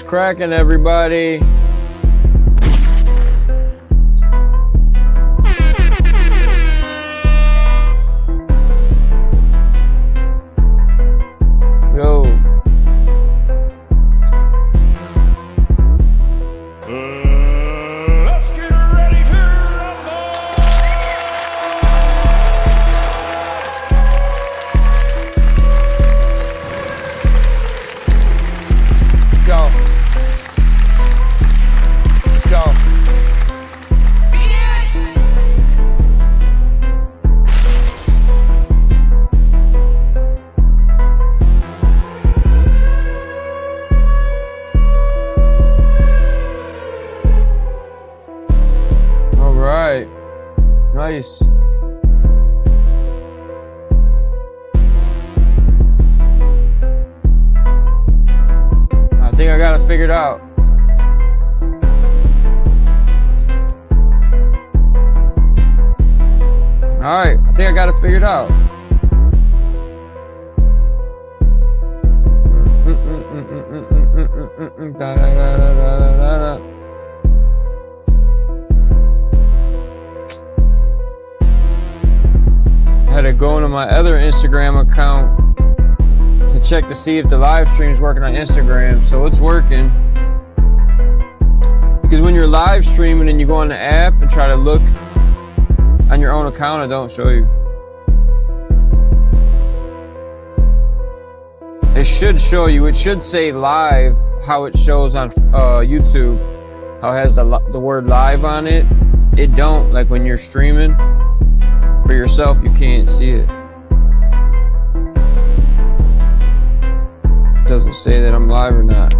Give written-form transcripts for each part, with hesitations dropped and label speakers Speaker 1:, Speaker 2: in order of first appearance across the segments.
Speaker 1: What's cracking, everybody? Yo.
Speaker 2: Let's get ready to rumble! Go. Go.
Speaker 1: All right. Nice. I think I got it figured out. All right, I think I got it figured out. I had to go into my other Instagram account to check to see if the live stream's working on Instagram. So it's working. Because when you're live streaming and you go on the app and try to look on your own account, it don't show you. It should show you. It should say live, how it shows on YouTube, how it has the word live on it. It don't, like when you're streaming for yourself, you can't see it. It doesn't say that I'm live or not.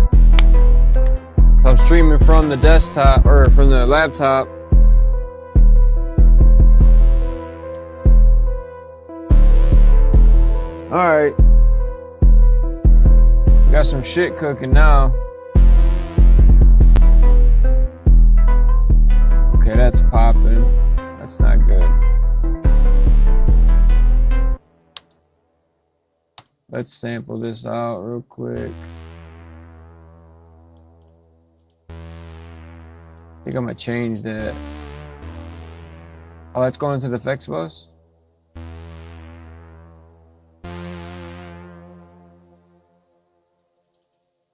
Speaker 1: I'm streaming from the desktop or from the laptop. All right. Got some shit cooking now. Okay, that's popping. That's not good. Let's sample this out real quick. I think I'm gonna change that. Oh, that's going into the effects bus?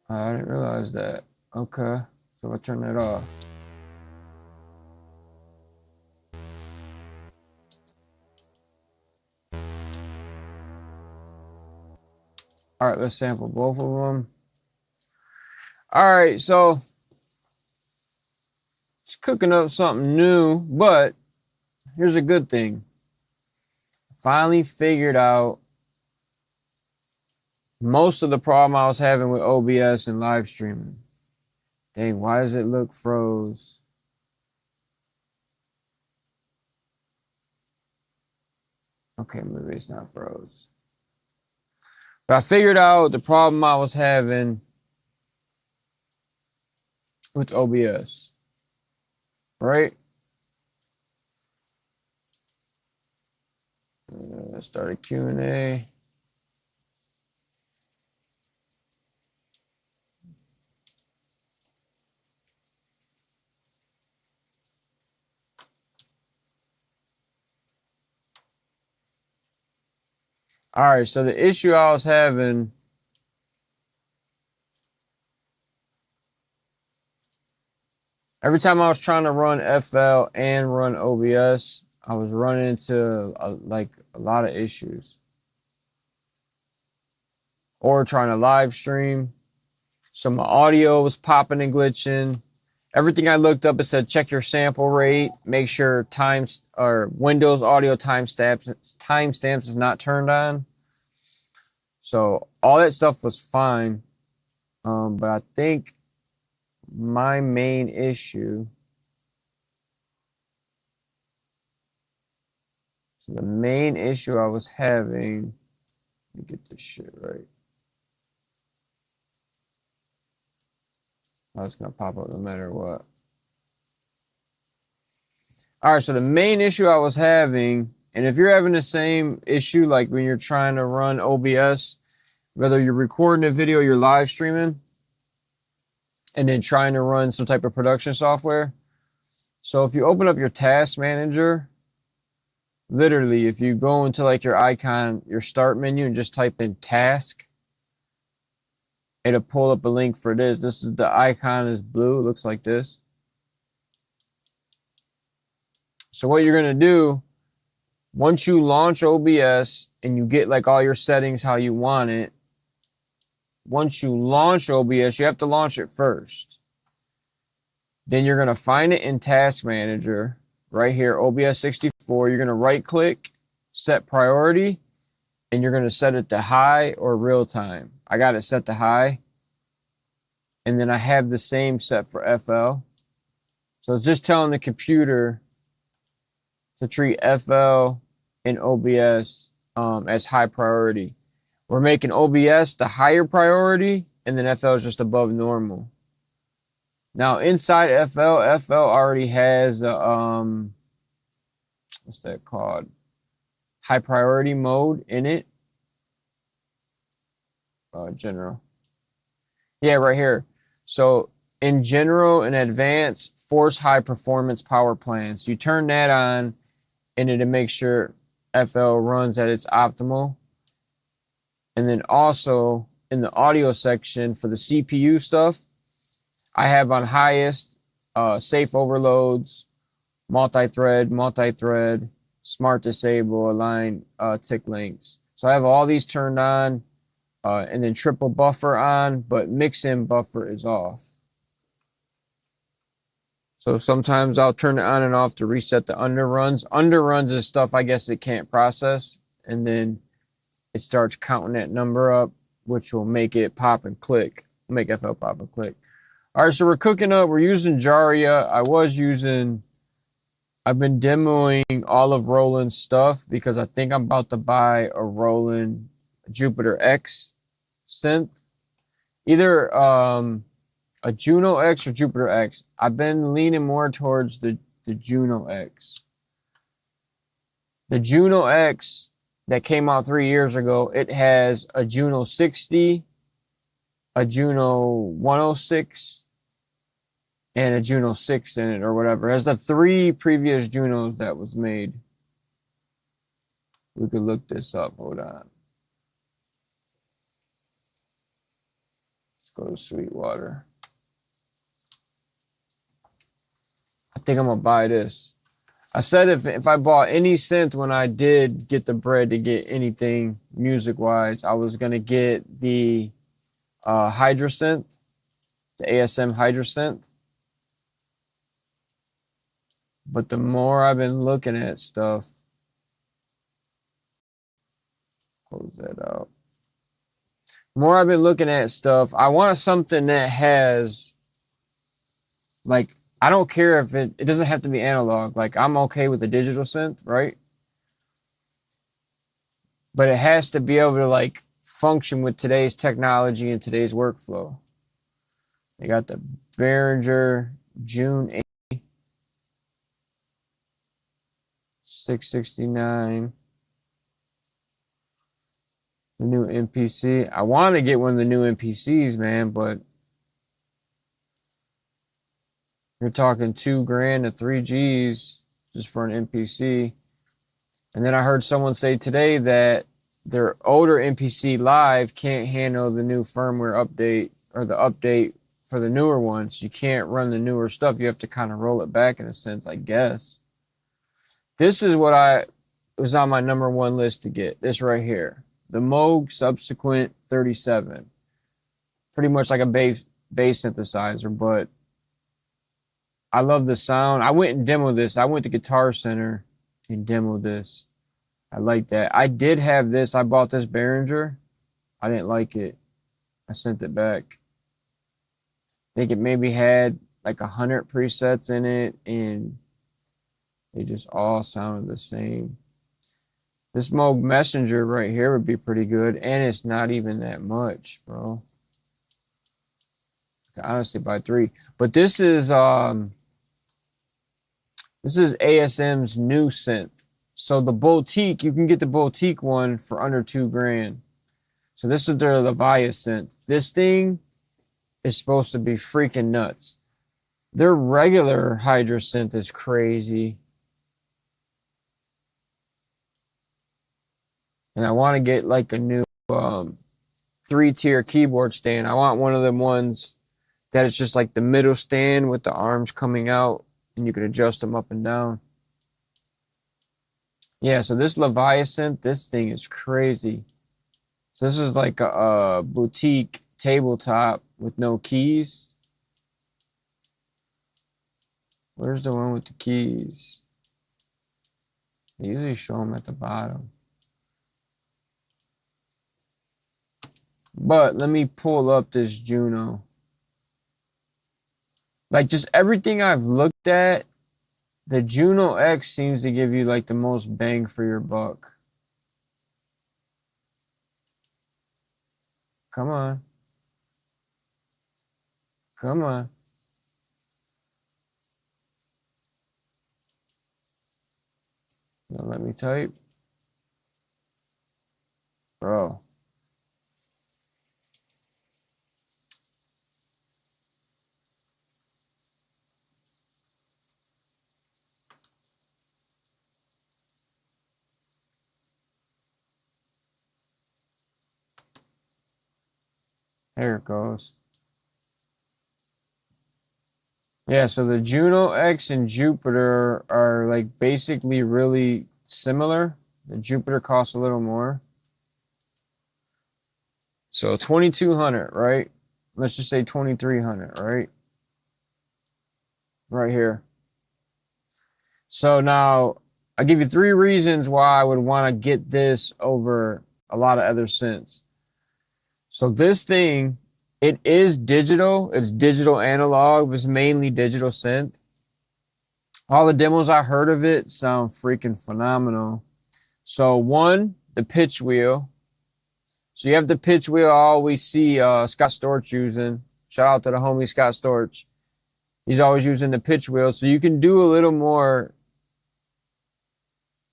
Speaker 1: I didn't realize that. Okay, so I'll turn that off. All right, let's sample both of them. All right, so just cooking up something new, but here's a good thing. Finally figured out most of the problem I was having with OBS and live streaming. Dang, why does it look froze? Okay, maybe it's not froze. But I figured out the problem I was having with OBS, right? Start a Q&A. All right, so the issue I was having every time I was trying to run FL and run OBS, I was running into like a lot of issues. Or trying to live stream. So my audio was popping and glitching. Everything I looked up, it said check your sample rate, make sure times or Windows audio timestamps is not turned on. So all that stuff was fine. But I think my main issue. So the main issue I was having, let me get this shit right. Oh, it's gonna pop up no matter what. All right, so the main issue I was having, and if you're having the same issue, like when you're trying to run OBS, whether you're recording a video, you're live streaming, and then trying to run some type of production software. So if you open up your task manager, literally, if you go into like your icon, your start menu, and just type in task, it'll pull up a link for this. This is the icon is blue. It looks like this. So what you're going to do, once you launch OBS and you get like all your settings how you want it, once you launch OBS, you have to launch it first. Then you're going to find it in Task Manager right here, OBS 64. You're going to right click, set priority, and you're going to set it to high or real time. I got it set to high. And then I have the same set for FL. So it's just telling the computer to treat FL and OBS as high priority. We're making OBS the higher priority, and then FL is just above normal. Now inside FL already has what's that called? High priority mode in it. General. Yeah, right here. So in general and advanced, force high performance power plans. You turn that on, and it'll make sure FL runs at its optimal. And then also in the audio section for the CPU stuff, I have on highest safe overloads, multi-thread, smart disable, align tick links. So I have all these turned on, and then triple buffer on, but mix-in buffer is off. So sometimes I'll turn it on and off to reset the underruns. Underruns is stuff I guess it can't process, and then it starts counting that number up, which will make it pop and click, make FL pop and click. All right, so we're cooking up. We're using Jaria. I've been demoing all of Roland's stuff because I think I'm about to buy a Roland Jupiter X synth. Either a Juno X or Jupiter X. I've been leaning more towards the Juno X. The Juno X that came out 3 years ago, it has a Juno 60, a Juno 106, and a Juno 6 in it or whatever. It has the 3 previous Junos that was made. We could look this up. Hold on. Let's go to Sweetwater. I think I'm going to buy this. I said if I bought any synth when I did get the bread to get anything music-wise, I was going to get the Hydrasynth, the ASM Hydrasynth. But the more I've been looking at stuff, close that out. The more I've been looking at stuff, I want something that has, like, I don't care if it doesn't have to be analog. Like, I'm okay with the digital synth, right? But it has to be able to, like, function with today's technology and today's workflow. They got the Behringer June 8, 669. The new MPC. I want to get one of the new MPCs, man, but you're talking $2,000 to 3 G's just for an MPC. And then I heard someone say today that their older MPC Live can't handle the new firmware update or the update for the newer ones. You can't run the newer stuff. You have to kind of roll it back in a sense, I guess. This is what was on my #1 list to get. This right here. The Moog Subsequent 37. Pretty much like a bass synthesizer, but I love the sound. I went and demoed this. I went to Guitar Center and demoed this. I like that. I did have this. I bought this Behringer. I didn't like it. I sent it back. I think it maybe had like 100 presets in it, and they just all sounded the same. This Moog Messenger right here would be pretty good, and it's not even that much, bro. I could honestly buy 3. But this is ASM's new synth. So the Boutique, you can get the Boutique one for under $2,000. So this is their Leviathan synth. This thing is supposed to be freaking nuts. Their regular Hydra synth is crazy. And I want to get like a new 3-tier keyboard stand. I want one of them ones that it's just like the middle stand with the arms coming out and you can adjust them up and down. Yeah, so this Leviathan, this thing is crazy. So this is like a boutique tabletop with no keys. Where's the one with the keys? They usually show them at the bottom. But let me pull up this Juno. Like just everything I've looked at, the Juno X seems to give you like the most bang for your buck. Come on. Come on. Now let me type. Bro. There it goes. Yeah, so the Juno X and Jupiter are like basically really similar. The Jupiter costs a little more. So 2,200, right? Let's just say 2,300, right? Right here. So now I give you 3 reasons why I would want to get this over a lot of other synths. So this thing, it is digital. It's digital analog. It's mainly digital synth. All the demos I heard of it sound freaking phenomenal. So one, the pitch wheel. So you have the pitch wheel I always see Scott Storch using. Shout out to the homie Scott Storch. He's always using the pitch wheel. So you can do a little more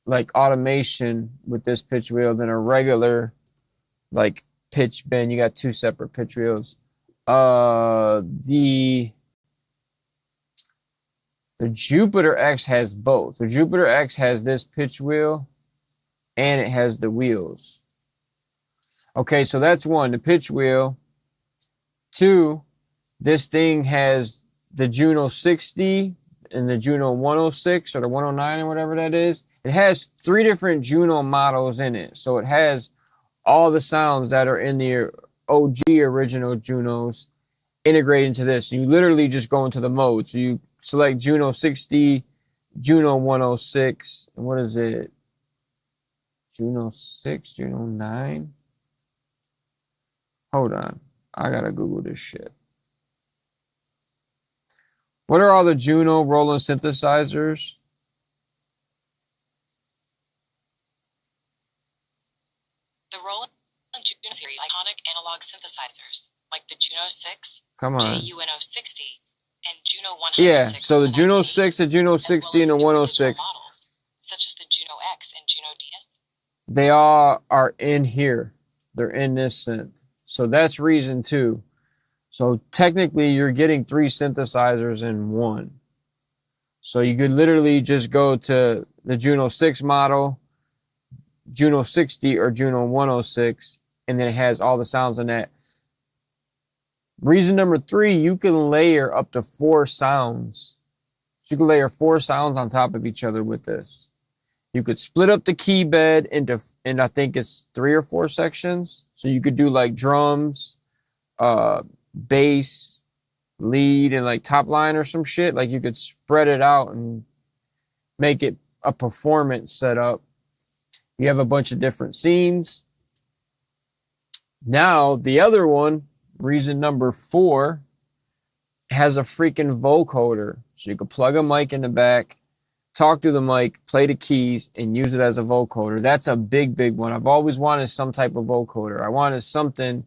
Speaker 1: like automation with this pitch wheel than a regular like pitch bend. You got 2 separate pitch wheels. The Jupiter X has both. The Jupiter X has this pitch wheel and it has the wheels. Okay, so that's 1, the pitch wheel. 2, this thing has the Juno 60 and the Juno 106 or the 109 or whatever that is. It has 3 different Juno models in it. So it has all the sounds that are in the OG original Junos integrated into this. You literally just go into the mode. So you select Juno 60, Juno 106, and what is it? Juno 6, Juno 9? Hold on. I gotta Google this shit. What are all the Juno Roland synthesizers?
Speaker 3: The Roland Juno series iconic analog synthesizers, like the Juno 6,
Speaker 1: Come on.
Speaker 3: JUNO 60, and Juno 106.
Speaker 1: Yeah, so the Juno 6, the Juno 60, and the 106.
Speaker 3: Models, such as the Juno X and Juno DS.
Speaker 1: They all are in here. They're in this synth. So that's reason 2. So technically you're getting 3 synthesizers in 1. So you could literally just go to the Juno 6 model, Juno 60 or Juno 106, and then it has all the sounds in that. Reason number 3, you can layer up to 4 sounds. So you can layer 4 sounds on top of each other with this. You could split up the key bed into, and I think it's 3 or 4 sections. So you could do like drums, bass, lead, and like top line or some shit. Like you could spread it out and make it a performance setup. You have a bunch of different scenes. Now, the other one, reason number 4, has a freaking vocoder. So you could plug a mic in the back, talk through the mic, play the keys, and use it as a vocoder. That's a big, big one. I've always wanted some type of vocoder. I wanted something,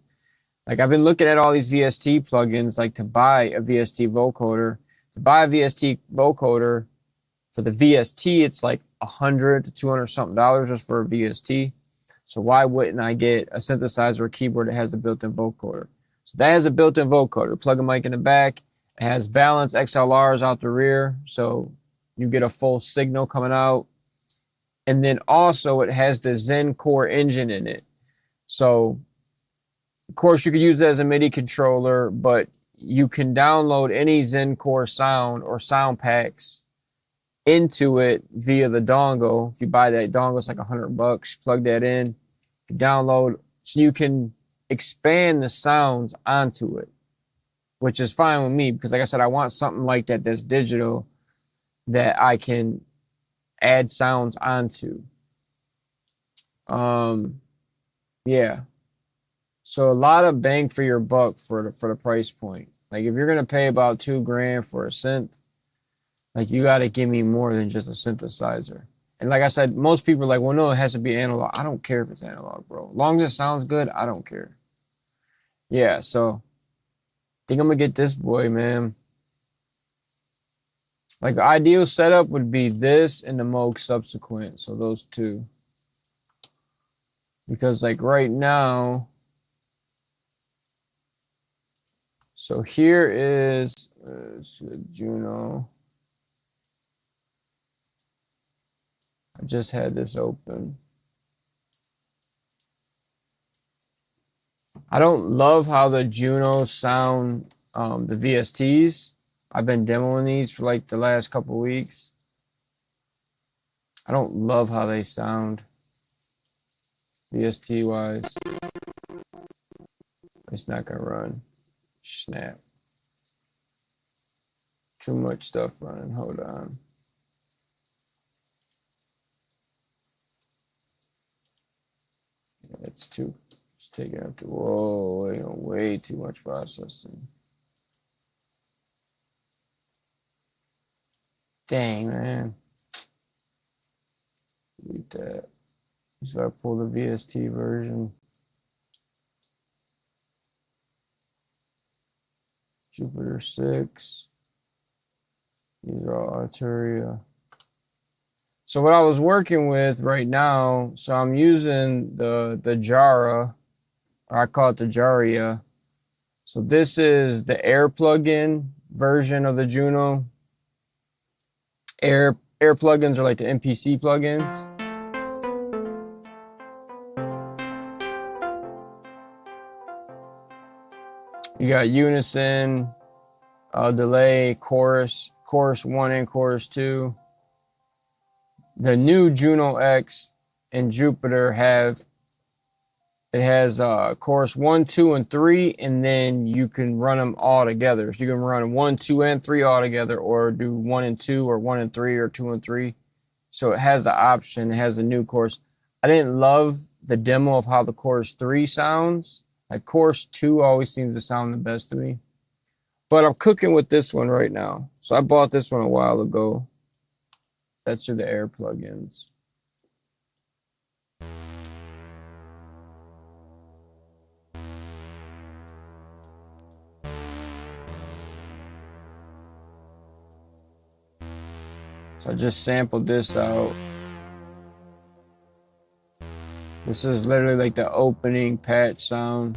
Speaker 1: like I've been looking at all these VST plugins, like to buy a VST vocoder. To buy a VST vocoder, for the VST, it's like $100 to $200 something just for a VST. So why wouldn't I get a synthesizer or keyboard that has a built-in vocoder? So that has a built-in vocoder. Plug a mic in the back. It has balanced XLRs out the rear, so you get a full signal coming out. And then also it has the Zen Core engine in it. So, of course, you could use it as a MIDI controller, but you can download any Zen Core sound or sound packs into it via the dongle. If you buy that dongle, it's like $100. Plug that in, download, so you can expand the sounds onto it, which is fine with me because, like I said, I want something like that that's digital that I can add sounds onto. Yeah. So a lot of bang for your buck for the price point. Like if you're gonna pay about $2,000 for a synth, like you gotta give me more than just a synthesizer. And like I said, most people are like, well, no, it has to be analog. I don't care if it's analog, bro. As long as it sounds good, I don't care. Yeah, so I think I'm gonna get this boy, man. Like the ideal setup would be this and the Moog Subsequent. So those two. Because like right now, so here is Juno. I just had this open. I don't love how the Junos sound, the VSTs. I've been demoing these for like the last couple weeks. I don't love how they sound VST wise. It's not gonna run. Snap. Too much stuff running. Hold on. It's too. It's taking up to. Whoa, way too much processing. Dang, man. Delete that. So I pull the VST version. Jupiter 6. These are all Arturia. So what I was working with right now, so I'm using the Jara, or I call it the Jaria. So this is the Air plugin version of the Juno. Air plugins are like the MPC plugins. You got unison, delay, chorus 1 and chorus 2. The new Juno X and Jupiter has chorus 1, 2, and 3, and then you can run them all together. So you can run 1, 2, and 3 all together, or do 1 and 2, or 1 and 3, or 2 and 3. So it has the option. It has the new chorus. I didn't love the demo of how the chorus 3 sounds. Like chorus 2 always seems to sound the best to me. But I'm cooking with this one right now. So I bought this one a while ago. That's through the Air plugins. So I just sampled this out. This is literally like the opening patch sound.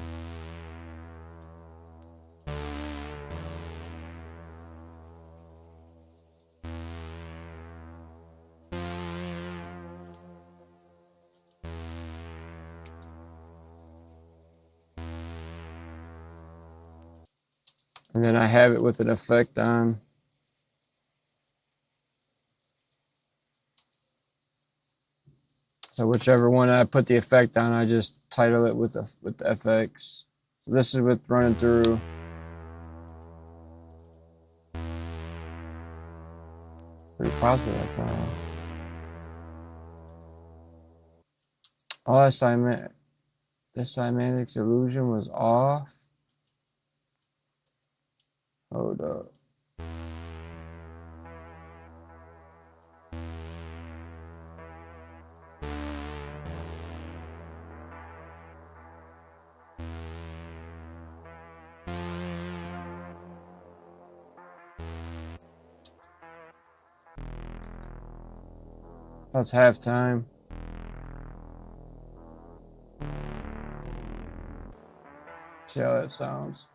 Speaker 1: And then I have it with an effect on. So whichever one I put the effect on, I just title it with the FX. So this is with running through. Pretty positive that time. Oh, that cymatics illusion was off. Hold up. That's halftime. See how that sounds.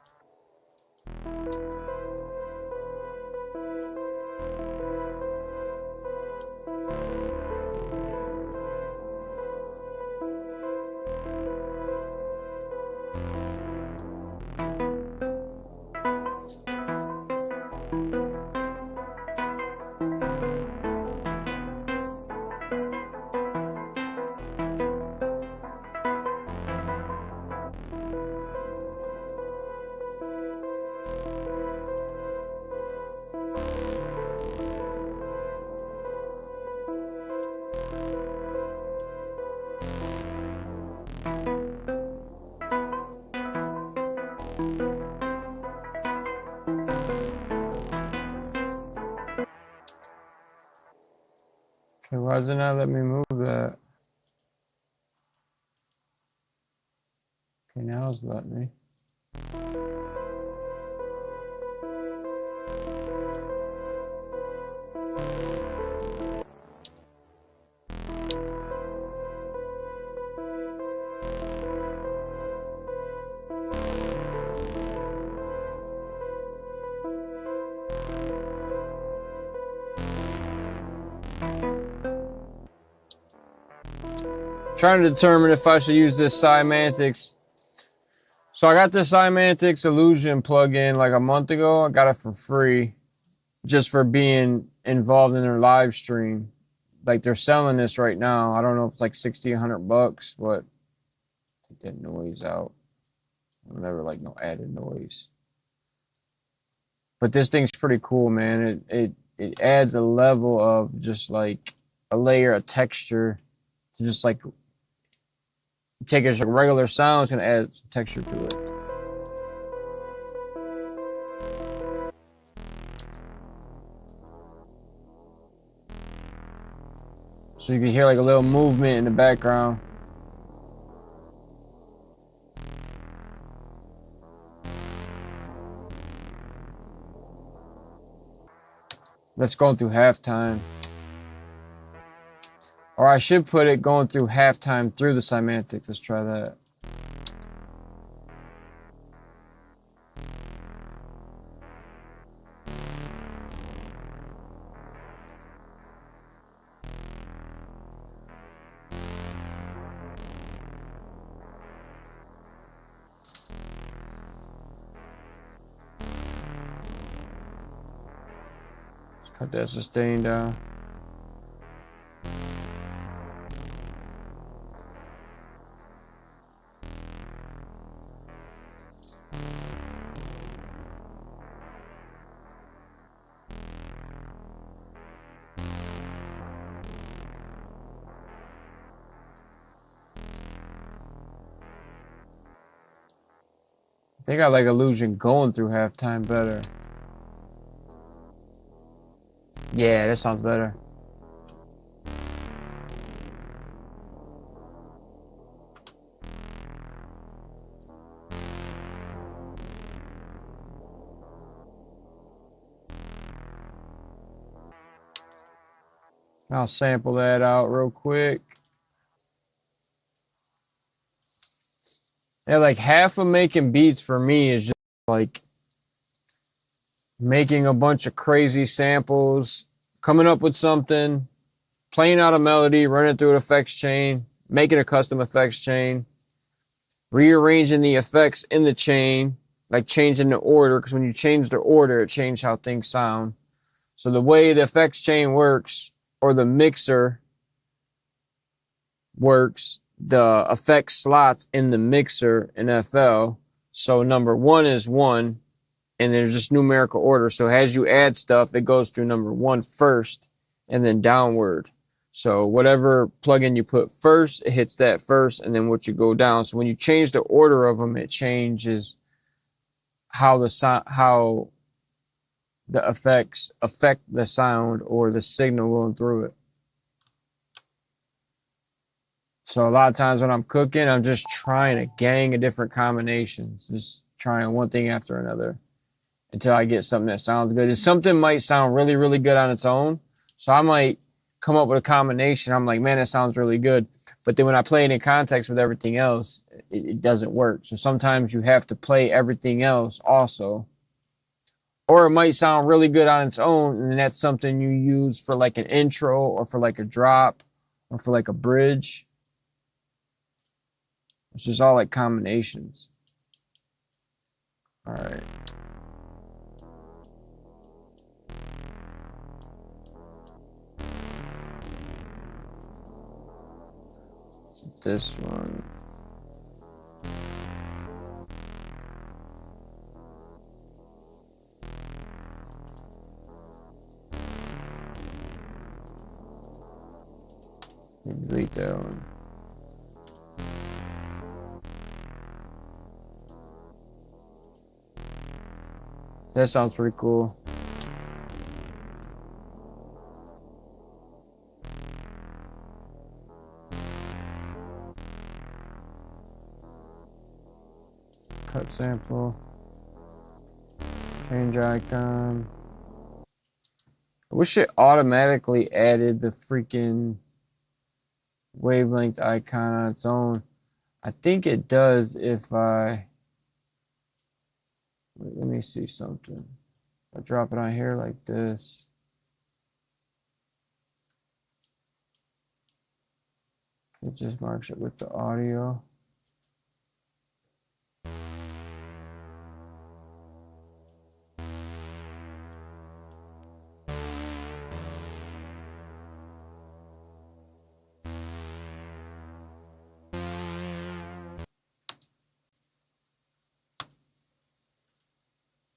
Speaker 1: Okay, why does it not let me move that? Okay, now it's letting me. Trying to determine if I should use this Cymantics. So I got this Cymantics Illusion plugin like a month ago. I got it for free just for being involved in their live stream. Like they're selling this right now. I don't know if it's like 60, 100 bucks, but take that noise out. I never like no added noise. But this thing's pretty cool, man. It adds a level of just like a layer of texture to just like take a regular sound, it's gonna add some texture to it. So you can hear like a little movement in the background. That's going through halftime. Or I should put it going through halftime through the Cymantics. Let's try that. Let's cut that sustain down. They got like Illusion going through halftime better. Yeah, that sounds better. I'll sample that out real quick. Yeah, like half of making beats for me is just like making a bunch of crazy samples, coming up with something, playing out a melody, running through an effects chain, making a custom effects chain, rearranging the effects in the chain, like changing the order, because when you change the order, it changes how things sound. So the way the effects chain works, or the mixer works, the effect slots in the mixer in FL. So number one is 1, and there's just numerical order. So as you add stuff, it goes through number 1 first, and then downward. So whatever plugin you put first, it hits that first, and then what you go down. So when you change the order of them, it changes how the effects affect the sound or the signal going through it. So a lot of times when I'm cooking, I'm just trying a gang of different combinations, just trying one thing after another until I get something that sounds good. And something might sound really, really good on its own. So I might come up with a combination. I'm like, man, it sounds really good. But then when I play it in context with everything else, it doesn't work. So sometimes you have to play everything else also. Or it might sound really good on its own, and that's something you use for like an intro or for like a drop or for like a bridge. It's just all like combinations. All right. So this one. Delete that one. That sounds pretty cool. Cut sample. Change icon. I wish it automatically added the freaking wavelength icon on its own. I think it does if I... Let me see something. I drop it on here like this. It just marks it with the audio.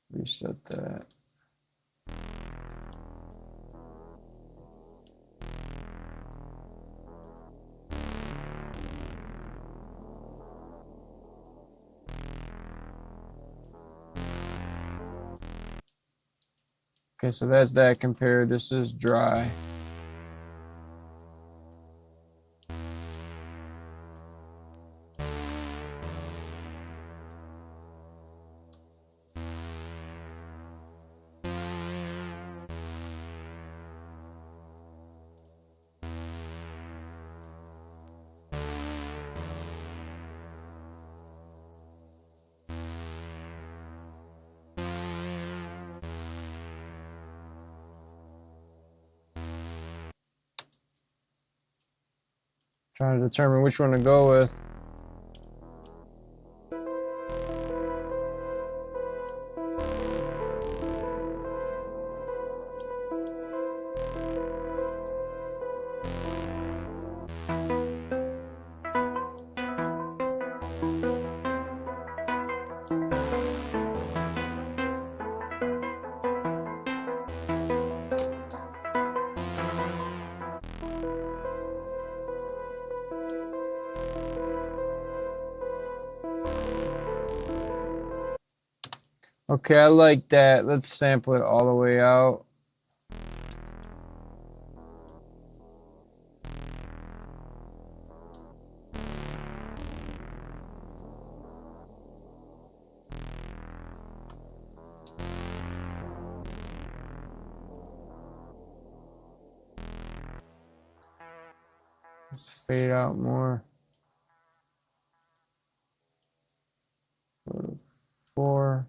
Speaker 1: Reset that. Okay, so that's that compared. This is dry. Trying to determine which one to go with. Okay, I like that. Let's sample it all the way out. Let's fade out more. 4.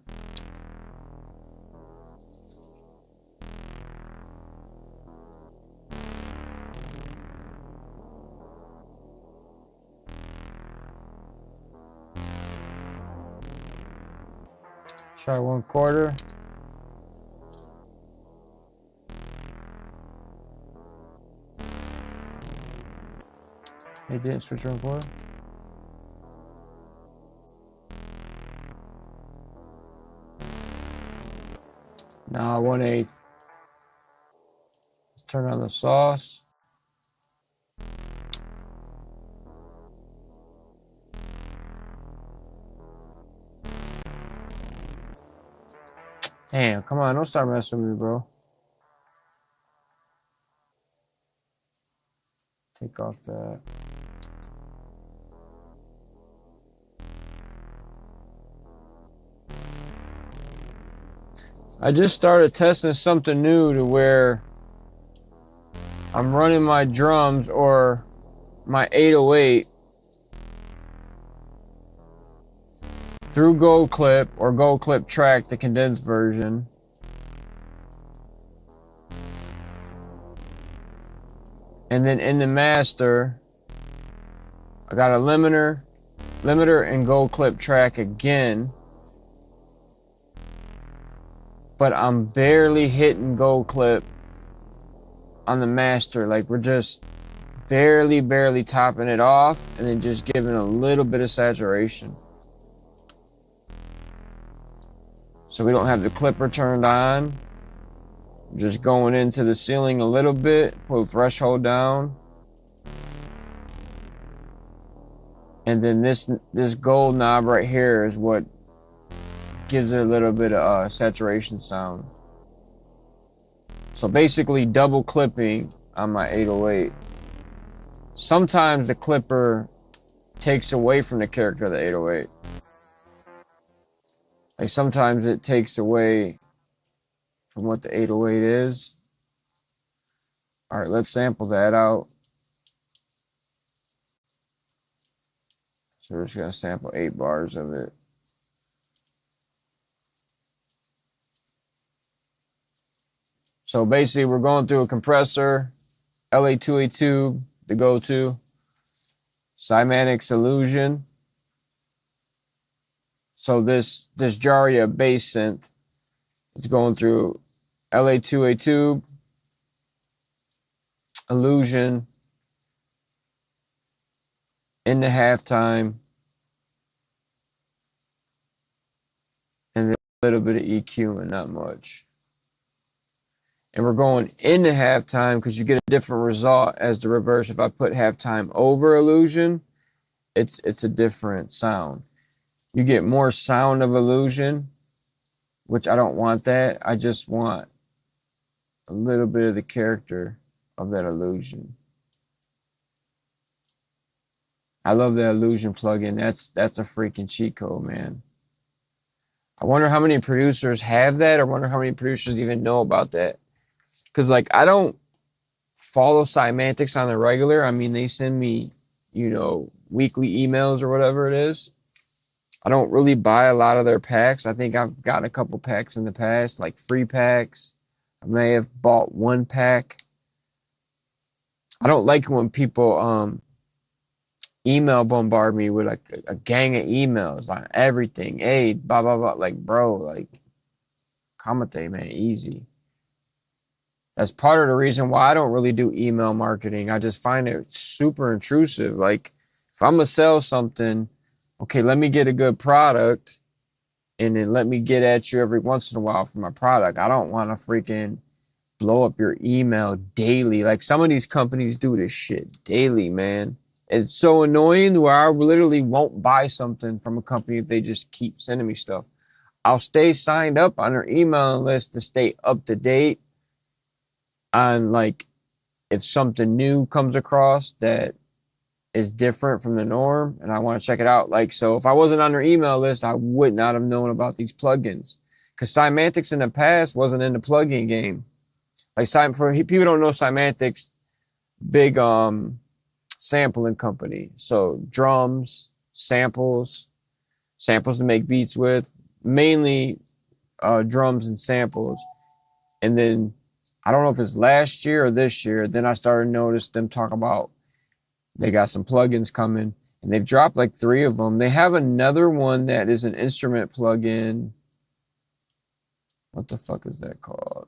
Speaker 1: Try 1/4. It didn't switch 1/4. Nah, 1/8. Let's turn on the sauce. Damn, come on, don't start messing with me, bro. Take off that. I just started testing something new to where I'm running my drums or my 808 through Gold Clip or Gold Clip Track, the condensed version. And then in the master, I got a limiter and Gold Clip Track again. But I'm barely hitting Gold Clip on the master. Like we're just barely topping it off and then just giving a little bit of saturation. So we don't have the clipper turned on. Just going into the ceiling a little bit, pull the threshold down. And then this gold knob right here is what gives it a little bit of saturation sound. So basically double clipping on my 808. Sometimes the clipper takes away from the character of the 808. Like sometimes it takes away from what the 808 is. All right, let's sample that out. So we're just gonna sample 8 bars of it. So basically we're going through a compressor, LA2A tube, the go-to, Cymatics Illusion. So this Jaria bass synth is going through LA2A tube, Illusion, into halftime, and then a little bit of EQ and not much. And we're going into halftime because you get a different result as the reverse. If I put halftime over Illusion, it's a different sound. You get more sound of Illusion, which I don't want that. I just want a little bit of the character of that Illusion. I love that Illusion plugin. That's a freaking cheat code, man. I wonder how many producers have that, or wonder how many producers even know about that. Because, like, I don't follow Cymatics on the regular. I mean, they send me, you know, weekly emails or whatever it is. I don't really buy a lot of their packs. I think I've gotten a couple packs in the past, like free packs. I may have bought one pack. I don't like when people email bombard me with like a gang of emails on everything. Hey, blah, blah, blah. Like, bro, like, commentate, man, easy. That's part of the reason why I don't really do email marketing. I just find it super intrusive. Like, if I'm going to sell something, okay, let me get a good product and then let me get at you every once in a while for my product. I don't want to freaking blow up your email daily. Like, some of these companies do this shit daily, man. It's so annoying where I literally won't buy something from a company if they just keep sending me stuff. I'll stay signed up on their email list to stay up to date on, like, if something new comes across that is different from the norm and I want to check it out. Like, so if I wasn't on their email list, I would not have known about these plugins, because Cymatics in the past wasn't in the plugin game. Like, for people who don't know Cymatics, big sampling company. So drums, samples to make beats with, mainly drums and samples. And then I don't know if it's last year or this year, then I started to notice them talk about they got some plugins coming, and they've dropped like 3 of them. They have another one that is an instrument plugin. What the fuck is that called?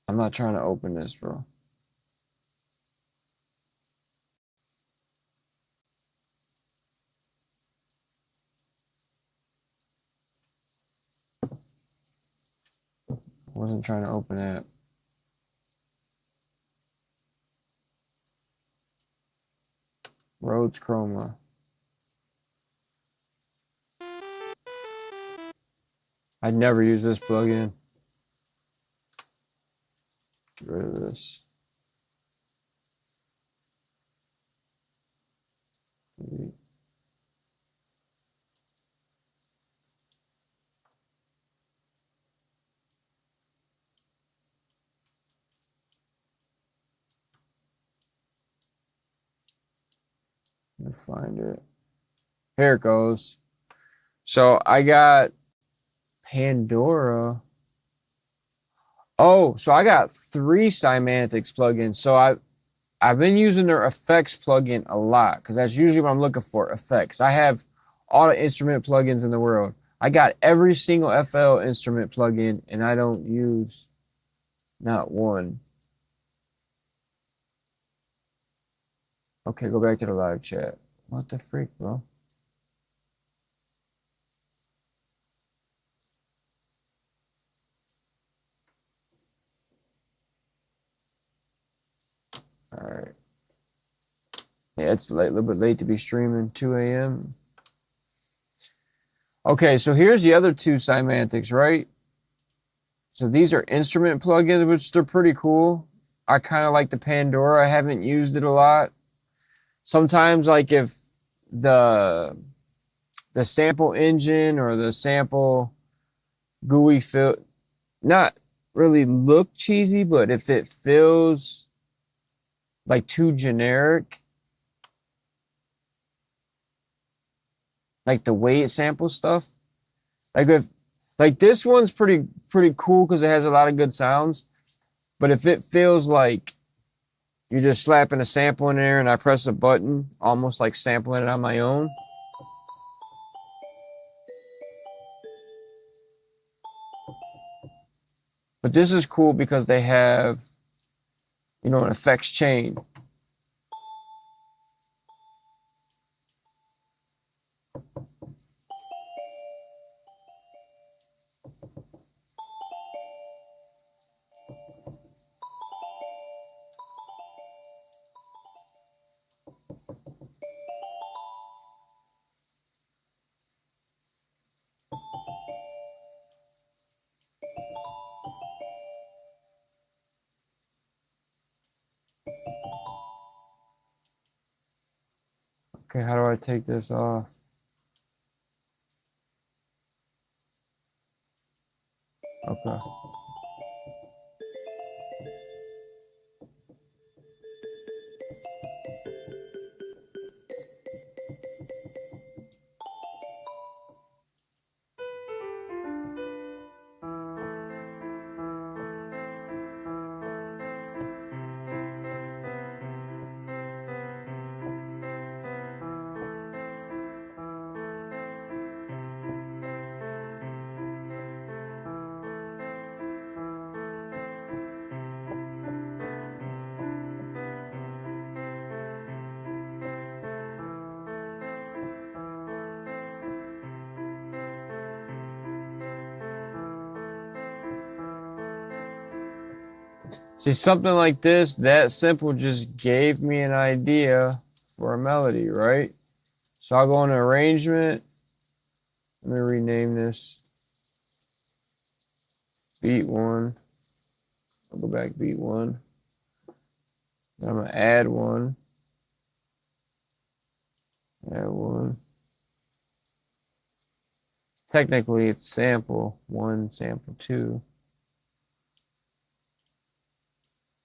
Speaker 1: I'm not trying to open this, bro. I wasn't trying to open that. Rhodes Chroma. I'd never use this plugin. Get rid of this. me find it. Here it goes. So I got Pandora. Oh, so I got 3 Cymantics plugins. So I've been using their effects plugin a lot because that's usually what I'm looking for, effects. I have all the instrument plugins in the world. I got every single FL instrument plugin and I don't use not one. Okay, go back to the live chat. What the freak, bro? All right. Yeah, it's late, a little bit late to be streaming, 2 a.m. Okay, so here's the other 2 Cymantics, right? So these are instrument plugins, which they're pretty cool. I kind of like the Pandora. I haven't used it a lot. Sometimes, like if the sample engine or the sample GUI feel not really look cheesy, but if it feels like too generic, like the way it samples stuff, like if like this one's pretty cool because it has a lot of good sounds, but if it feels like you're just slapping a sample in there and I press a button, almost like sampling it on my own. But this is cool because they have, you know, an effects chain. Okay, how do I take this off? Okay. See, something like this, that simple, just gave me an idea for a melody, right? So I'll go into arrangement. Let me rename this. Beat 1. I'll go back beat 1. Then I'm going to add 1. Add 1. Technically, it's sample 1, sample 2.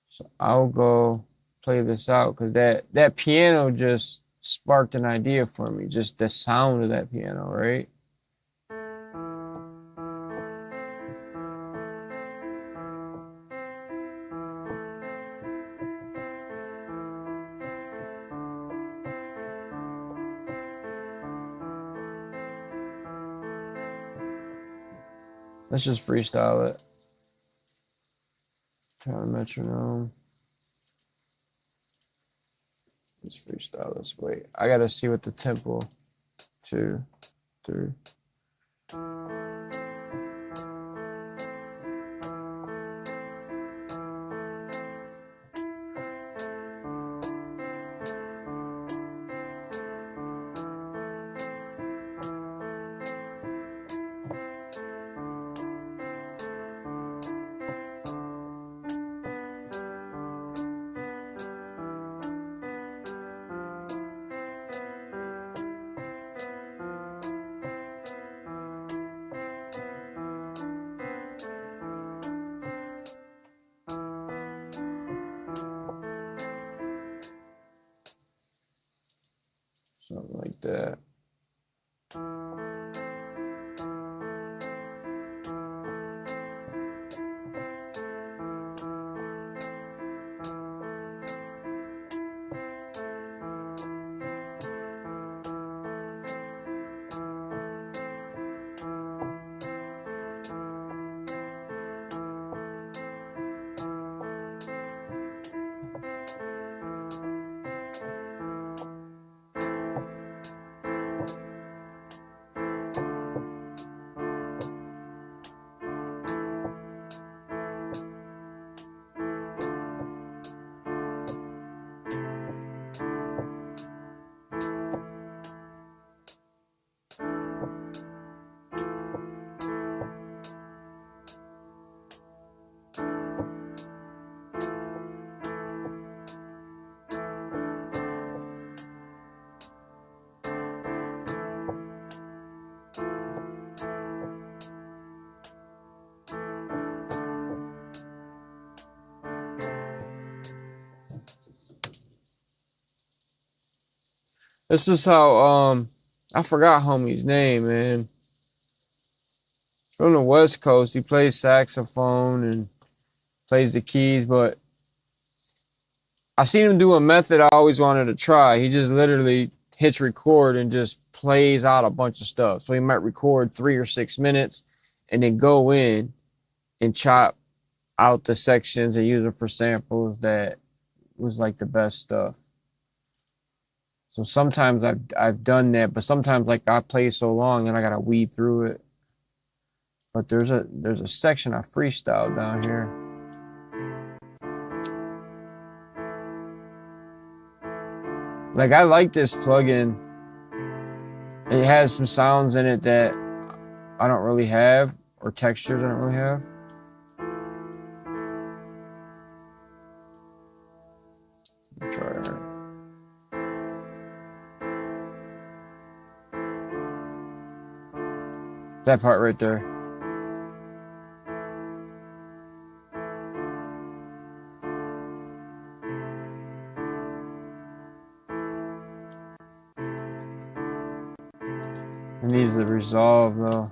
Speaker 1: So I'll go play this out because that piano just sparked an idea for me. Just the sound of that piano, right? Let's just freestyle it. Turn the metronome. Let's freestyle this. Wait, I gotta see what the tempo. 2, 3. that. This is how I forgot homie's name, man. From the West Coast, he plays saxophone and plays the keys, but I seen him do a method I always wanted to try. He just literally hits record and just plays out a bunch of stuff. So he might record 3 or 6 minutes and then go in and chop out the sections and use them for samples that was like the best stuff. So sometimes I've done that, but sometimes like I play so long and I gotta weed through it. But there's a section I freestyle down here. Like I like this plugin. It has some sounds in it that I don't really have, or textures I don't really have. Try it. That part right there. It needs to resolve though.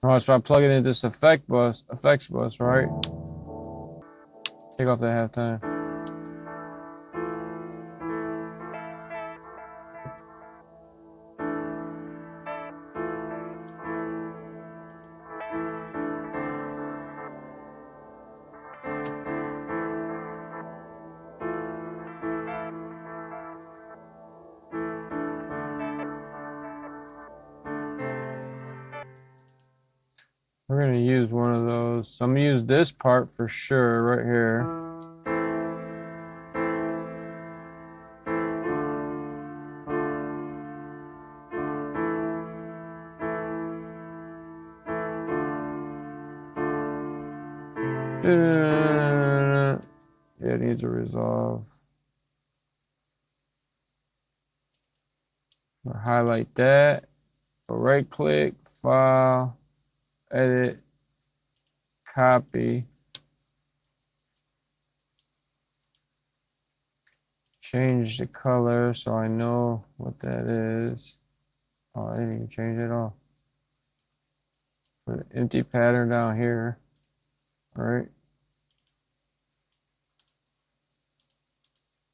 Speaker 1: Alright, so I plug it into this effects bus, right? Take off that halftime. We're gonna use one of those. So I'm gonna use this part for sure, right here. Yeah, it needs to resolve. I'll highlight that. Right click, file, edit, copy. Change the color so I know what that is. Oh, I didn't even change it at all. Put an empty pattern down here. All right.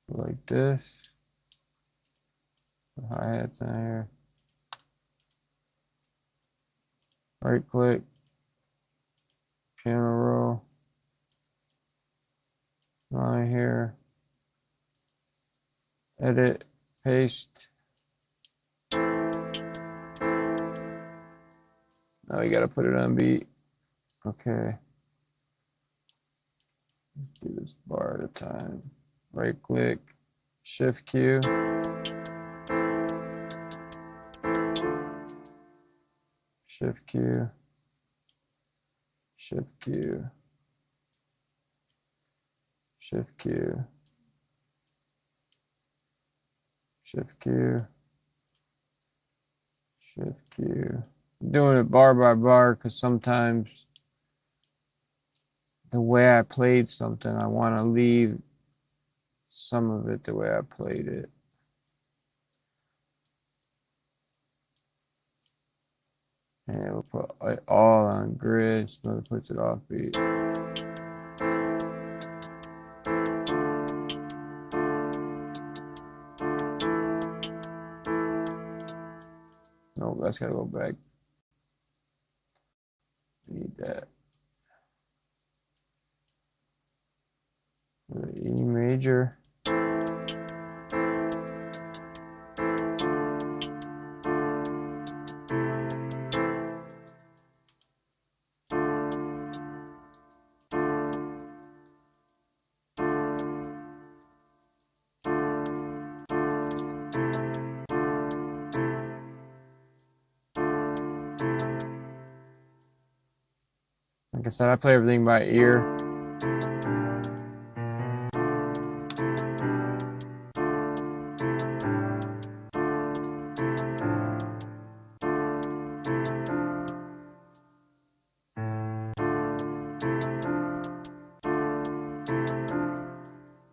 Speaker 1: Like this. The hi-hats in here. Right click, piano roll, line here, edit, paste. Now you gotta put it on beat. Okay. Do this bar at a time. Right click, shift Q. Shift Q. Shift Q. Shift Q. Shift Q. Shift Q. I'm doing it bar by bar because sometimes the way I played something, I want to leave some of it the way I played it. And we'll put it all on grid so it puts it off beat. Nope, that's gotta go back. Need that. The E major. Like I said, I play everything by ear.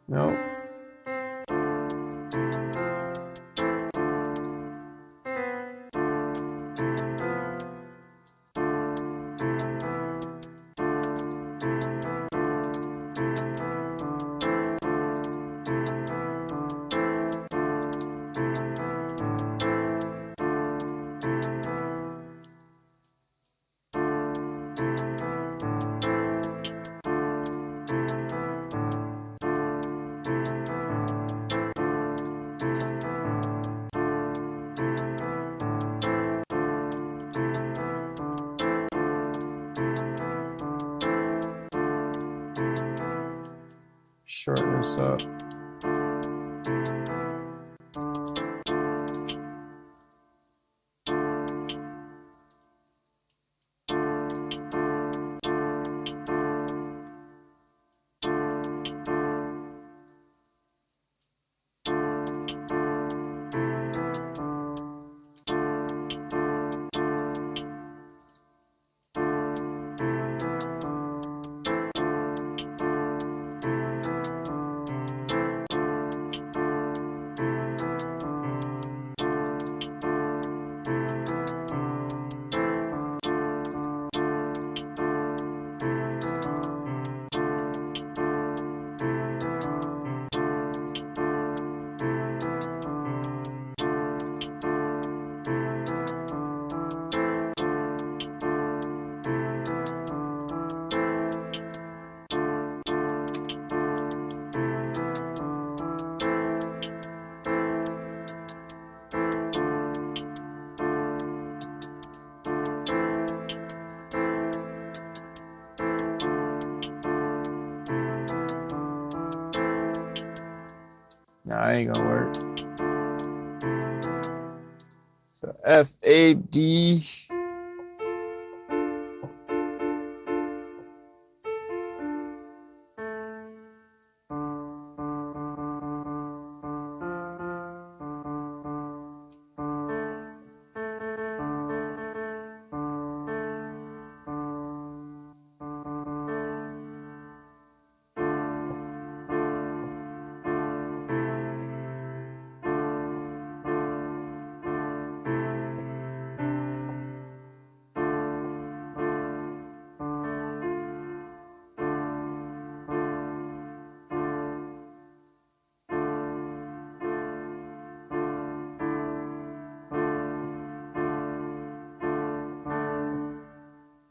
Speaker 1: Nope. Shorten this up. Nah, I ain't gonna work. So F-A-D.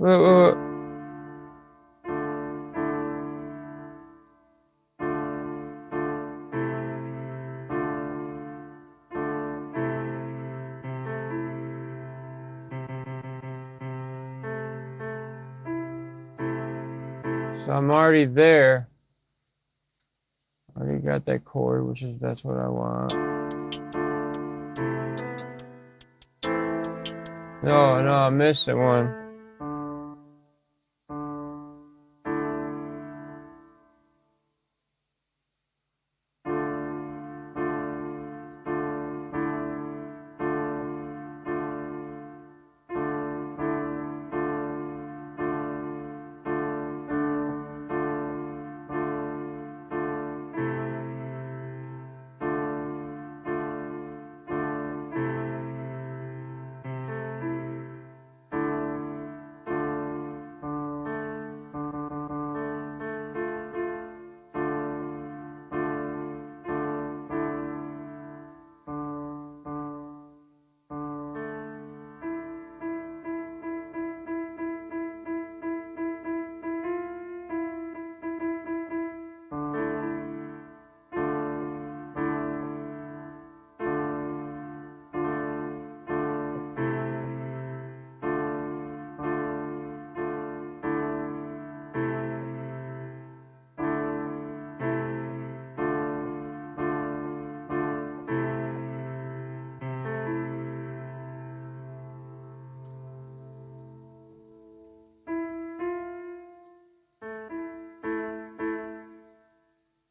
Speaker 1: Wait, wait, wait. So I'm already there. Already got that chord, that's what I want. No, I'm missing one.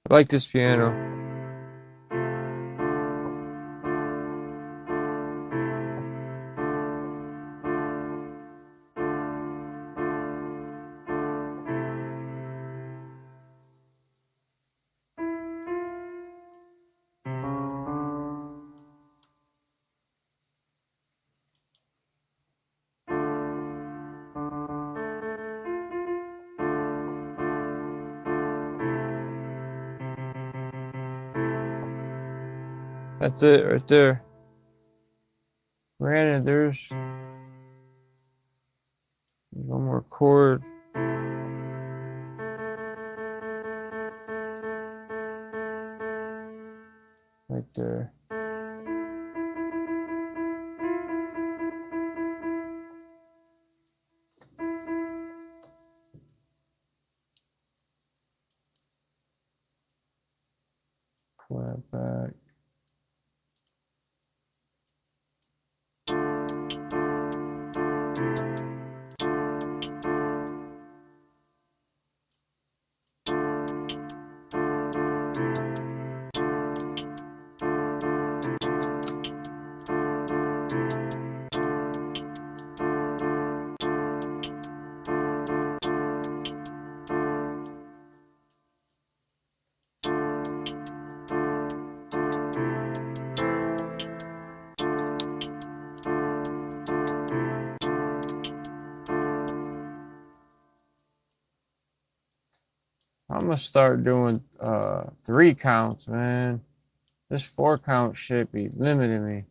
Speaker 1: I like this piano. That's it right there. Granted, there's one more chord. Right there. Pull that back. I'm gonna start doing 3 counts, man. This 4 count shit be limiting me.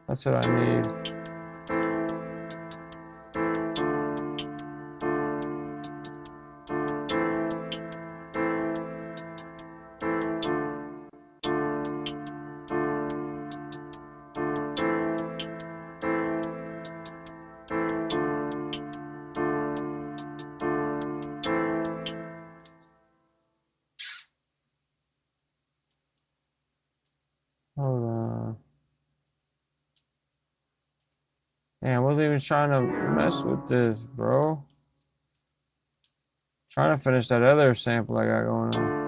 Speaker 1: That's what I need. Hold on. Man, I wasn't even trying to mess with this, bro. Trying to finish that other sample I got going on.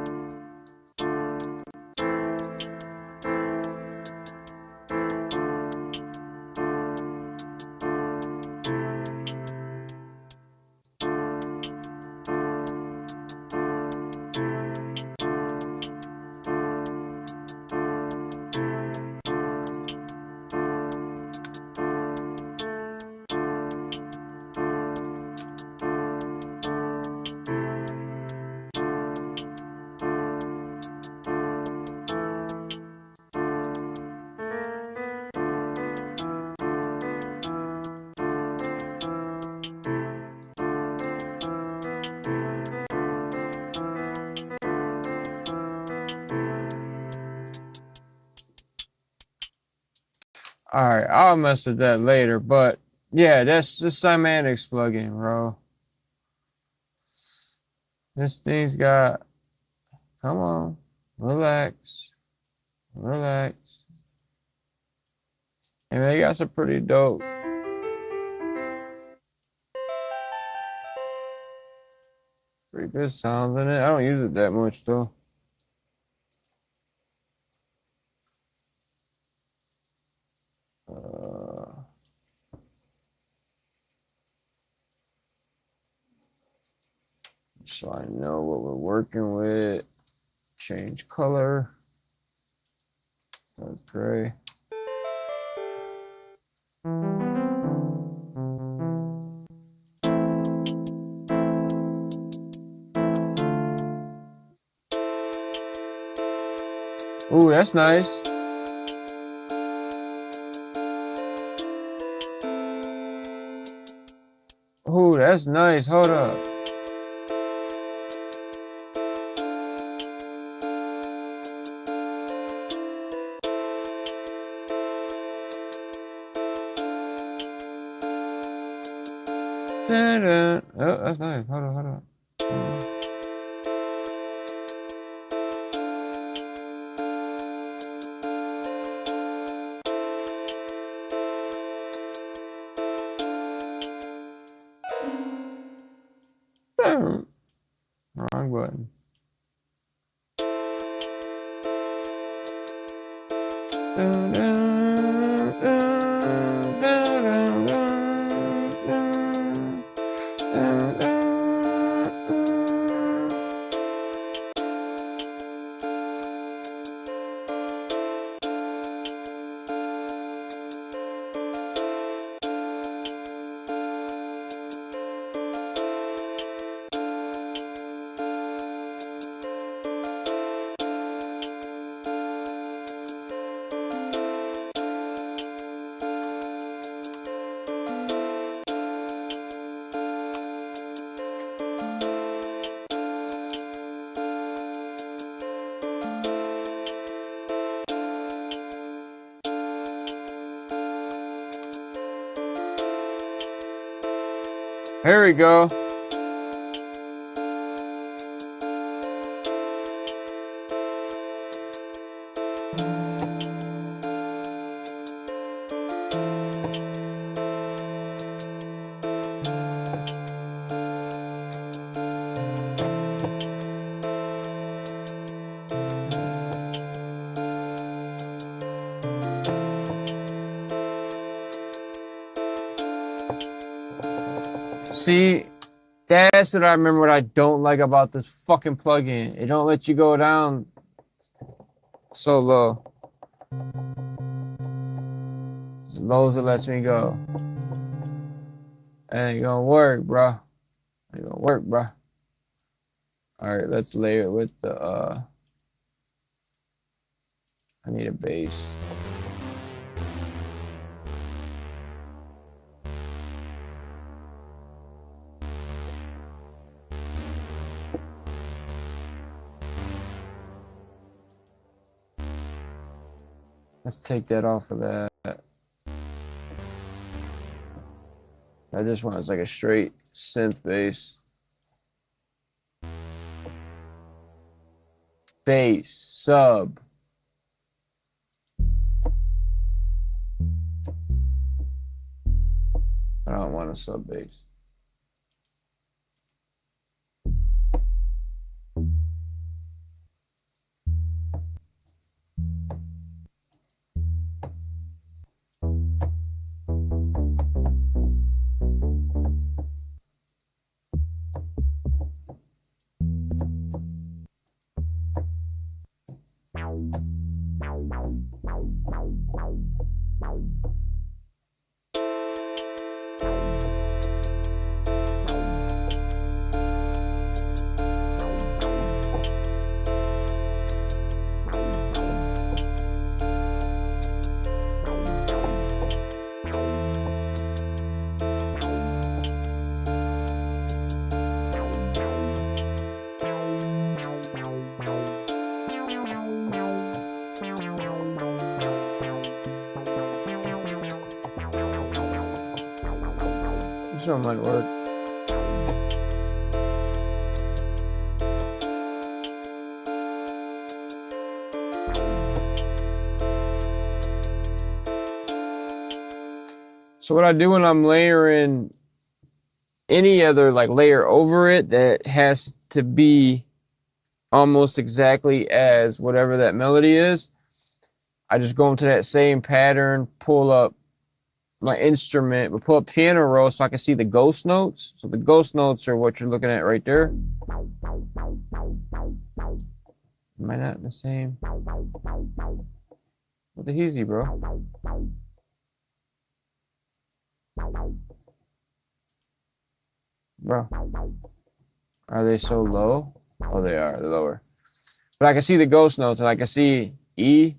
Speaker 1: All right, I'll mess with that later. But yeah, that's the Cymatics plugin, bro. This thing's got. Come on, relax, relax. And they got some pretty dope. Pretty good sounds in it. I don't use it that much though. So I know what we're working with. Change color. Gray. Ooh, that's nice. Ooh, that's nice. Hold up. Oh, that's nice. Hold on, hold on. Wrong button. Here we go. See, that's what I remember what I don't like about this fucking plugin. It don't let you go down so low. As low as it lets me go. Ain't gonna work, bro. Ain't gonna work, bro. Alright, let's layer it with the I need a bass. Let's take that off of that. I just want it's like a straight synth bass. Bass, sub. I don't want a sub bass. This one might work. So what I do when I'm layering any other like layer over it that has to be almost exactly as whatever that melody is, I just go into that same pattern, pull up my instrument, but pull up piano roll so I can see the ghost notes. So the ghost notes are what you're looking at right there. Am I not in the same? What the heezy, bro? Bro, are they so low? Oh, they are. They're lower. But I can see the ghost notes, and I can see E,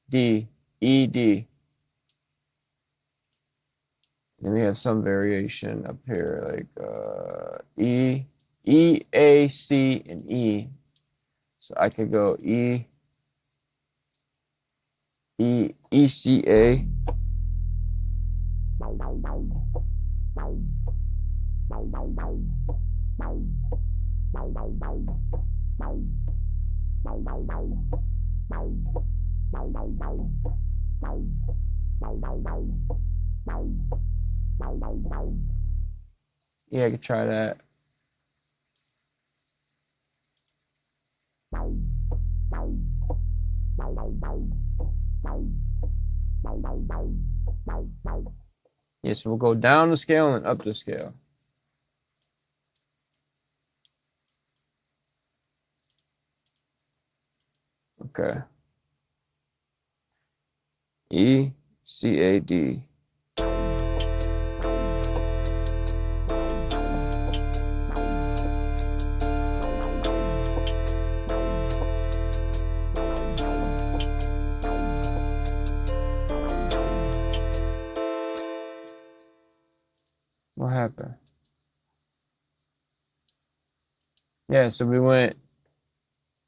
Speaker 1: D, E, D. And we have some variation up here, like E, E, A, C, and E. So I could go E, E, E, C, A. Yeah, I could try that. Yeah, so we'll go down the scale and up the scale. Okay. E, C, A, D. What happened? Yeah, so we went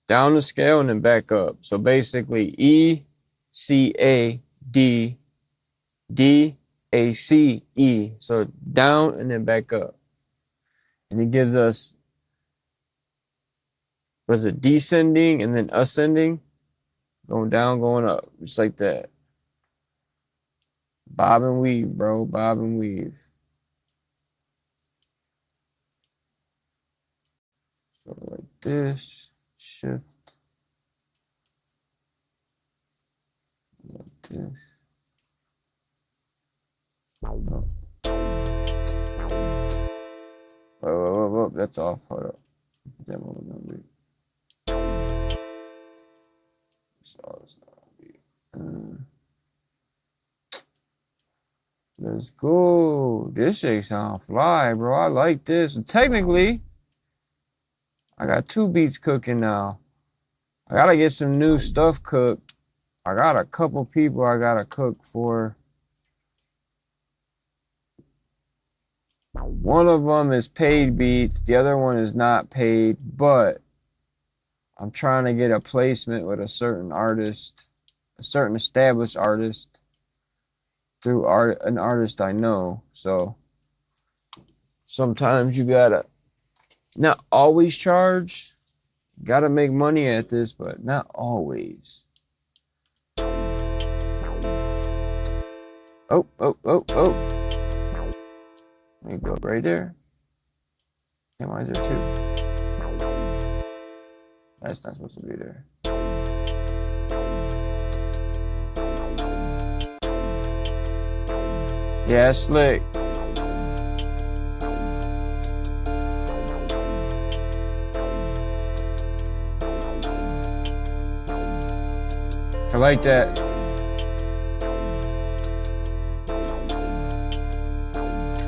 Speaker 1: down the scale and then back up. So basically E, C, A, D, D, A, C, E. So down and then back up. And it gives us, was it descending and then ascending? Going down, going up, just like that. Bob and weave, bro, bob and weave. So like this, shift. Like this. Oh. Whoa, that's off. Hold up. That one was gonna be. Let's go. This shit sound fly, bro. I like this. And technically, I got 2 beats cooking now. I gotta get some new stuff cooked. I got a couple people I gotta cook for. One of them is paid beats. The other one is not paid, but I'm trying to get a placement with a certain artist, a certain established artist through an artist I know. So sometimes you gotta not always charge. Gotta make money at this, but not always. Oh. Let me go right there. And why is there 2? That's not supposed to be there. Yeah, it's slick. I like that.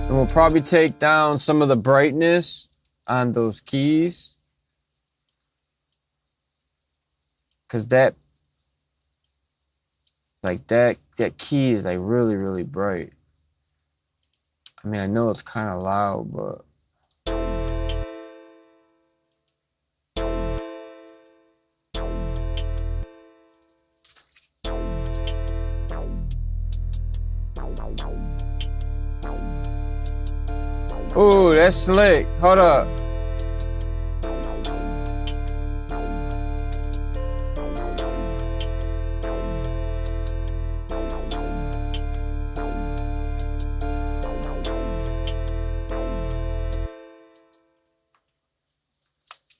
Speaker 1: And we'll probably take down some of the brightness on those keys. Cause that key is like really, really bright. I mean, I know it's kind of loud, but Ooh, that's slick. Hold up.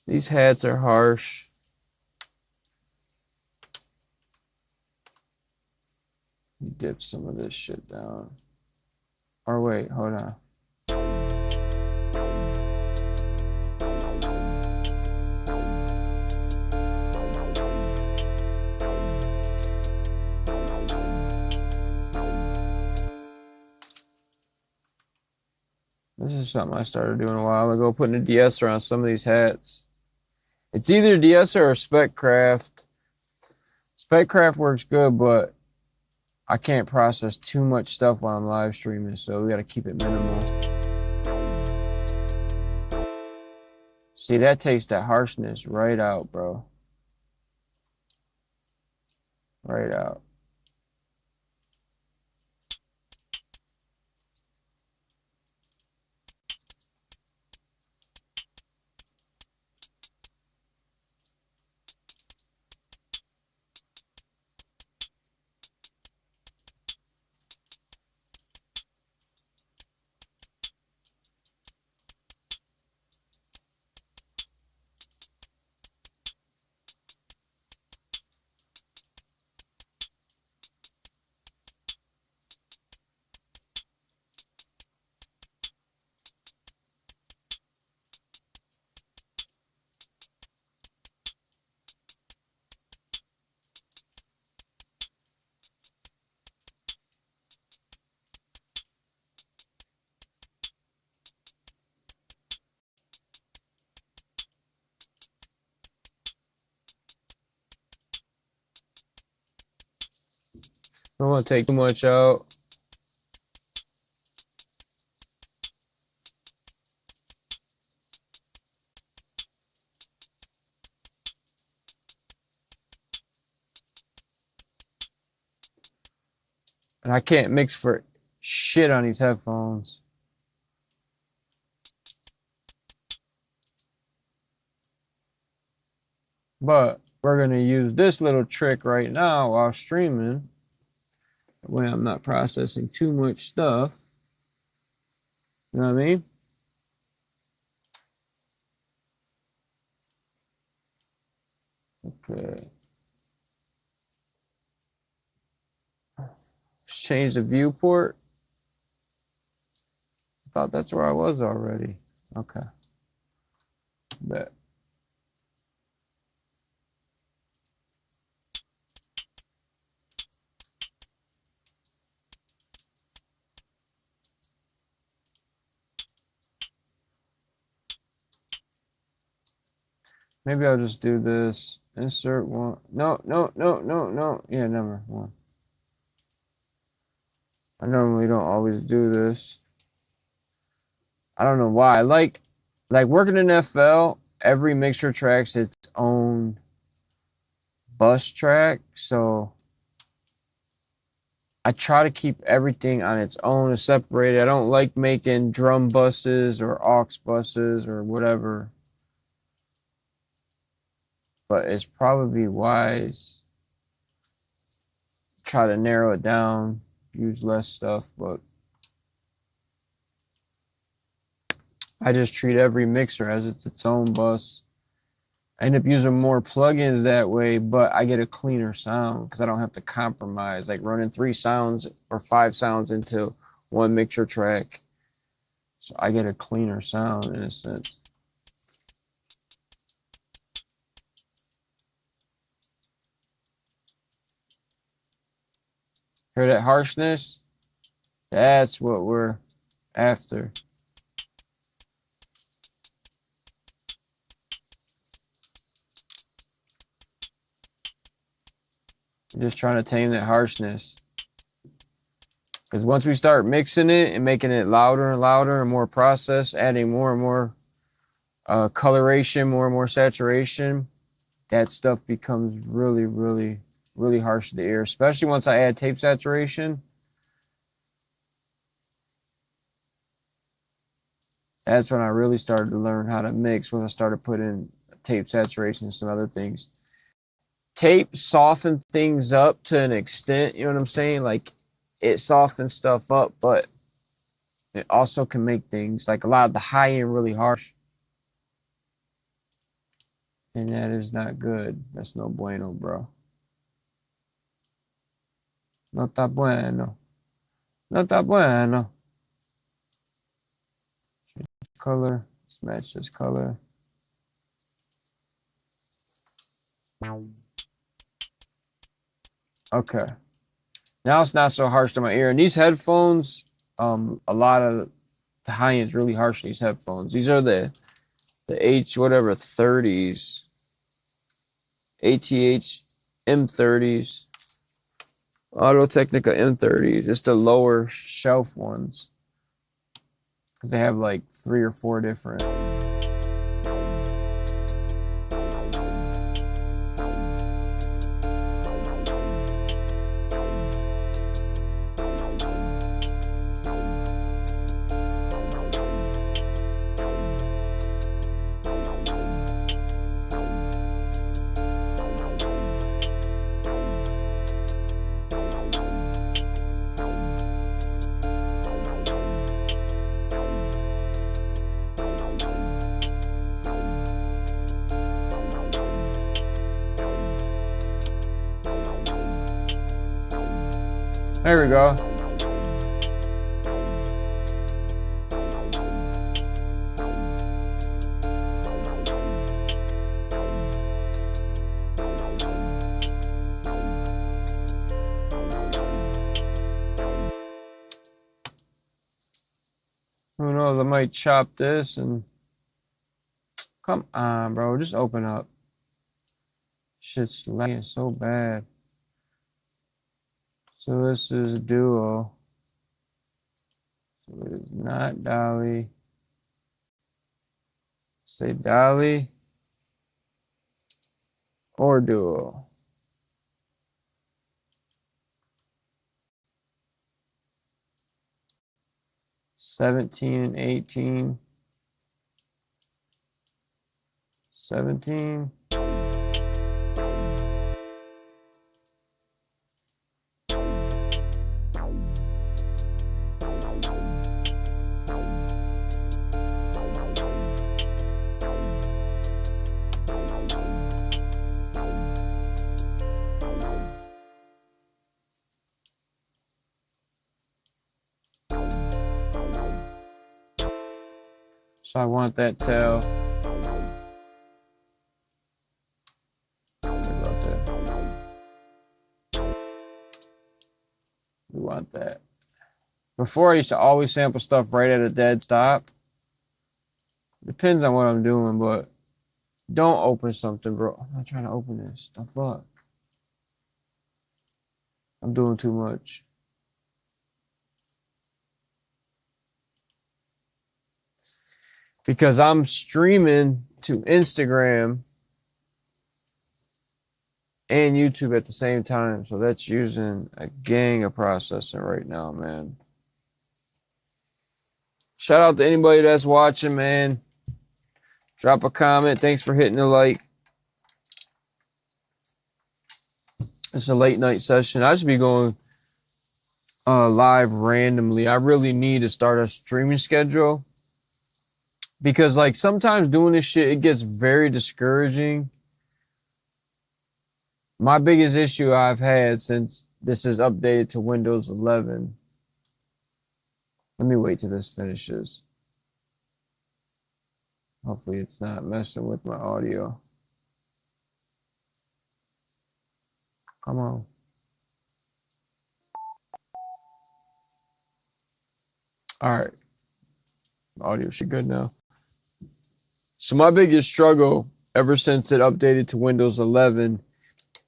Speaker 1: These hats are harsh. Dip some of this shit down. Or wait, hold on. This is something I started doing a while ago, putting a de-esser on some of these hats. It's either de-esser or Speccraft. Speccraft works good, but I can't process too much stuff while I'm live streaming, so we gotta keep it minimal. See, that takes that harshness right out, bro. Right out. I don't want to take too much out. And I can't mix for shit on these headphones. But we're going to use this little trick right now while streaming. That way I'm not processing too much stuff. You know what I mean? Okay. Let's change the viewport. I thought that's where I was already. Okay. Bet. Maybe I'll just do this. Insert one. No. Yeah, number one. I normally don't always do this. I don't know why. Like working in FL, every mixer track's its own bus track. So I try to keep everything on its own and separated. I don't like making drum buses or aux buses or whatever. But it's probably wise to try to narrow it down, use less stuff, but I just treat every mixer as its own bus. I end up using more plugins that way, but I get a cleaner sound because I don't have to compromise, like running 3 sounds or 5 sounds into one mixer track. So I get a cleaner sound in a sense. Hear that harshness? That's what we're after. I'm just trying to tame that harshness. Because once we start mixing it and making it louder and louder and more processed, adding more and more coloration, more and more saturation, that stuff becomes really, really, really harsh to the ear, especially once I add tape saturation. That's when I really started to learn how to mix, when I started putting tape saturation and some other things. Tape softened things up to an extent, you know what I'm saying? Like, it softens stuff up, but it also can make things, like a lot of the high end, really harsh. And that is not good. That's no bueno, bro. No está bueno. No está bueno. Change color. Let's match this color. Okay. Now it's not so harsh to my ear. And these headphones, a lot of the high end's really harsh in these headphones. These are the H whatever 30s. ATH M30s. Audio Technica M30s. It's the lower shelf ones. Because they have like 3 or 4 different. There we go. Who knows? I might chop this and come on, bro. Just open up. Shit's lagging so bad. So this is duo. So it is not dolly. Say dolly or duo. $17 and $18. $17. So I want that tail. What about that? We want that. Before I used to always sample stuff right at a dead stop. Depends on what I'm doing, but don't open something, bro. I'm not trying to open this. The fuck? I'm doing too much. Because I'm streaming to Instagram and YouTube at the same time. So that's using a gang of processing right now, man. Shout out to anybody that's watching, man. Drop a comment. Thanks for hitting the like. It's a late night session. I should be going live randomly. I really need to start a streaming schedule. Because, like, sometimes doing this shit, it gets very discouraging. My biggest issue I've had since this is updated to Windows 11. Let me wait till this finishes. Hopefully it's not messing with my audio. Come on. All right. Audio should be good now. So my biggest struggle ever since it updated to Windows 11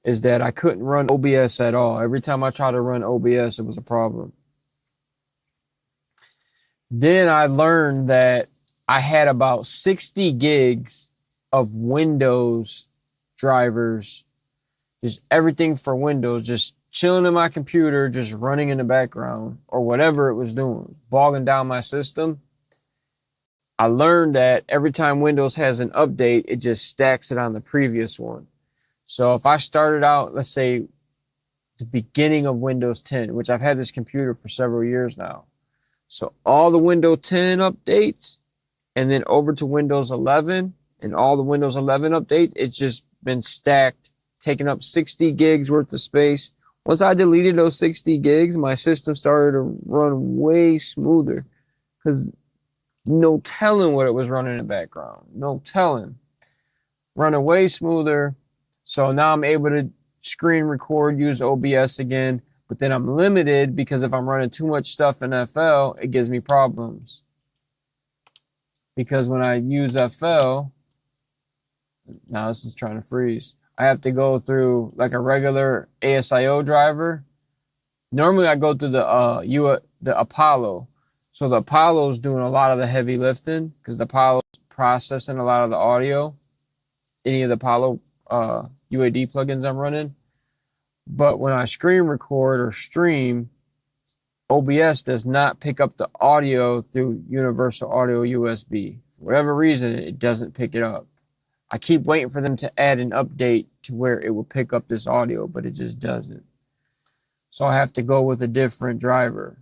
Speaker 1: is that I couldn't run OBS at all. Every time I tried to run OBS, it was a problem. Then I learned that I had about 60 gigs of Windows drivers, just everything for Windows, just chilling in my computer, just running in the background or whatever it was doing, bogging down my system. I learned that every time Windows has an update, it just stacks it on the previous one. So if I started out, let's say, the beginning of Windows 10, which I've had this computer for several years now. So all the Windows 10 updates, and then over to Windows 11, and all the Windows 11 updates, it's just been stacked, taking up 60 gigs worth of space. Once I deleted those 60 gigs, my system started to run way smoother, because no telling what it was running in the background. No telling. Running way smoother. So now I'm able to screen record, use OBS again, but then I'm limited because if I'm running too much stuff in FL, it gives me problems. Because when I use FL, now this is trying to freeze. I have to go through like a regular ASIO driver. Normally I go through the Apollo. So the Apollo's doing a lot of the heavy lifting because the Apollo's processing a lot of the audio. Any of the Apollo UAD plugins I'm running. But when I screen record or stream, OBS does not pick up the audio through Universal Audio USB. For whatever reason, it doesn't pick it up. I keep waiting for them to add an update to where it will pick up this audio, but it just doesn't. So I have to go with a different driver.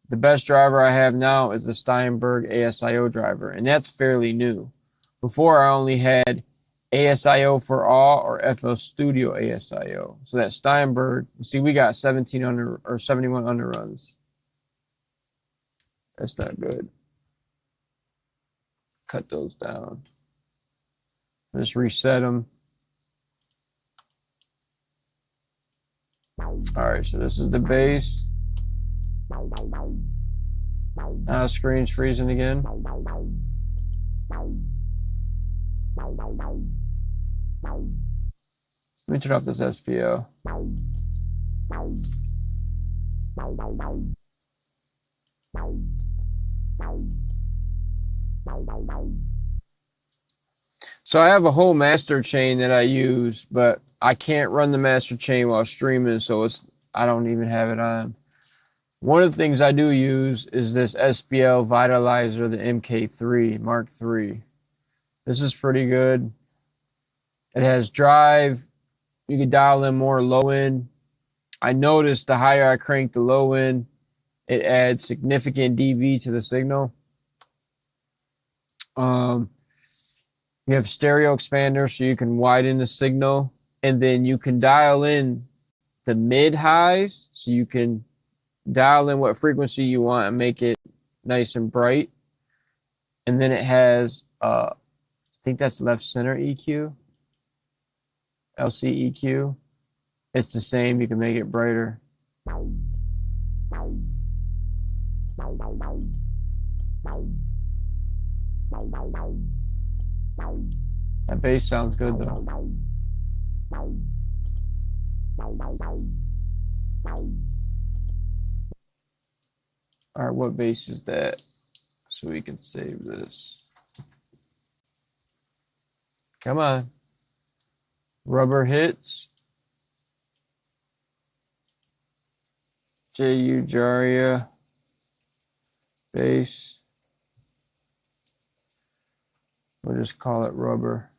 Speaker 1: The best driver I have now is the Steinberg ASIO driver, and that's fairly new. Before I only had ASIO for all or FL Studio ASIO. So that Steinberg, see, we got 71 underruns. That's not good. Cut those down. Just reset them. All right, so this is the bass. Now the screen's freezing again. Let me turn off this SPO. So I have a whole master chain that I use, but I can't run the master chain while streaming, so I don't even have it on. One of the things I do use is this SPL Vitalizer, the MK3 Mark III. This is pretty good. It has drive. You can dial in more low end. I noticed the higher I crank the low end, it adds significant dB to the signal. You have stereo expander, so you can widen the signal, and then you can dial in the mid highs, so you can dial in what frequency you want and make it nice and bright. And then it has I think that's left center EQ, LC EQ. It's the same, you can make it brighter. That bass sounds good though. All right, what bass is that? So we can save this. Come on. Rubber Hits. J.U. Jaria. Bass. We'll just call it Rubber.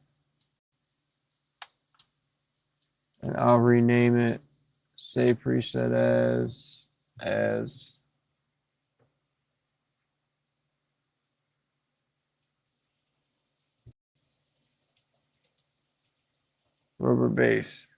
Speaker 1: And I'll rename it. Save preset as Rubber Bass.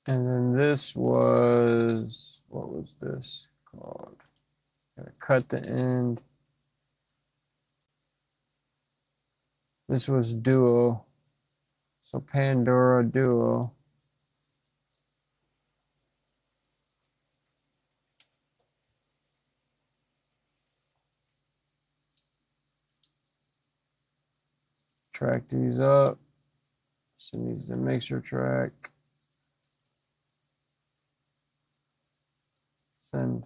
Speaker 1: And then this was, what was this called? Gotta cut the end. This was Duo. So Pandora Duo. Track these up. Send these to mixer track. Send.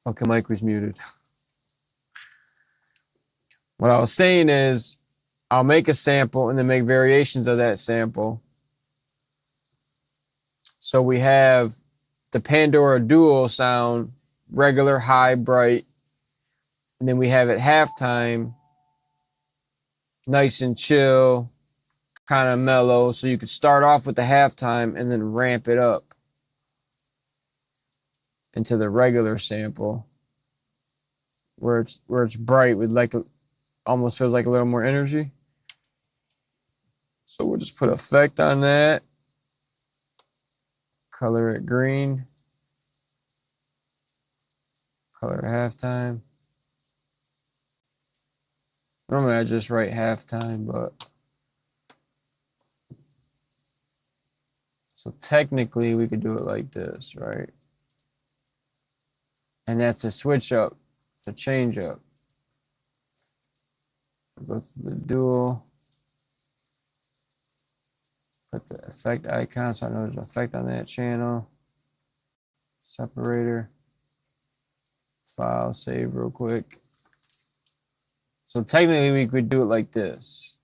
Speaker 1: Fucking mic was muted. What I was saying is, I'll make a sample and then make variations of that sample. So we have the Pandora Duo sound, regular, high, bright. And then we have at halftime, nice and chill, kind of mellow. So you could start off with the halftime and then ramp it up into the regular sample where it's bright with like almost feels like a little more energy. So we'll just put effect on that. Color it green. Color halftime. Normally I just write halftime, but so technically we could do it like this, right? And that's a switch up, it's a change up. Go to the dual. Put the effect icon so I know there's an effect on that channel. Separator. File, save real quick. So technically we could do it like this.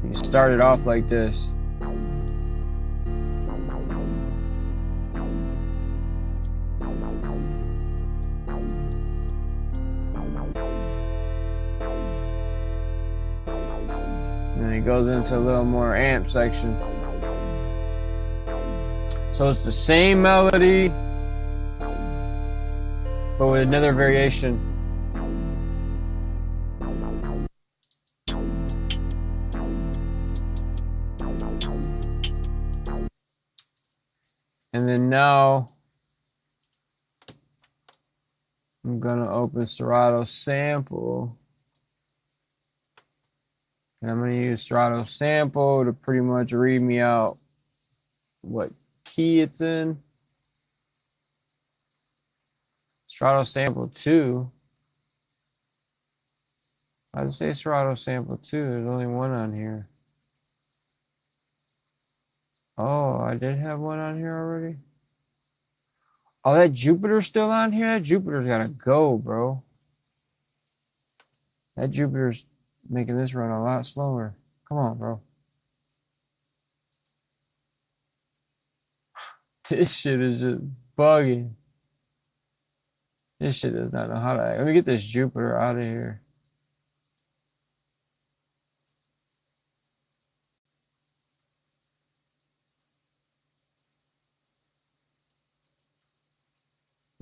Speaker 1: You start it off like this. then it goes into a little more amp section. So it's the same melody, but with another variation. And then now I'm gonna open Serato Sample. And I'm gonna use Serato Sample to pretty much read me out what key it's in. Serato Sample 2. I'd say Serato Sample 2. There's only one on here. Oh, I did have one on here already. Oh, that Jupiter's still on here? That Jupiter's gotta go, bro. That Jupiter's making this run a lot slower. Come on, bro. This shit is just bugging. This shit does not know how to act. Let me get this Jupiter out of here.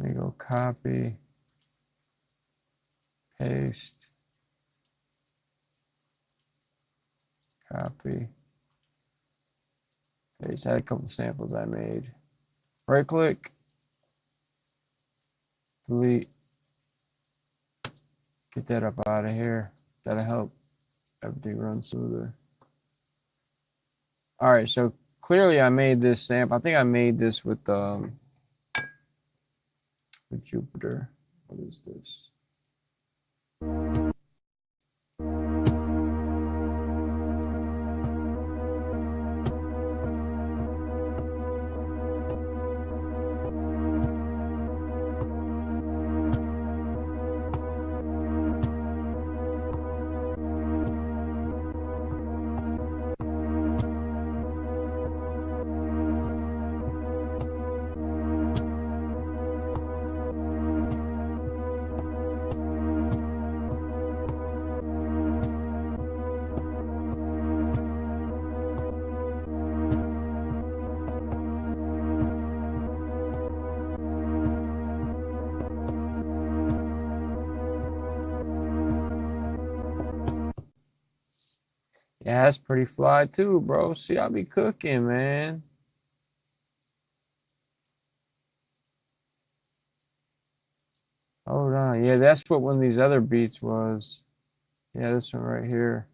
Speaker 1: Let me go copy, paste, copy, paste. I had a couple samples I made. Right click, delete, get that up out of here. That'll help everything run smoother. All right, so clearly I made this sample. I think I made this with Jupiter. What is this? Yeah, that's pretty fly too, bro. See, I be cooking, man. Hold on. Yeah, that's what one of these other beats was. Yeah, this one right here.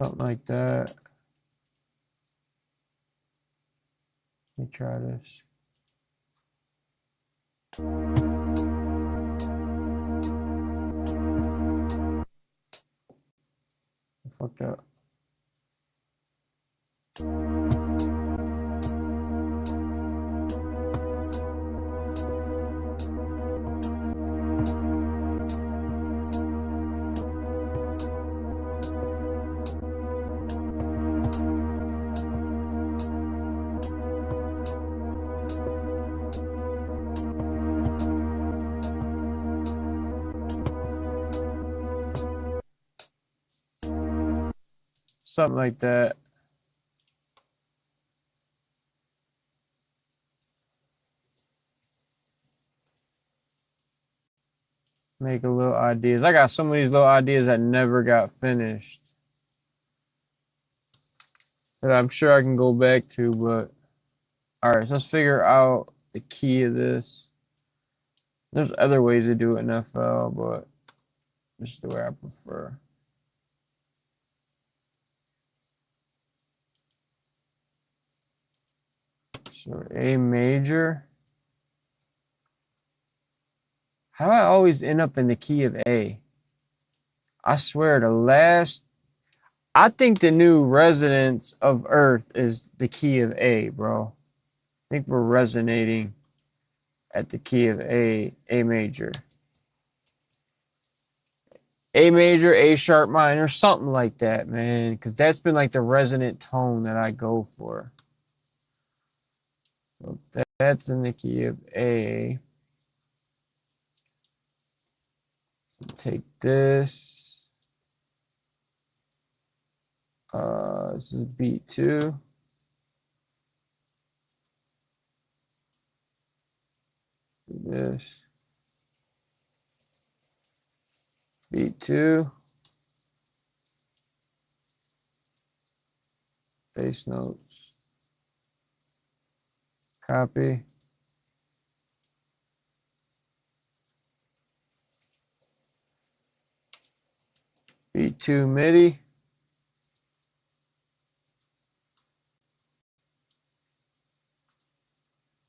Speaker 1: Something like that. Let me try this. I fucked up. Something like that. Make a little ideas. I got some of these little ideas that never got finished that I'm sure I can go back to, but all right, so let's figure out the key of this. There's other ways to do it in FL, but this is the way I prefer. So A major. How do I always end up in the key of A? I swear I think the new resonance of Earth is the key of A, bro. I think we're resonating at the key of A major. A major, A sharp minor, something like that, man. Because that's been like the resonant tone that I go for. So that's in the key of A. Take this. This is beat 2. Do this. Beat 2. Bass notes. Copy. Beat 2 MIDI.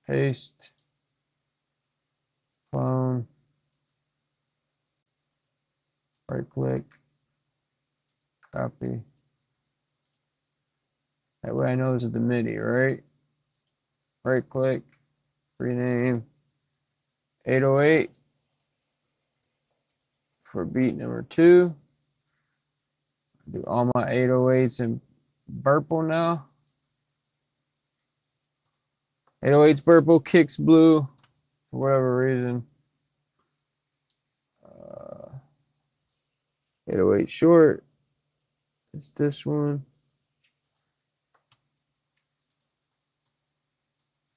Speaker 1: Paste. Clone. Right click. Copy. That way I know this is the MIDI, right? Right click. Rename. 808. For beat number 2. Do all my 808s in purple now. 808s purple, kicks blue, for whatever reason. 808 short. It's this one.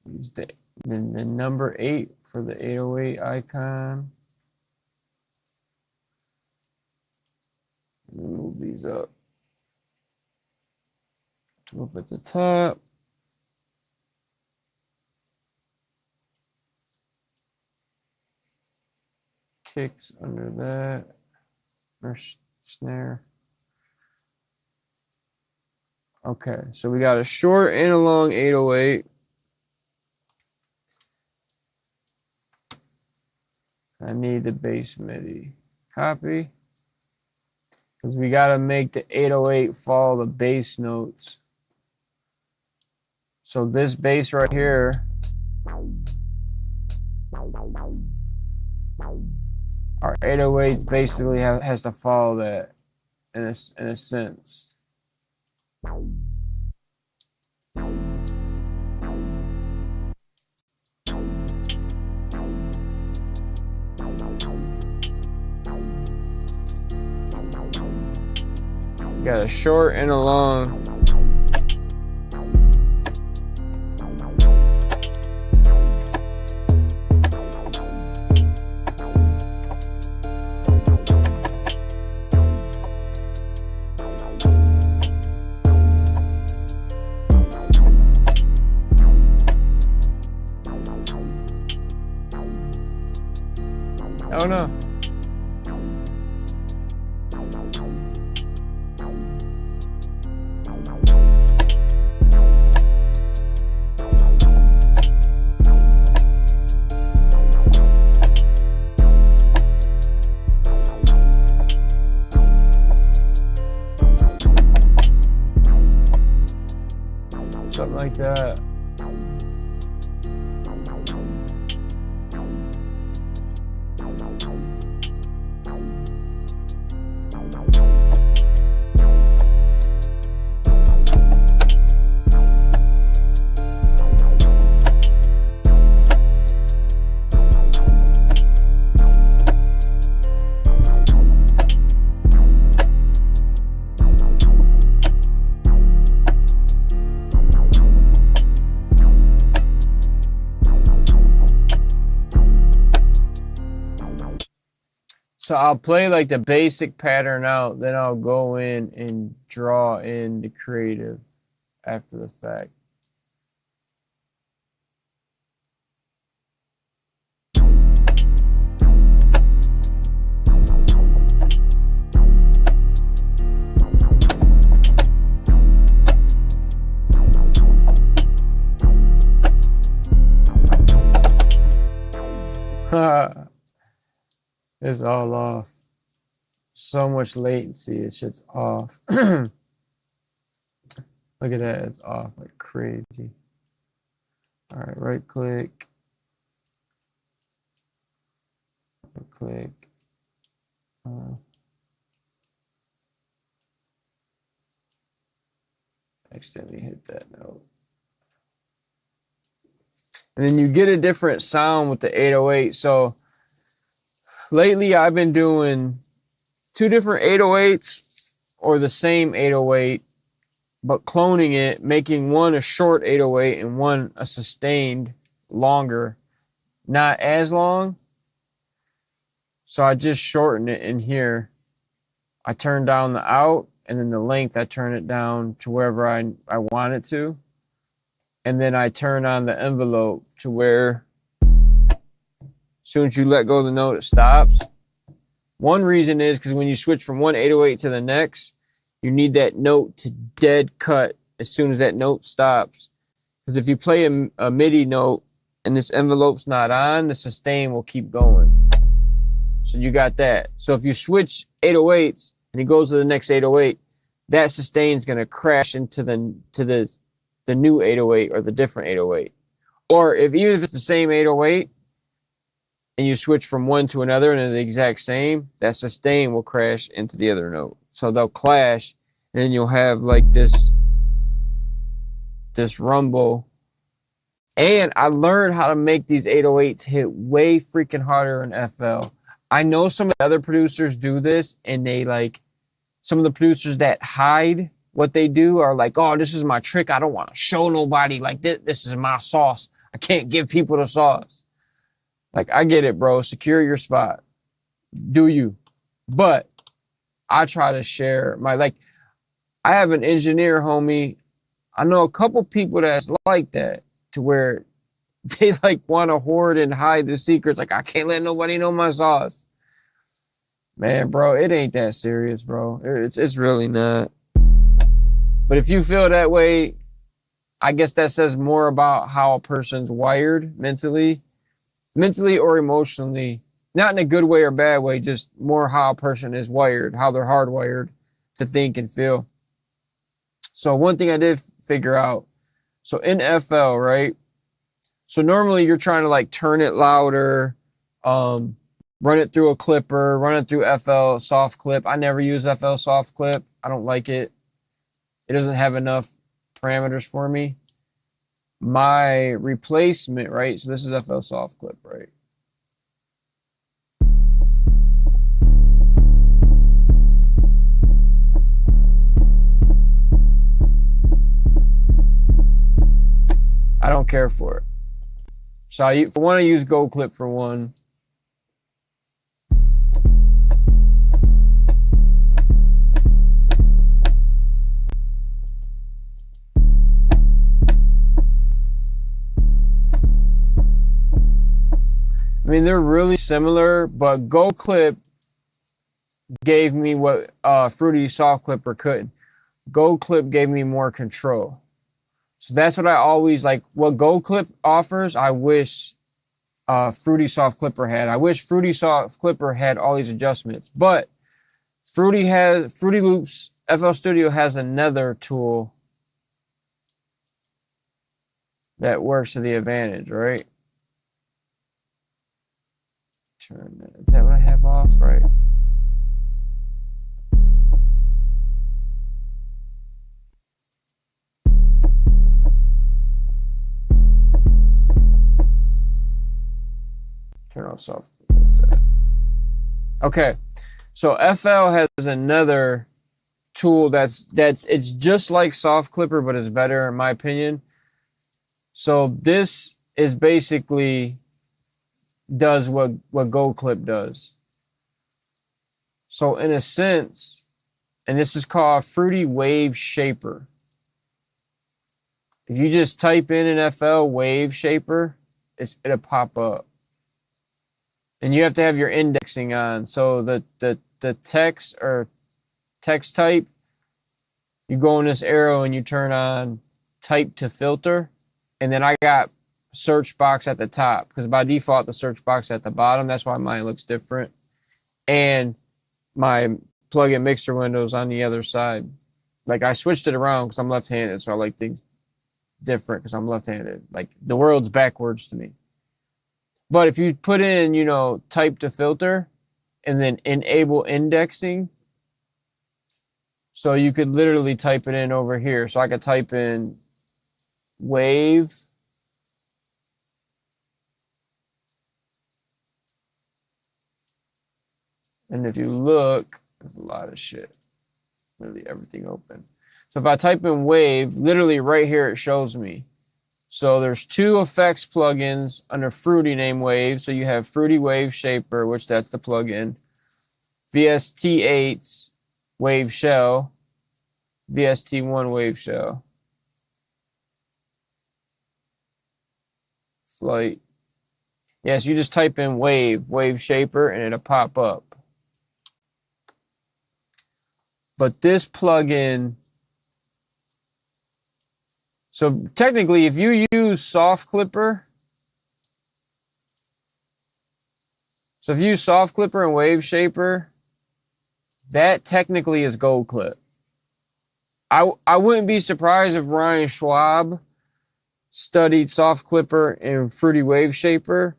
Speaker 1: Use the number 8 for the 808 icon. Move these up. Up at the top. Kicks under that. Or snare. Okay, so we got a short and a long 808. I need the bass MIDI. Copy. Because we got to make the 808 follow the bass notes. So this bass right here, our 808 basically has to follow that in a sense. Got a short and a long. Oh no. Something like that. So I'll play like the basic pattern out, then I'll go in and draw in the creative after the fact. It's all off. So much latency. It's just off. Look at that. It's off like crazy. All right, right click. Right click. Accidentally hit that note. And then you get a different sound with the 808. So lately I've been doing 2 different 808s or the same 808, but cloning it, making one a short 808 and one a sustained longer, not as long. So I just shorten it in here. I turn down the out, and then the length, I turn it down to wherever I want it to. And then I turn on the envelope to where as soon as you let go of the note, it stops. One reason is because when you switch from one 808 to the next, you need that note to dead cut as soon as that note stops. Because if you play a MIDI note and this envelope's not on, the sustain will keep going. So you got that. So if you switch 808s and it goes to the next 808, that sustain is going to crash into the new 808 or the different 808. Or even if it's the same 808 and you switch from one to another and they're the exact same, that sustain will crash into the other note. So they'll clash, and then you'll have like this rumble. And I learned how to make these 808s hit way freaking harder in FL. I know some of the other producers do this, and they like, some of the producers that hide what they do are like, oh, this is my trick. I don't want to show nobody. Like, this is my sauce. I can't give people the sauce. Like, I get it, bro. Secure your spot. Do you? But I try to share my, like, I have an engineer, homie. I know a couple people that's like that, to where they like want to hoard and hide the secrets. Like, I can't let nobody know my sauce. Man, bro, it ain't that serious, bro. It's really not. But if you feel that way, I guess that says more about how a person's wired mentally or emotionally. Not in a good way or bad way, just more how a person is wired, how they're hardwired to think and feel. So one thing I did figure out, so in FL, right? So normally you're trying to like turn it louder, run it through a clipper, run it through FL soft clip. I never use FL soft clip. I don't like it. It doesn't have enough parameters for me. My replacement, right? So this is FL soft clip, right? I don't care for it. So I want to use Gold Clip for one. I mean, they're really similar, but Gold Clip gave me what Fruity Soft Clipper couldn't. Gold Clip gave me more control. So that's what I always like. What Gold Clip offers, I wish Fruity Soft Clipper had. I wish Fruity Soft Clipper had all these adjustments. But Fruity Loops, FL Studio has another tool that works to the advantage, right? Turn that. Is that what I have off? Right. Turn off soft. Okay, so FL has another tool that's it's just like Soft Clipper, but it's better in my opinion. So this is basically does what Gold Clip does. So in a sense, and this is called Fruity Wave Shaper. If you just type in FL Wave Shaper, it'll pop up. And you have to have your indexing on. So the text or text type, you go in this arrow and you turn on type to filter. And then I got search box at the top, because by default the search box at the bottom. That's why mine looks different. and my plug-in mixer windows on the other side. Like I switched it around because I'm left-handed, so I like things different because I'm left-handed. Like the world's backwards to me. But if you put in, you know, type to filter and then enable indexing, so you could literally type it in over here. So I could type in wave. And if you look, there's a lot of shit. Literally everything open. So if I type in wave, literally right here it shows me. So there's two effects plugins under Fruity named Wave. So you have Fruity Wave Shaper, which that's the plugin. VST8's Wave Shell. VST1 Wave Shell. Flight. Yes, you just type in Wave Shaper, and it'll pop up. But this plugin, so technically if you use Soft Clipper, so if you use Soft Clipper and Wave Shaper, that technically is Gold Clip. I wouldn't be surprised if Ryan Schwab studied Soft Clipper and Fruity Wave Shaper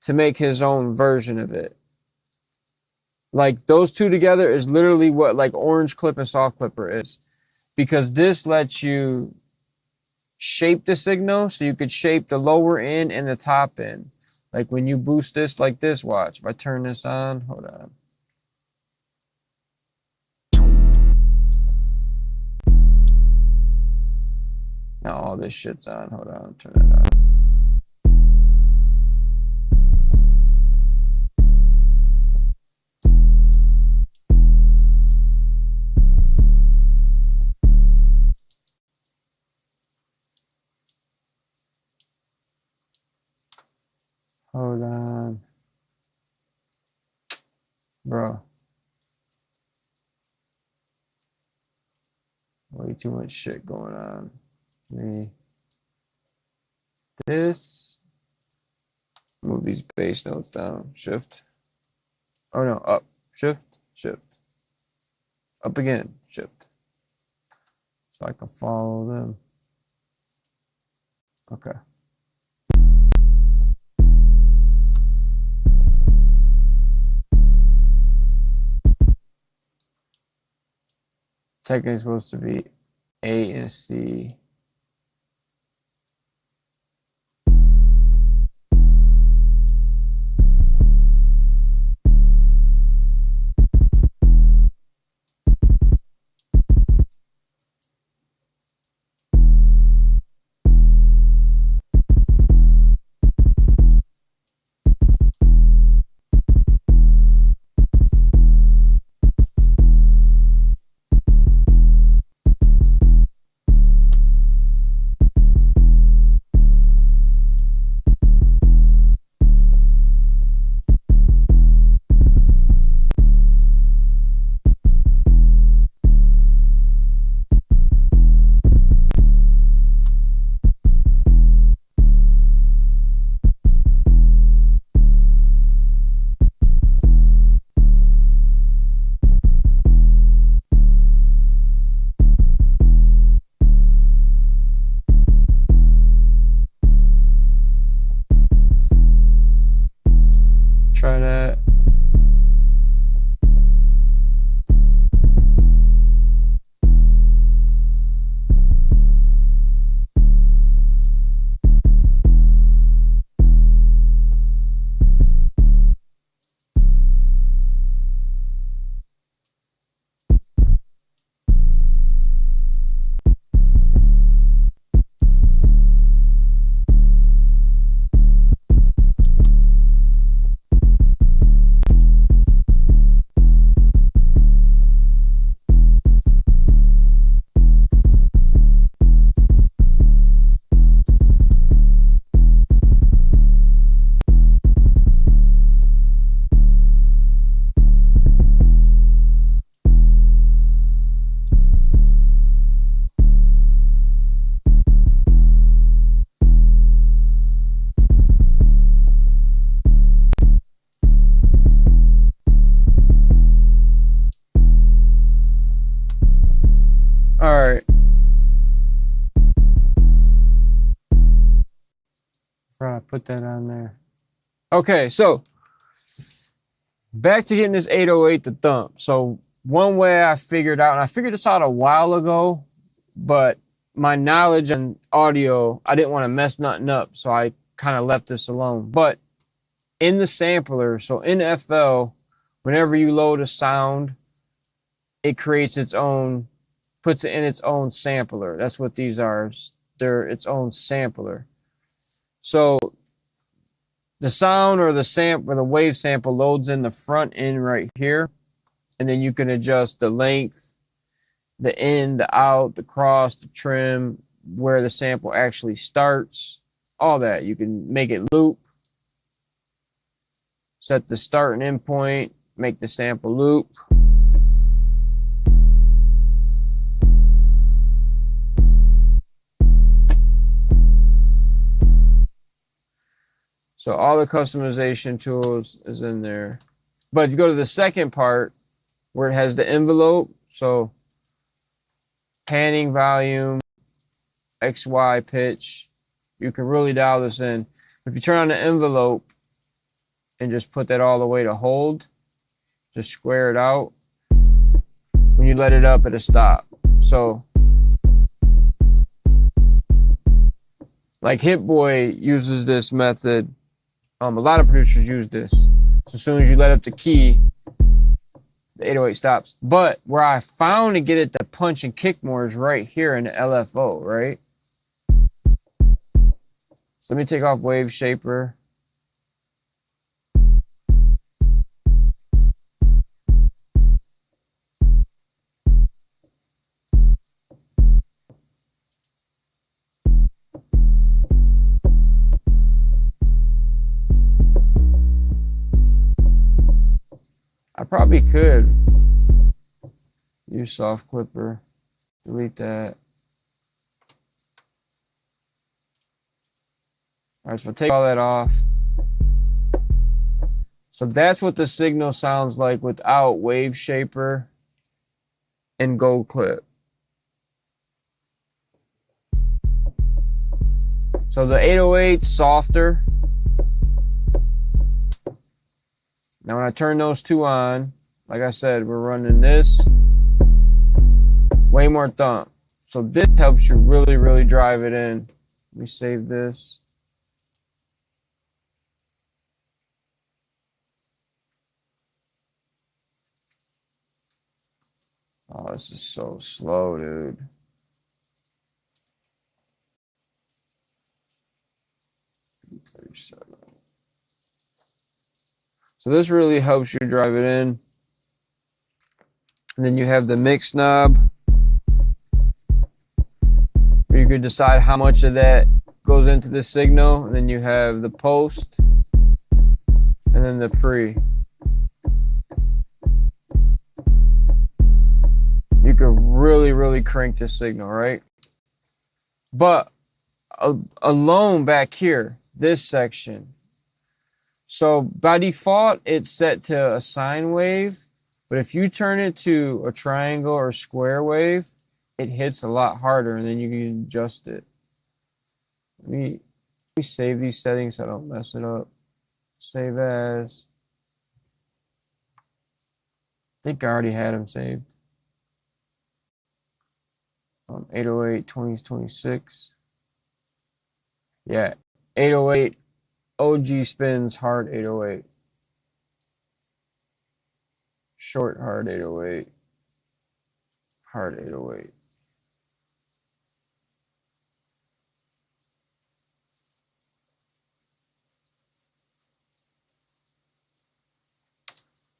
Speaker 1: to make his own version of it. Like those two together is literally what like Orange Clip and Soft Clipper is, because this lets you shape the signal, so you could shape the lower end and the top end. Like when you boost this like this, watch. If I turn this on, hold on. Now all this shit's on. Hold on, turn it on. Hold on. Bro. Way too much shit going on. This. Move these bass notes down. Shift. Oh no, up. Shift. Shift. Up again. Shift. So I can follow them. Okay. Technically supposed to be A and C. put that on there. Okay, so back to getting this 808 to thump. So one way I figured out, and I figured this out a while ago, but my knowledge on audio, I didn't want to mess nothing up, so I kind of left this alone. But in the sampler, so in FL, whenever you load a sound, it creates its own, puts it in its own sampler. That's what these are. They're its own sampler. So the sound or the sample or the wave sample loads in the front end right here, and then you can adjust the length, the in, the out, the cross, the trim, where the sample actually starts, all that. You can make it loop, set the start and end point, make the sample loop. So all the customization tools is in there. But if you go to the second part where it has the envelope, so panning volume, XY pitch, you can really dial this in. If you turn on the envelope and just put that all the way to hold, just square it out. When you let it up, it'll stop. So like Hit Boy uses this method. A lot of producers use this. So as soon as you let up the key, the 808 stops. But where I found to get it to punch and kick more is right here in the LFO, right? So let me take off Wave Shaper. I probably could use Soft Clipper, delete that. All right, so take all that off. So that's what the signal sounds like without Wave Shaper and Gold Clip. So the 808's softer. Now when I turn those two on, like I said, we're running this, way more thump. So this helps you really, really drive it in. Let me save this. Oh, this is so slow, dude. So this really helps you drive it in. And then you have the mix knob, where you could decide how much of that goes into the signal. And then you have the post, and then the pre. You could really, really crank this signal, right? But alone back here, this section. So by default, it's set to a sine wave. But if you turn it to a triangle or square wave, it hits a lot harder, and then you can adjust it. Let me save these settings so I don't mess it up. Save as. I think I already had them saved. 808, 2026. Yeah, 808 OG spins hard 808. Short hard 808. Hard 808.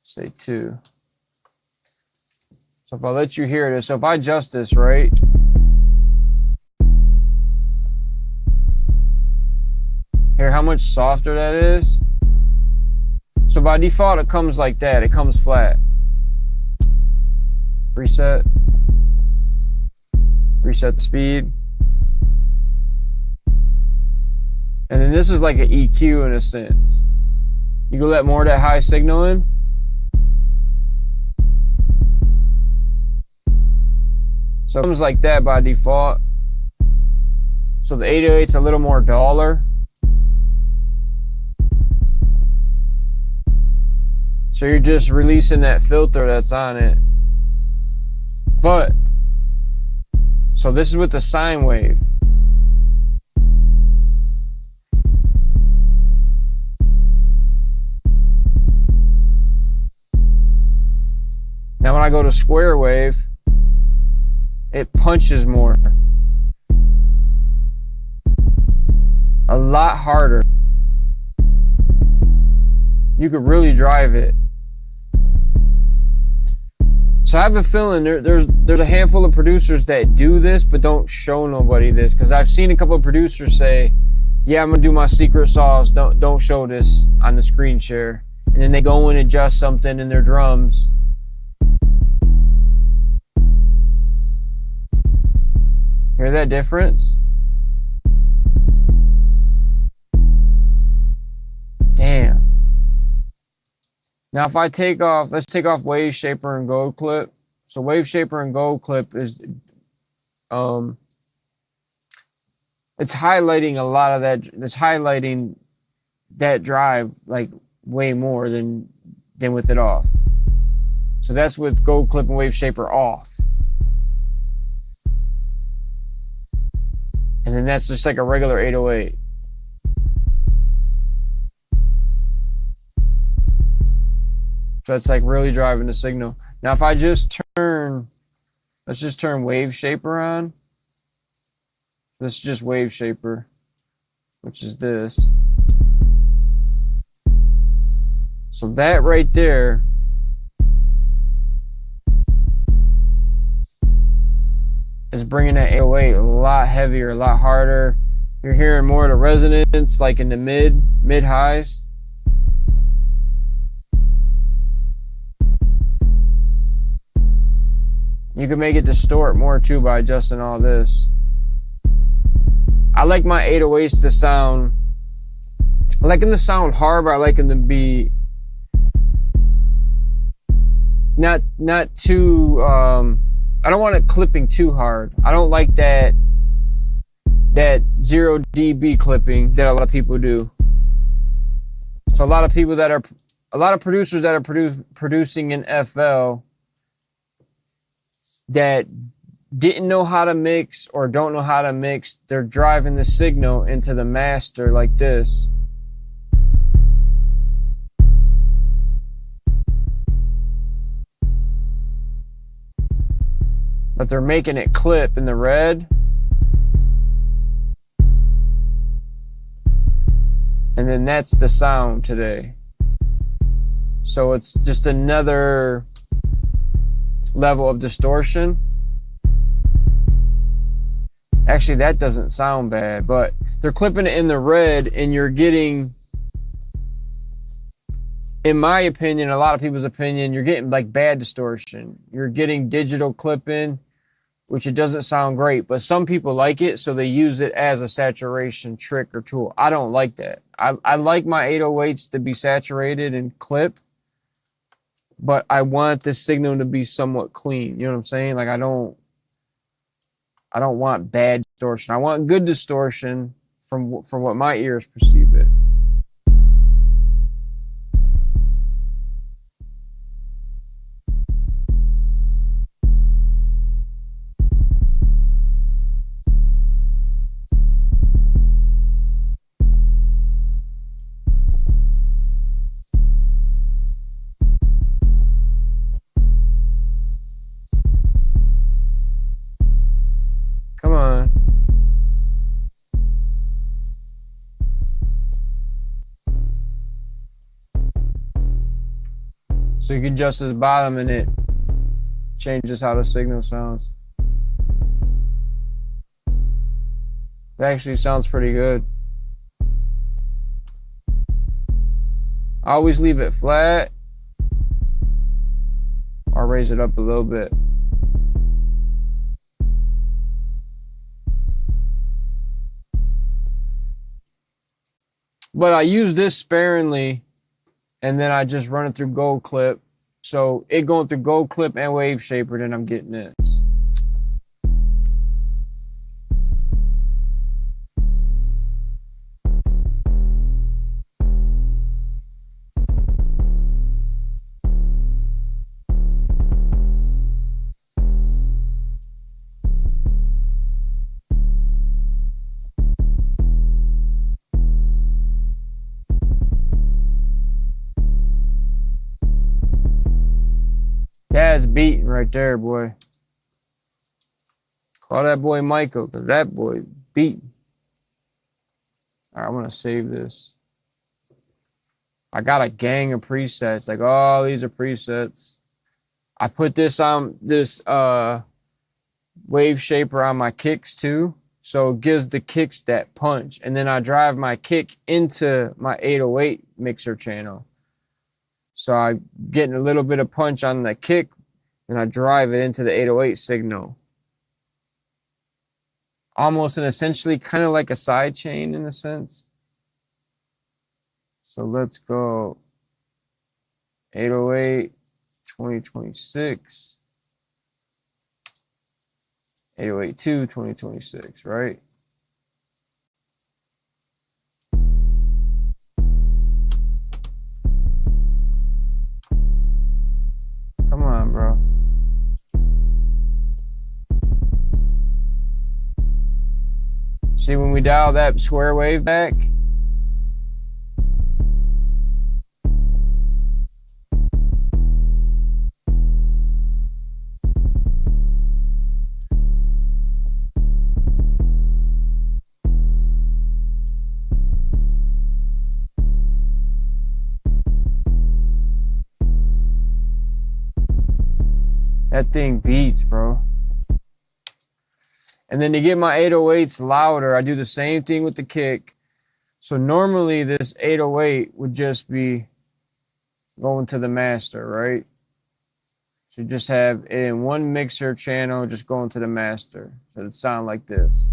Speaker 1: Say 2. So if I let you hear this, so if I adjust this, right? Hear how much softer that is? So by default, it comes like that. It comes flat. Reset. Reset the speed. And then this is like an EQ in a sense. You can let more of that high signal in. So it comes like that by default. So the 808's a little more duller. So you're just releasing that filter that's on it. But, so this is with the sine wave. Now when I go to square wave, it punches more. A lot harder. You could really drive it. So I have a feeling there's a handful of producers that do this but don't show nobody this, because I've seen a couple of producers say, yeah, I'm gonna do my secret sauce, don't show this on the screen share, and then they go and adjust something in their drums. Hear that difference? Damn. Now if I take off, let's take off Wave Shaper and Gold Clip. So Wave Shaper and Gold Clip is it's highlighting a lot of that, it's highlighting that drive like way more than with it off. So that's with Gold Clip and Wave Shaper off. And then that's just like a regular 808. So it's like really driving the signal. Now if I just turn, let's just turn Wave Shaper on. This is just Wave Shaper, which is this. So that right there is bringing that 808 a lot heavier, a lot harder. You're hearing more of the resonance, like in the mid highs. You can make it distort more too by adjusting all this. I like my 808s to sound, I like them to sound hard, but I like them to be not too, I don't want it clipping too hard. I don't like that 0 dB clipping that a lot of people do. So a lot of producers that are producing in FL that didn't know how to mix or don't know how to mix, they're driving the signal into the master like this. But they're making it clip in the red. And then that's the sound today. So it's just another level of distortion. Actually, that doesn't sound bad, but they're clipping it in the red and you're getting, in my opinion, a lot of people's opinion, you're getting like bad distortion. You're getting digital clipping, which it doesn't sound great, but some people like it, so they use it as a saturation trick or tool. I don't like that. I like my 808s to be saturated and clip, but I want the signal to be somewhat clean. You know what I'm saying? Like I don't want bad distortion. I want good distortion from what my ears perceive it. Come on. So you can adjust this bottom and it changes how the signal sounds. It actually sounds pretty good. I always leave it flat or raise it up a little bit. But I use this sparingly, and then I just run it through Gold Clip. So it going through Gold Clip and Wave Shaper, then I'm getting this. beating right there, boy. Call that boy Michael, because that boy beating. All right, I'm going to save this. I got a gang of presets. Like, oh, these are presets. I put this on this wave shaper on my kicks too. So it gives the kicks that punch. And then I drive my kick into my 808 mixer channel. So I'm getting a little bit of punch on the kick and I drive it into the 808 signal. Almost and essentially kind of like a side chain in a sense. So let's go 808, 2026. 808.2, 2026, right? Come on, bro. See, when we dial that square wave back, that thing beats, bro. And then to get my 808s louder, I do the same thing with the kick. So normally this 808 would just be going to the master, right? So just have it in one mixer channel, just going to the master. So it sound like this.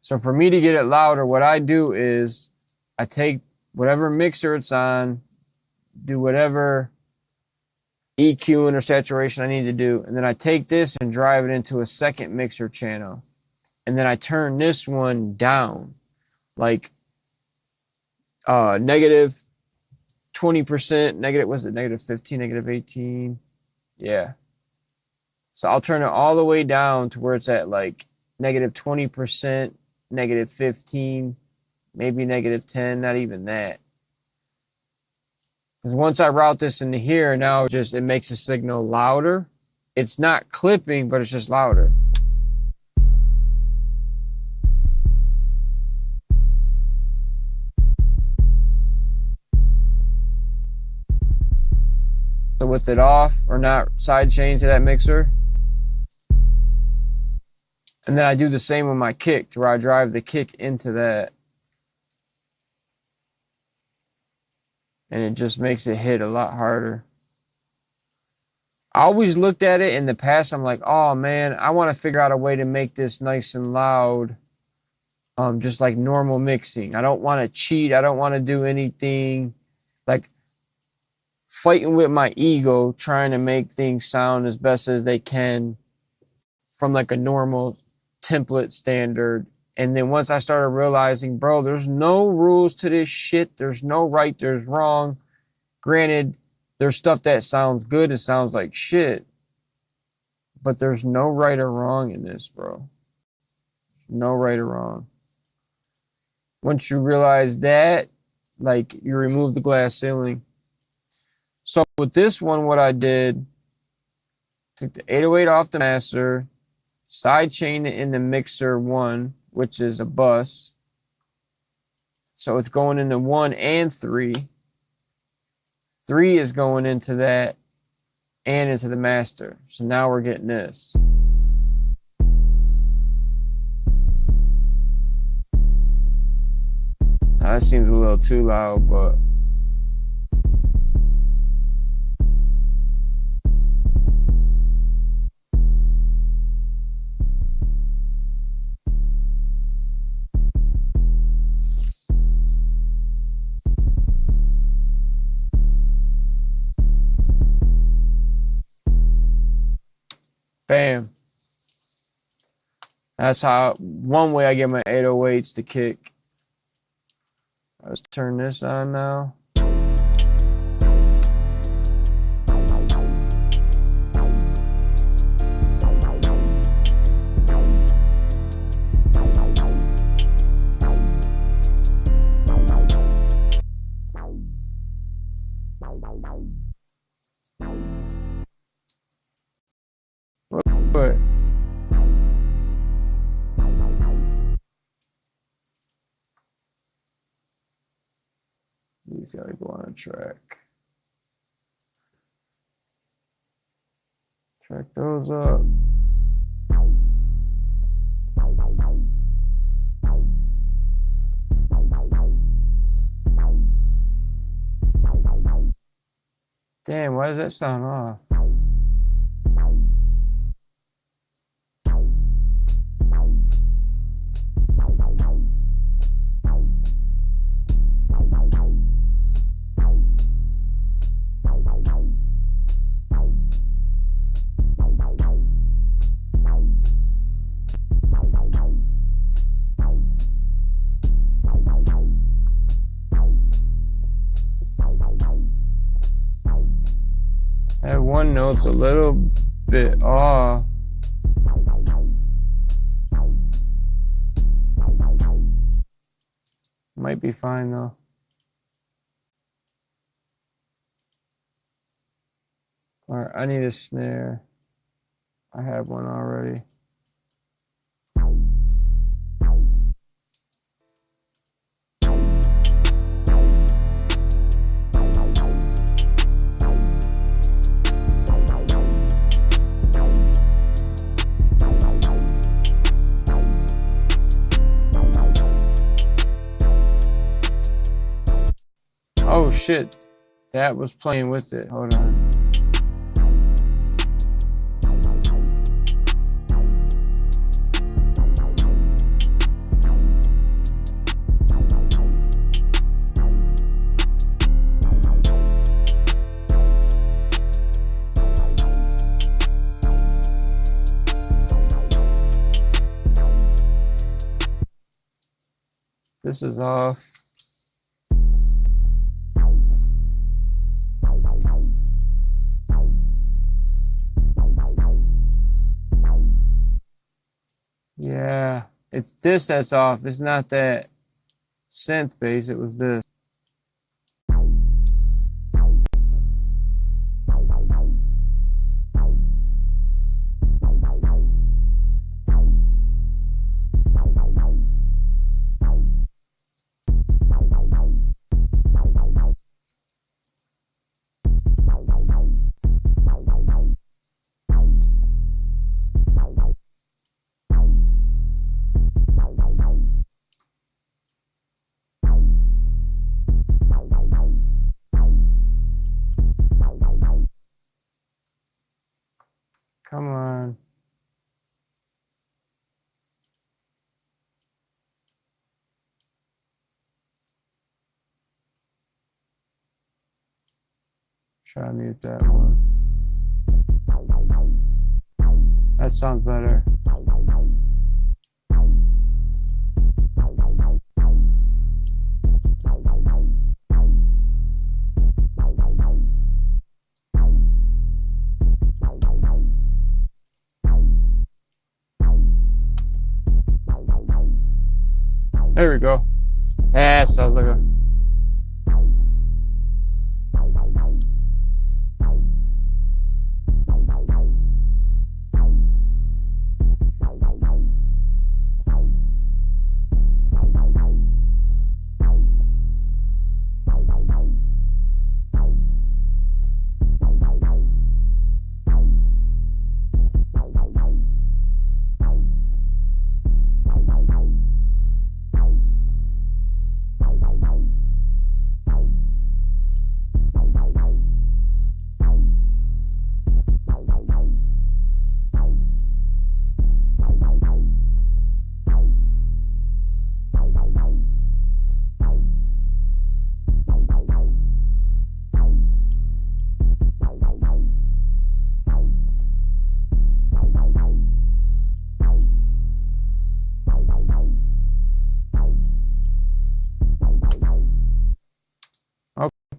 Speaker 1: So for me to get it louder, what I do is I take whatever mixer it's on, do whatever EQing or saturation I need to do, and then I take this and drive it into a second mixer channel. And then I turn this one down, like negative 20%, negative, was it negative 15, negative 18? Yeah. So I'll turn it all the way down to where it's at like negative 20%, negative 15, maybe negative 10, not even that. Because once I route this into here, now it makes the signal louder. It's not clipping, but it's just louder. So with it off or not side chain to that mixer. And then I do the same with my kick, to where I drive the kick into that. And it just makes it hit a lot harder. I always looked at it in the past. I'm like, oh man, I want to figure out a way to make this nice and loud. Just like normal mixing. I don't want to cheat. I don't want to do anything like fighting with my ego, trying to make things sound as best as they can from like a normal template standard. And then once I started realizing, bro, there's no rules to this shit. There's no right, there's wrong. Granted, there's stuff that sounds good. It sounds like shit. But there's no right or wrong in this, bro. There's no right or wrong. Once you realize that, like, you remove the glass ceiling. So with this one, what I did, took the 808 off the master, side chain it in the mixer 1, which is a bus. So it's going into 1 and 3. 3 is going into that and into the master. So now we're getting this. Now that seems a little too loud, but bam. That's how, one way I get my 808s to kick. Let's turn this on now. What? He's gotta go on a track. Track those up. Damn, why does that sound off? That one note's a little bit off. Might be fine though. All right, I need a snare. I have one already. Oh shit, that was playing with it. Hold on. This is off. Yeah, it's this that's off. It's not that synth bass, it was this. Come on. Try to mute that one. That sounds better. There we go. Yeah, sounds like a...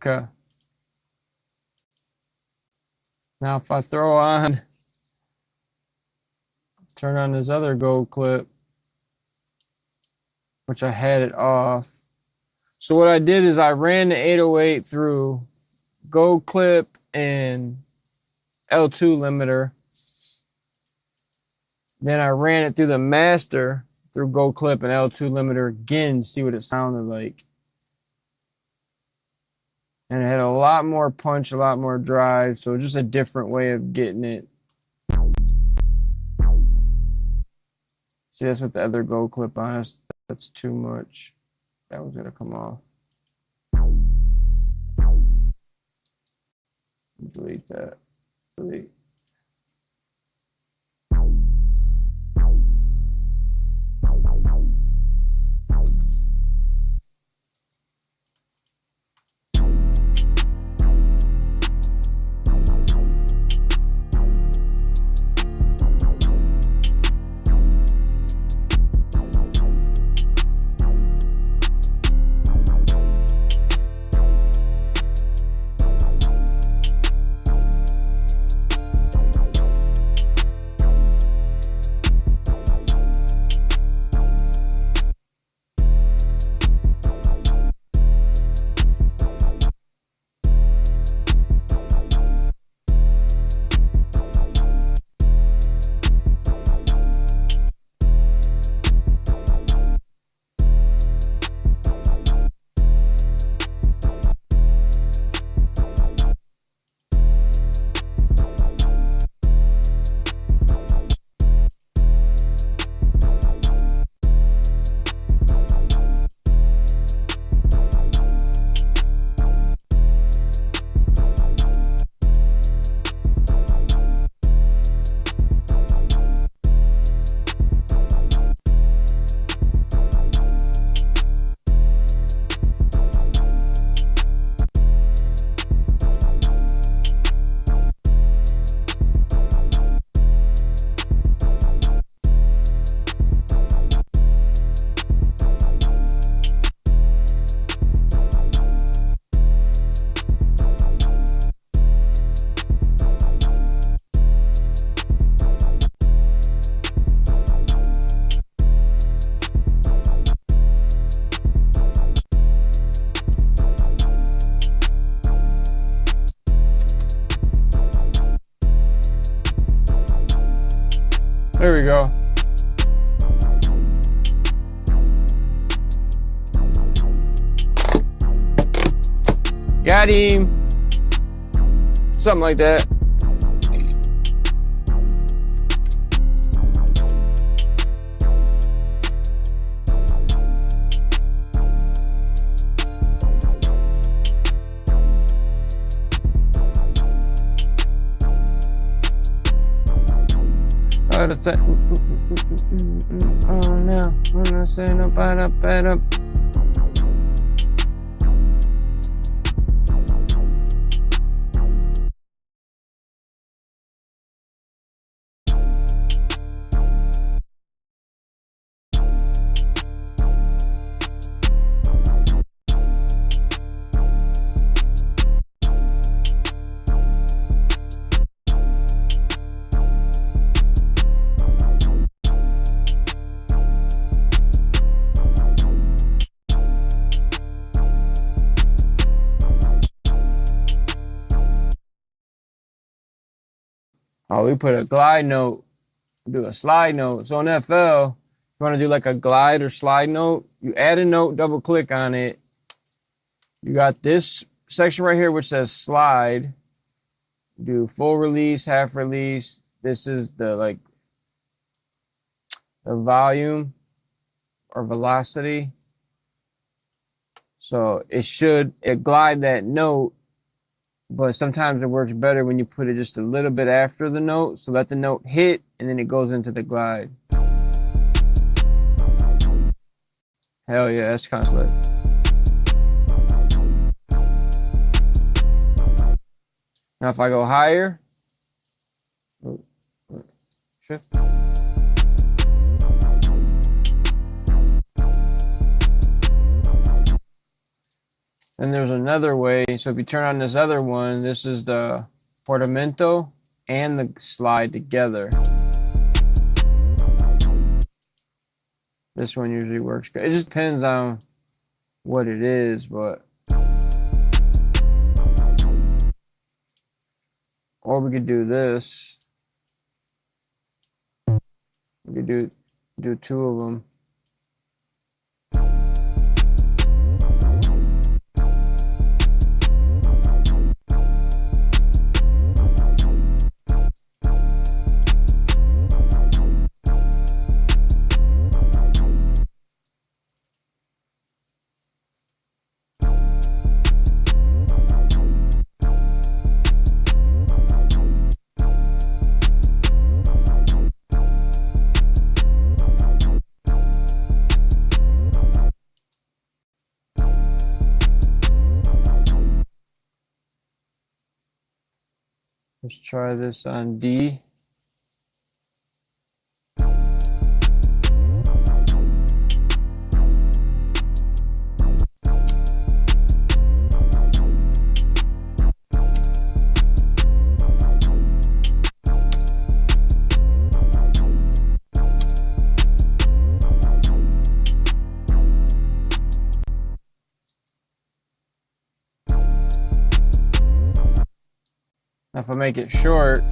Speaker 1: Okay. Now if I throw on, turn on this other gold clip, which I had it off. So what I did is I ran the 808 through gold clip and L2 limiter. Then I ran it through the master through gold clip and L2 limiter again to see what it sounded like. And it had a lot more punch, a lot more drive. So just a different way of getting it. See, that's with the other gold clip on us. That's too much. That was gonna come off. Delete that. Delete. There we go. Got him. Something like that. Oh no, I'm not saying about up. Oh, we put a glide note, do a slide note. So on FL, you want to do like a glide or slide note, you add a note, double click on it. You got this section right here which says slide. Do full release, half release. This is the the volume or velocity. So it glide that note, but sometimes it works better when you put it just a little bit after the note. So let the note hit and then it goes into the glide. Hell yeah, that's kind of slick. Now if I go higher, shift. Then there's another way. So if you turn on this other one, this is the portamento and the slide together. This one usually works good. It just depends on what it is, but Or we could do this. We could do two of them. Let's try this on D. Now if I make it short,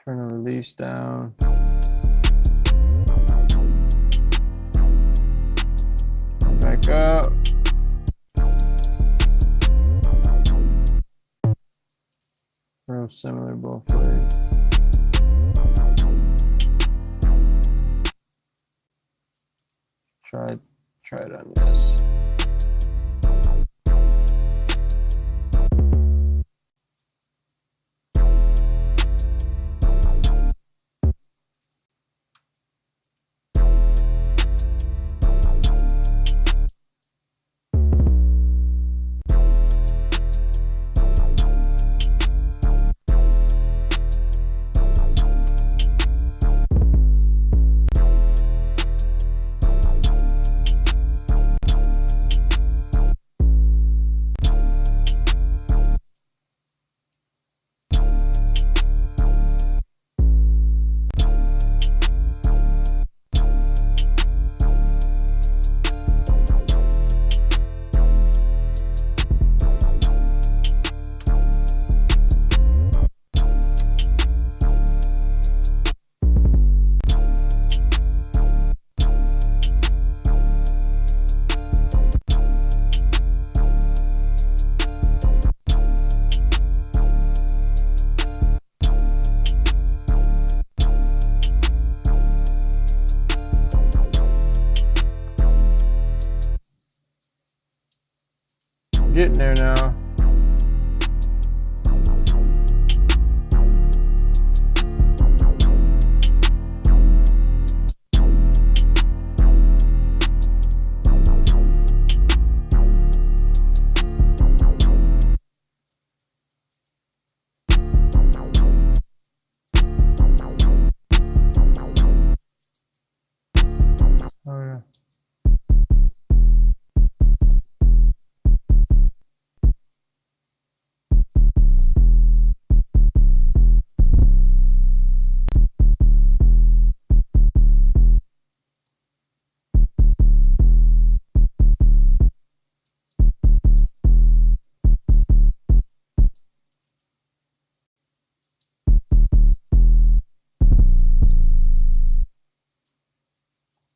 Speaker 1: turn the release down. Back up. Real similar both ways. Try it on this. Getting there now. Oh yeah.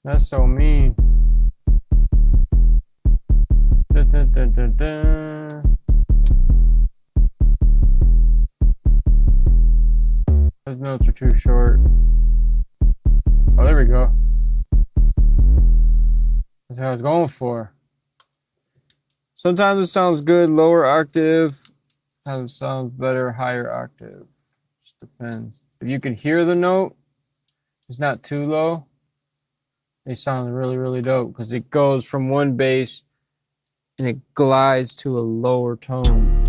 Speaker 1: That's so mean. Dun, dun, dun, dun, dun. Those notes are too short. Oh, there we go. That's what I was going for. Sometimes it sounds good, lower octave. Sometimes it sounds better, higher octave. Just depends. If you can hear the note, it's not too low. They sound really, really dope because it goes from one bass and it glides to a lower tone.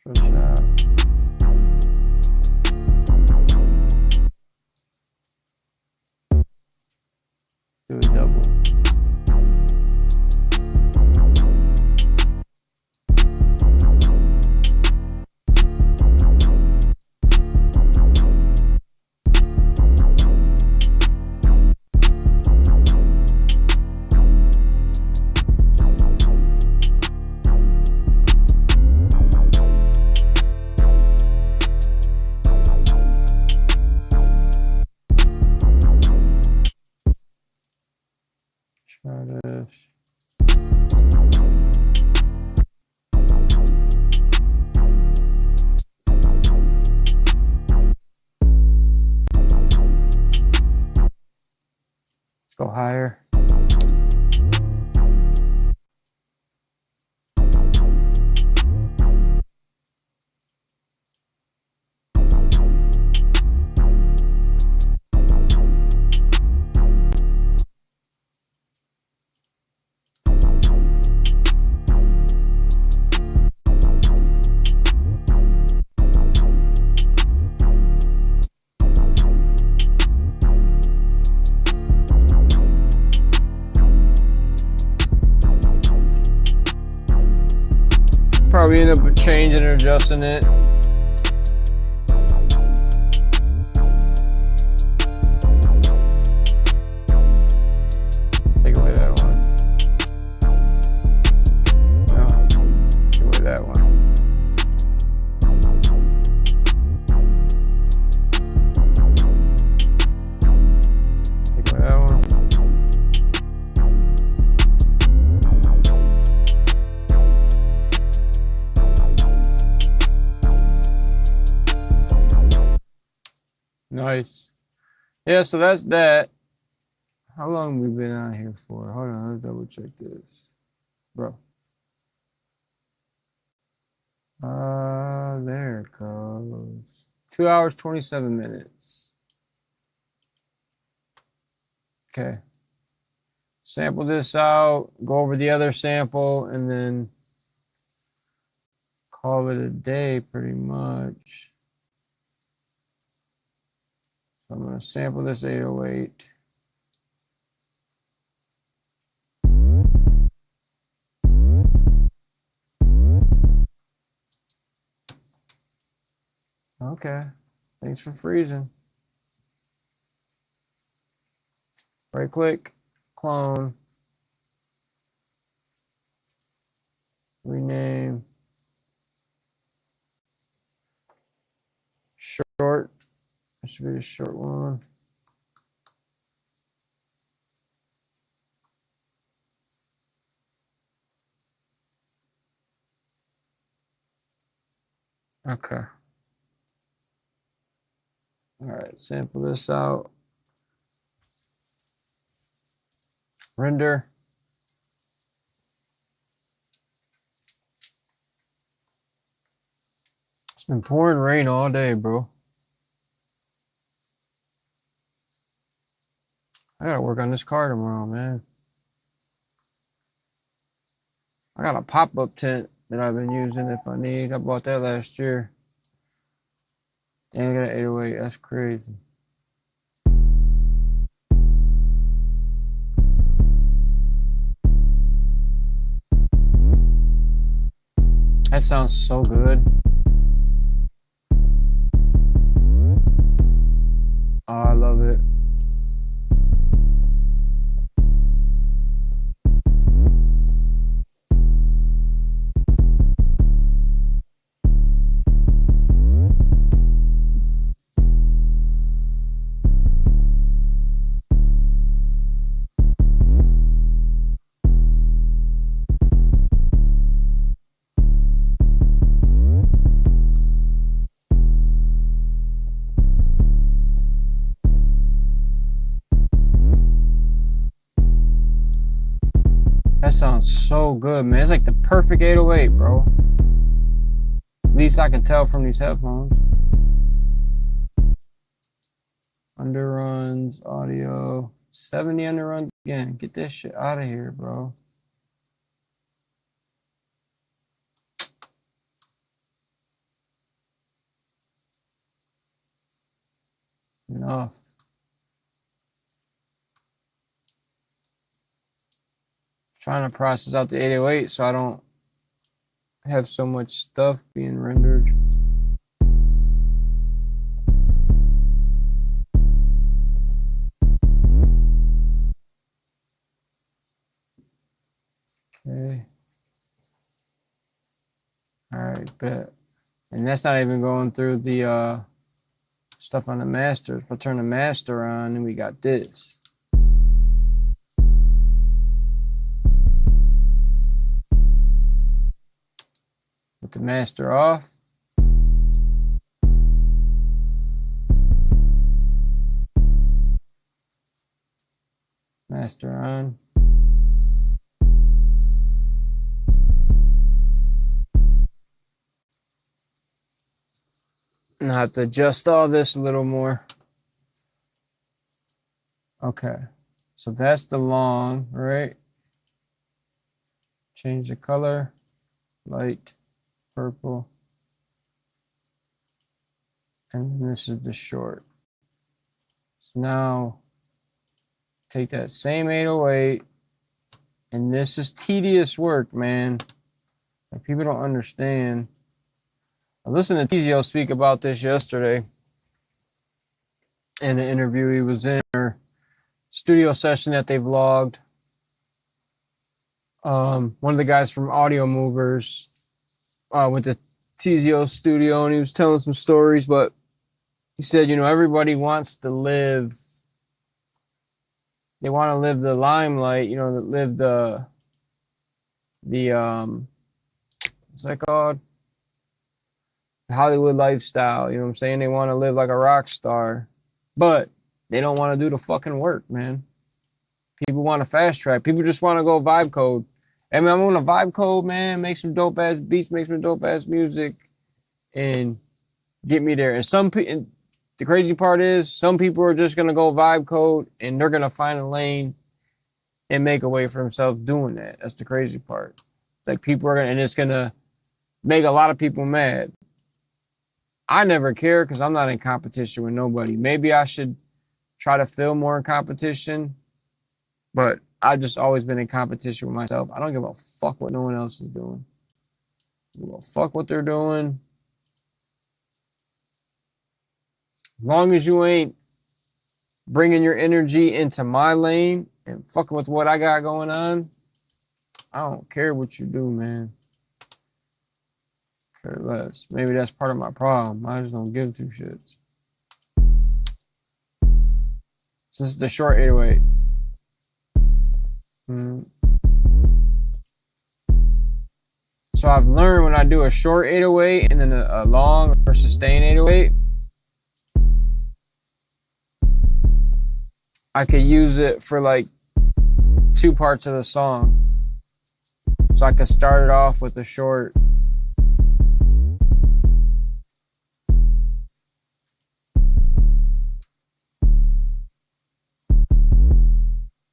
Speaker 1: Switch out. Do a double. Try this. Let's go higher. Probably end up changing or adjusting it. Take away that one. No, take away that one. Take away that one. Nice. Yeah, so that's that. How long have we been out here for? Hold on, let's double check this. Bro. There it goes. 2 hours, 27 minutes. Okay. Sample this out, go over the other sample, and then call it a day pretty much. I'm going to sample this 808. Okay. Thanks for freezing. Right click, clone, rename, short. That should be the short one. Okay. All right, sample this out. Render. It's been pouring rain all day, bro. I gotta work on this car tomorrow, man. I got a pop-up tent that I've been using if I need. I bought that last year. And I got an 808. That's crazy. That sounds so good. Oh, I love it. That sounds so good, man. It's like the perfect 808, bro. At least I can tell from these headphones. Underruns, audio. 70 underruns again. Get this shit out of here, bro. Enough. Trying to process out the 808 so I don't have so much stuff being rendered. Okay. All right, bet. And that's not even going through the stuff on the master. If I turn the master on, then we got this. With the master off. Master on. And I have to adjust all this a little more. Okay. So that's the long, right? Change the color. Light, purple. And then this is the short. So now take that same 808, and this is tedious work, man. Like, people don't understand. I listened to Tizio speak about this yesterday in an interview he was in, or studio session that they vlogged. One of the guys from Audio Movers went to Tizio's studio, and he was telling some stories, but he said, you know, everybody wants to live. They want to live the limelight, you know, live the what's that called? Hollywood lifestyle, you know what I'm saying? They want to live like a rock star, but they don't want to do the fucking work, man. People want to fast track. People just want to go vibe code. I mean, I'm on a vibe code, man. Make some dope ass beats, make some dope ass music, and get me there. And some people, the crazy part is, some people are just gonna go vibe code, and they're gonna find a lane and make a way for themselves doing that. That's the crazy part. Like, people are gonna, and it's gonna make a lot of people mad. I never care because I'm not in competition with nobody. Maybe I should try to feel more in competition, but I've just always been in competition with myself. I don't give a fuck what no one else is doing. I don't give a fuck what they're doing. As long as you ain't bringing your energy into my lane and fucking with what I got going on, I don't care what you do, man. Care less. Maybe that's part of my problem. I just don't give two shits. So this is the short 808. So I've learned when I do a short 808 and then a long or sustained 808, I could use it for like two parts of the song. So I could start it off with a short.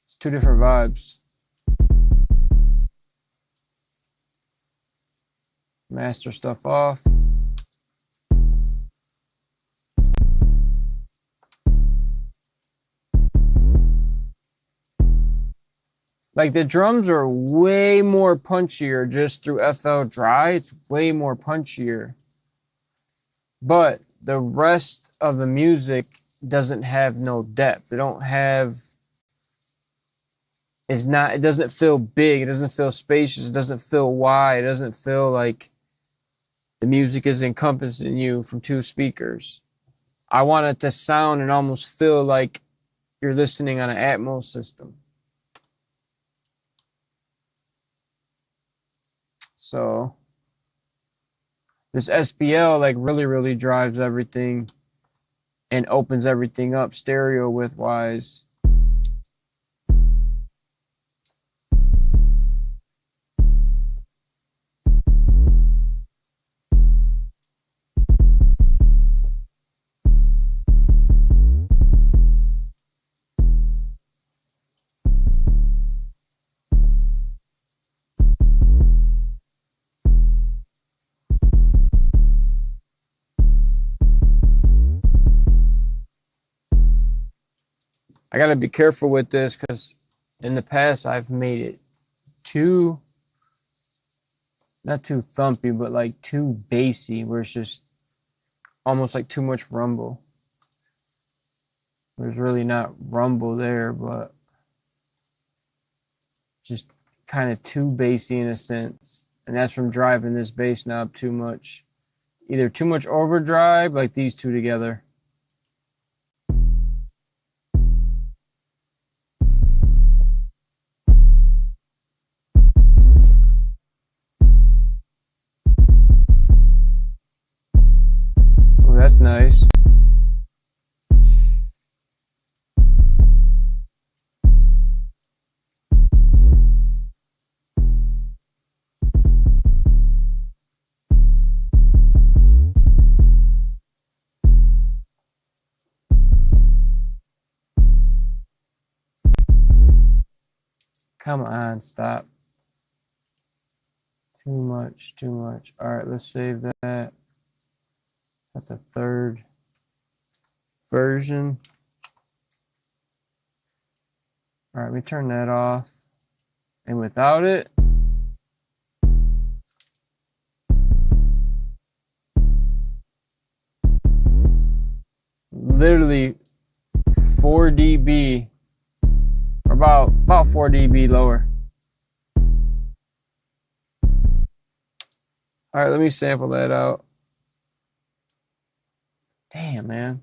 Speaker 1: It's two different vibes. Master stuff off. Like, the drums are way more punchier just through FL Dry. It's way more punchier. But the rest of the music doesn't have no depth. They don't have, it doesn't feel big. It doesn't feel spacious. It doesn't feel wide. It doesn't feel like the music is encompassing you from two speakers. I want it to sound and almost feel like you're listening on an Atmos system. So this SPL like really drives everything and opens everything up stereo width wise. I gotta be careful with this because in the past I've made it too, not too thumpy, but like too bassy, where it's just almost like too much rumble. There's really not rumble there, but just kind of too bassy in a sense. And that's from driving this bass knob too much. Either too much overdrive, like these two together. Oh, that's nice. Come on, stop. Too much, too much. All right, let's save that. That's a third version. All right, let me turn that off. And without it, literally 4 dB, or about 4 dB lower. All right, let me sample that out. Damn, man.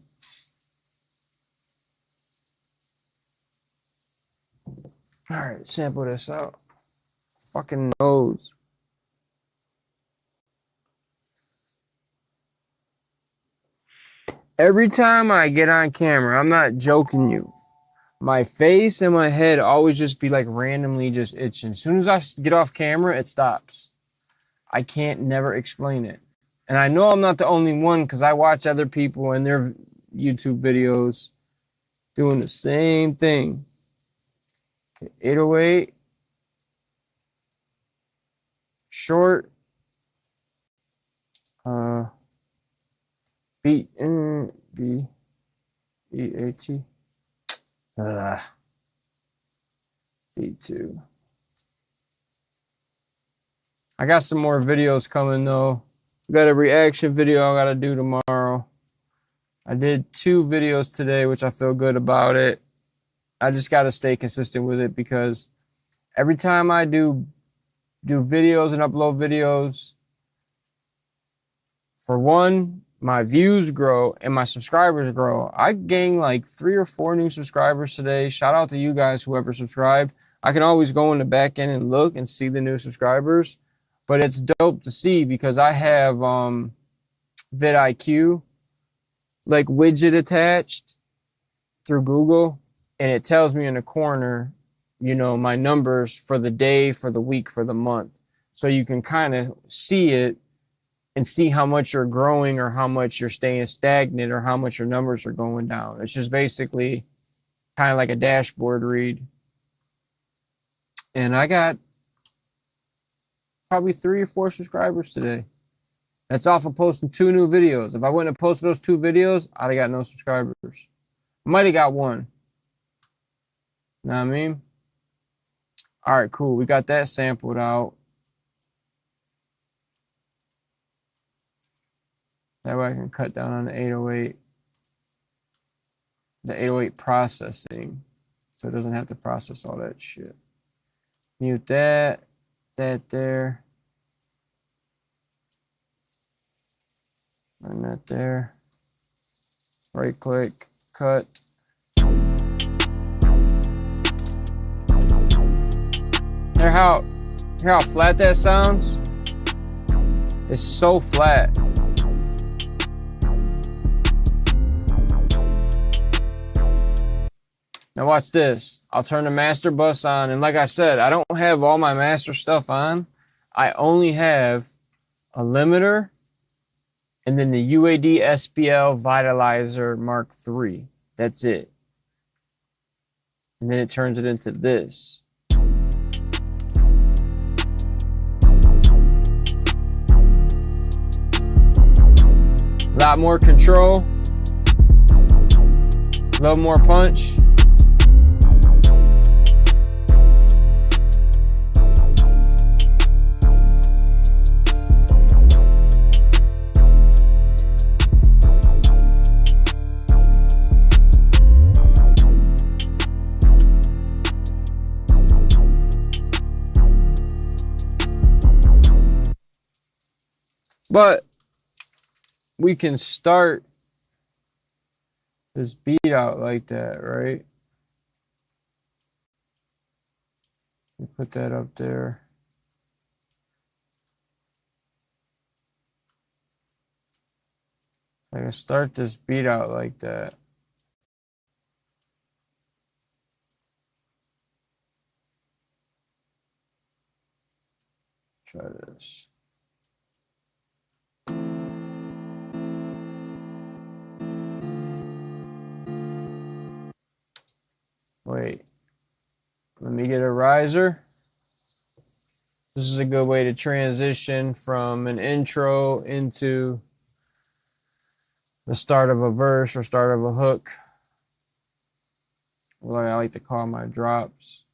Speaker 1: All right, sample this out. Fucking nose. Every time I get on camera, I'm not joking you, my face and my head always just be like randomly just itching. As soon as I get off camera, it stops. I can't never explain it. And I know I'm not the only one because I watch other people and their YouTube videos doing the same thing. Okay, 808. Short. Beat. B-E-A-T. B2. I got some more videos coming though. Got a reaction video I gotta do tomorrow. I did 2 videos today, which I feel good about it. I just gotta stay consistent with it because every time I do videos and upload videos, for one, my views grow and my subscribers grow. I gained like 3 or 4 new subscribers today. Shout out to you guys, whoever subscribed. I can always go in the back end and look and see the new subscribers. But it's dope to see because I have vidIQ like widget attached through Google, and it tells me in the corner, you know, my numbers for the day, for the week, for the month. So you can kind of see it and see how much you're growing or how much you're staying stagnant or how much your numbers are going down. It's just basically kind of like a dashboard read. And I got probably 3 or 4 subscribers today. That's off of posting 2 new videos. If I wouldn't have posted those 2 videos, I'd have got no subscribers. I might have got 1. Know what I mean? All right, cool. We got that sampled out. That way I can cut down on the 808. The 808 processing. So it doesn't have to process all that shit. Mute that. That there. And that there. Right click, cut. Hear how flat that sounds? It's so flat. Now watch this. I'll turn the master bus on, and like I said, I don't have all my master stuff on. I only have a limiter and then the UAD SPL Vitalizer Mark III. That's it. And then it turns it into this. A lot more control. A little more punch. But we can start this beat out like that, right? We put that up there. I can start this beat out like that. Try this. Wait, let me get a riser. This is a good way to transition from an intro into the start of a verse or start of a hook. What I like to call my drops.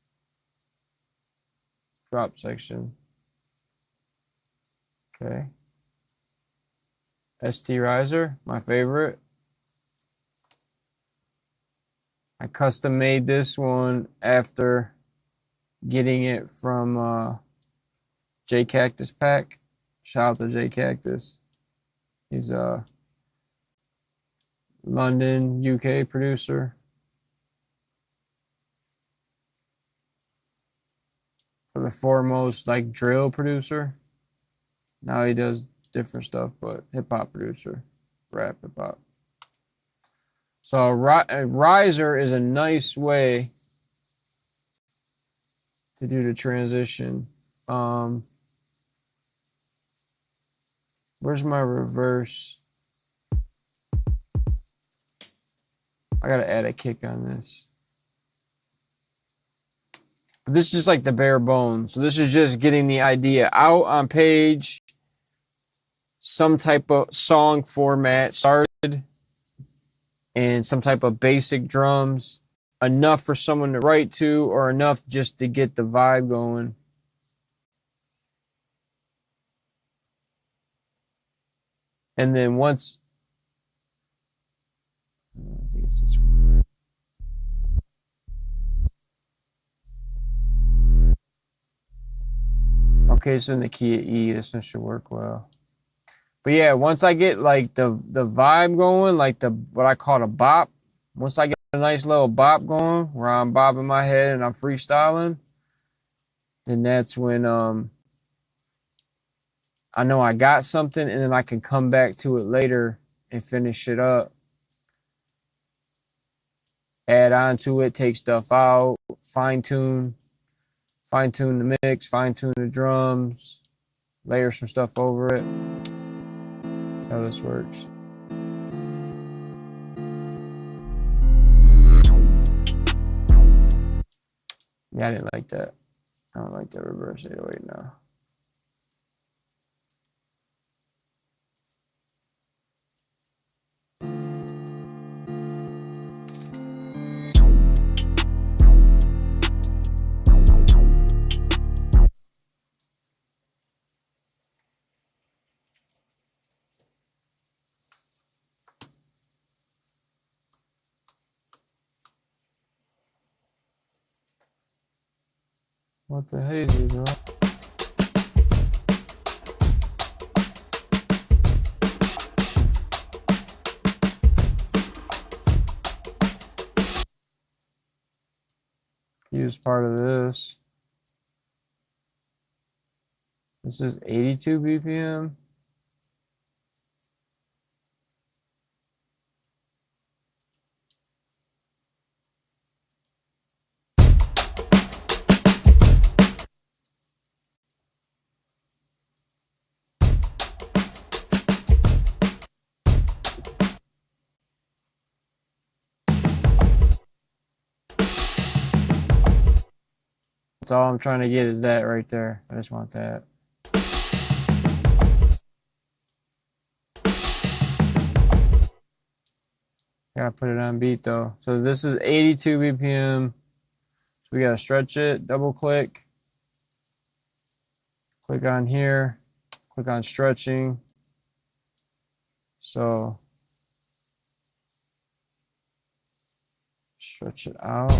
Speaker 1: Drop section. Okay. ST riser, my favorite. I custom made this one after getting it from J Cactus Pack. Shout out to J Cactus. He's a London, UK producer. For the foremost, like drill producer. Now he does different stuff, but hip hop producer, rap hip hop. So a riser is a nice way to do the transition. Where's my reverse? I gotta add a kick on this. But this is just like the bare bones. So this is just getting the idea out on page, some type of song format started, and some type of basic drums, enough for someone to write to or enough just to get the vibe going. And then once, okay, it's in the key of E. This one should work well. But yeah, once I get like the vibe going, like the what I call a bop, once I get a nice little bop going where I'm bobbing my head and I'm freestyling, then that's when I know I got something, and then I can come back to it later and finish it up. Add on to it, take stuff out, fine tune the mix, fine tune the drums, layer some stuff over it. That's how this works. Yeah, I didn't like that. I don't like that reverse 808 now. What the hazy, bro? Use part of this. This is 82 BPM. That's all I'm trying to get is that right there. I just want that. Gotta put it on beat though. So this is 82 BPM. So we gotta stretch it, double click. Click on here, click on stretching. So stretch it out.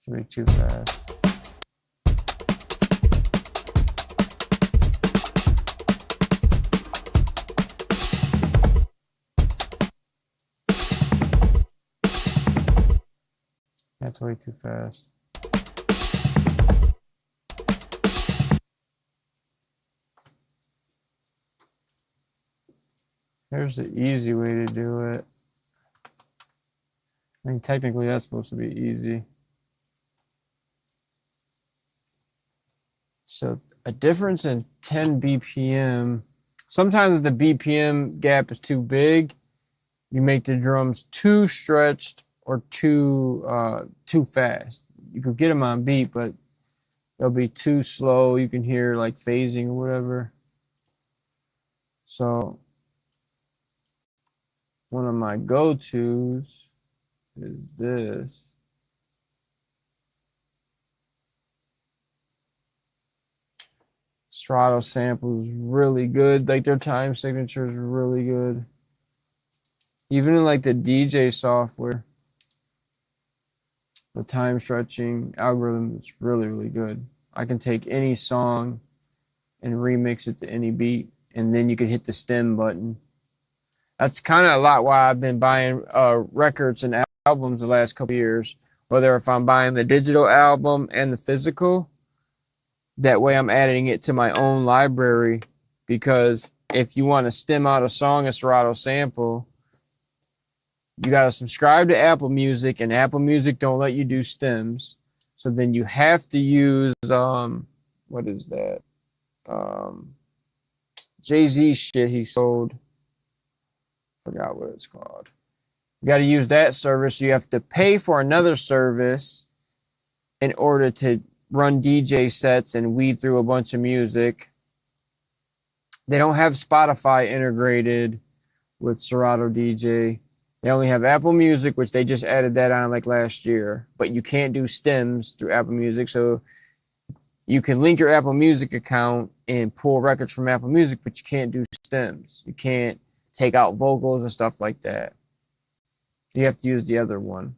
Speaker 1: Way too fast. That's way too fast. There's the easy way to do it. I mean, technically that's supposed to be easy. So a difference in 10 BPM. Sometimes the BPM gap is too big. You make the drums too stretched or too fast. You could get them on beat, but they'll be too slow. You can hear like phasing or whatever. So one of my go-tos is this. Serato sample is really good. Like their time signature is really good. Even in like the DJ software, the time stretching algorithm is really, really good. I can take any song and remix it to any beat, and then you can hit the stem button. That's kind of a lot why I've been buying records and albums the last couple of years, whether if I'm buying the digital album and the physical. That way I'm adding it to my own library, because if you want to stem out a song, a Serato sample, you got to subscribe to Apple Music, and Apple Music don't let you do stems. So then you have to use, what is that? Jay-Z shit he sold. Forgot what it's called. You got to use that service. You have to pay for another service in order to run DJ sets and weed through a bunch of music. They don't have Spotify integrated with Serato DJ. They only have Apple Music, which they just added that on like last year. But you can't do stems through Apple Music. So you can link your Apple Music account and pull records from Apple Music, but you can't do stems. You can't take out vocals and stuff like that. You have to use the other one.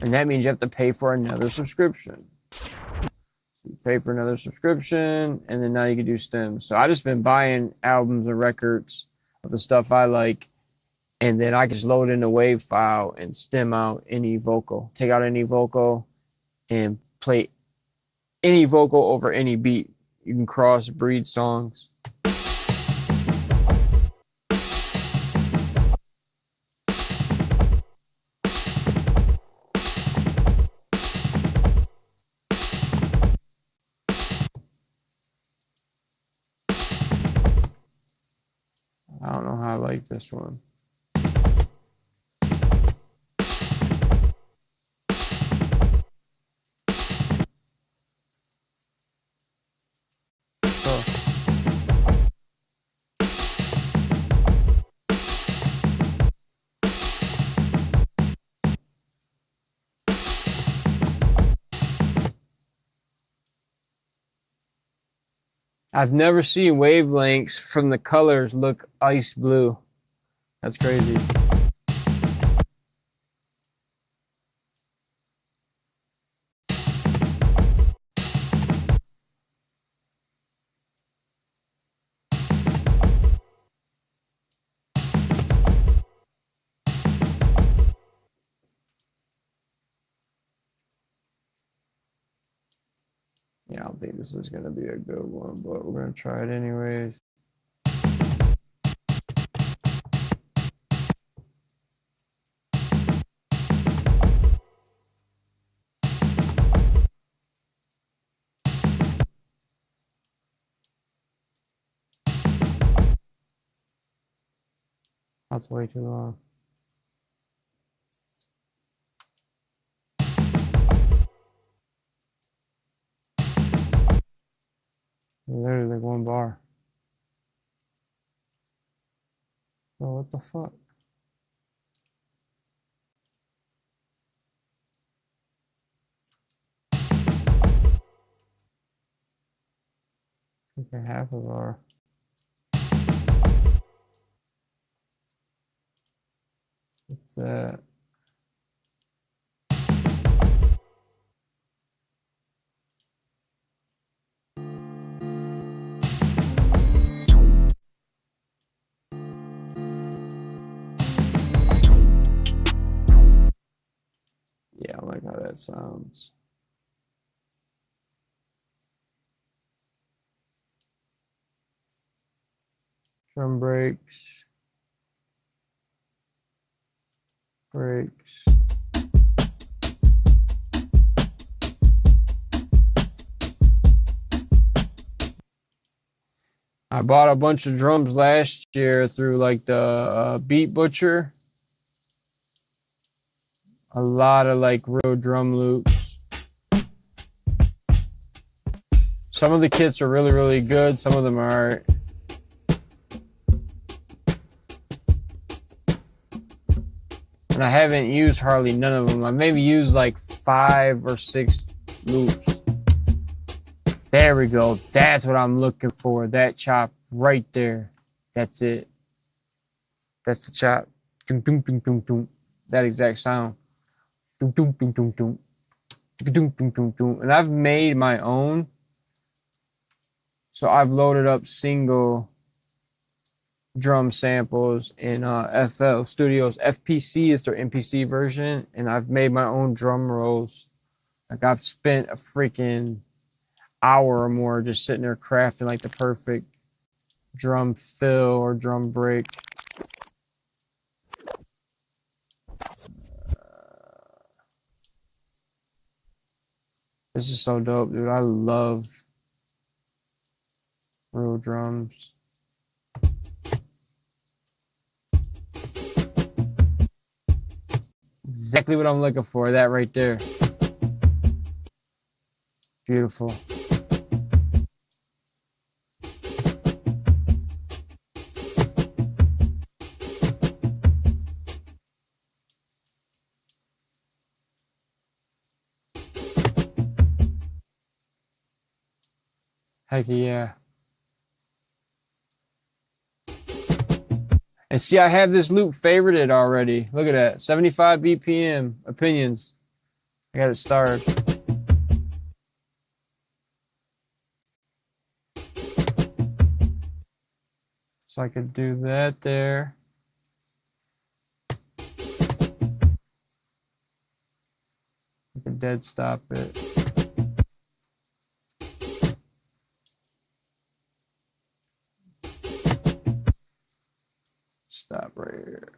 Speaker 1: And that means you have to pay for another subscription. So you pay for another subscription, and then now you can do stems. So I just been buying albums and records of the stuff I like, and then I can just load in a WAV file and stem out any vocal. Take out any vocal and play any vocal over any beat. You can cross breed songs. I don't know how I like this one. I've never seen wavelengths from the colors look ice blue. That's crazy. Yeah, I don't think this is going to be a good one, but we're going to try it anyways. That's way too long. Literally like one bar. Oh, what the fuck? Okay, half a bar. What's that? hi-hat sounds. Drum breaks. Breaks. I bought a bunch of drums last year through like the Beat Butcher. A lot of like real drum loops. Some of the kits are really, really good. Some of them are alright. And I haven't used hardly none of them. I maybe used like 5 or 6 loops. There we go. That's what I'm looking for. That chop right there. That's it. That's the chop. Doom, doom, doom, doom, doom. That exact sound. Doom, doom, doom, doom, doom. Doom, doom, doom, doom. And I've made my own. So I've loaded up single drum samples in FL Studios. FPC is their MPC version. And I've made my own drum rolls. Like I've spent a freaking hour or more just sitting there crafting like the perfect drum fill or drum break. This is so dope, dude. I love real drums. Exactly what I'm looking for. That right there. Beautiful. Heck yeah. And see, I have this loop favorited already. Look at that. 75 BPM. Opinions. I got it started. So I could do that there. I could dead stop it. Stop right here.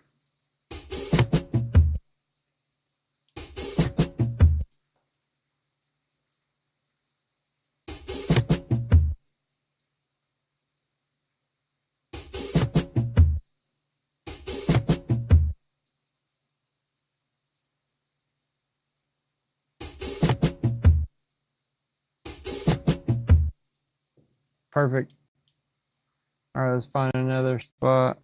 Speaker 1: Perfect. All right, let's find another spot.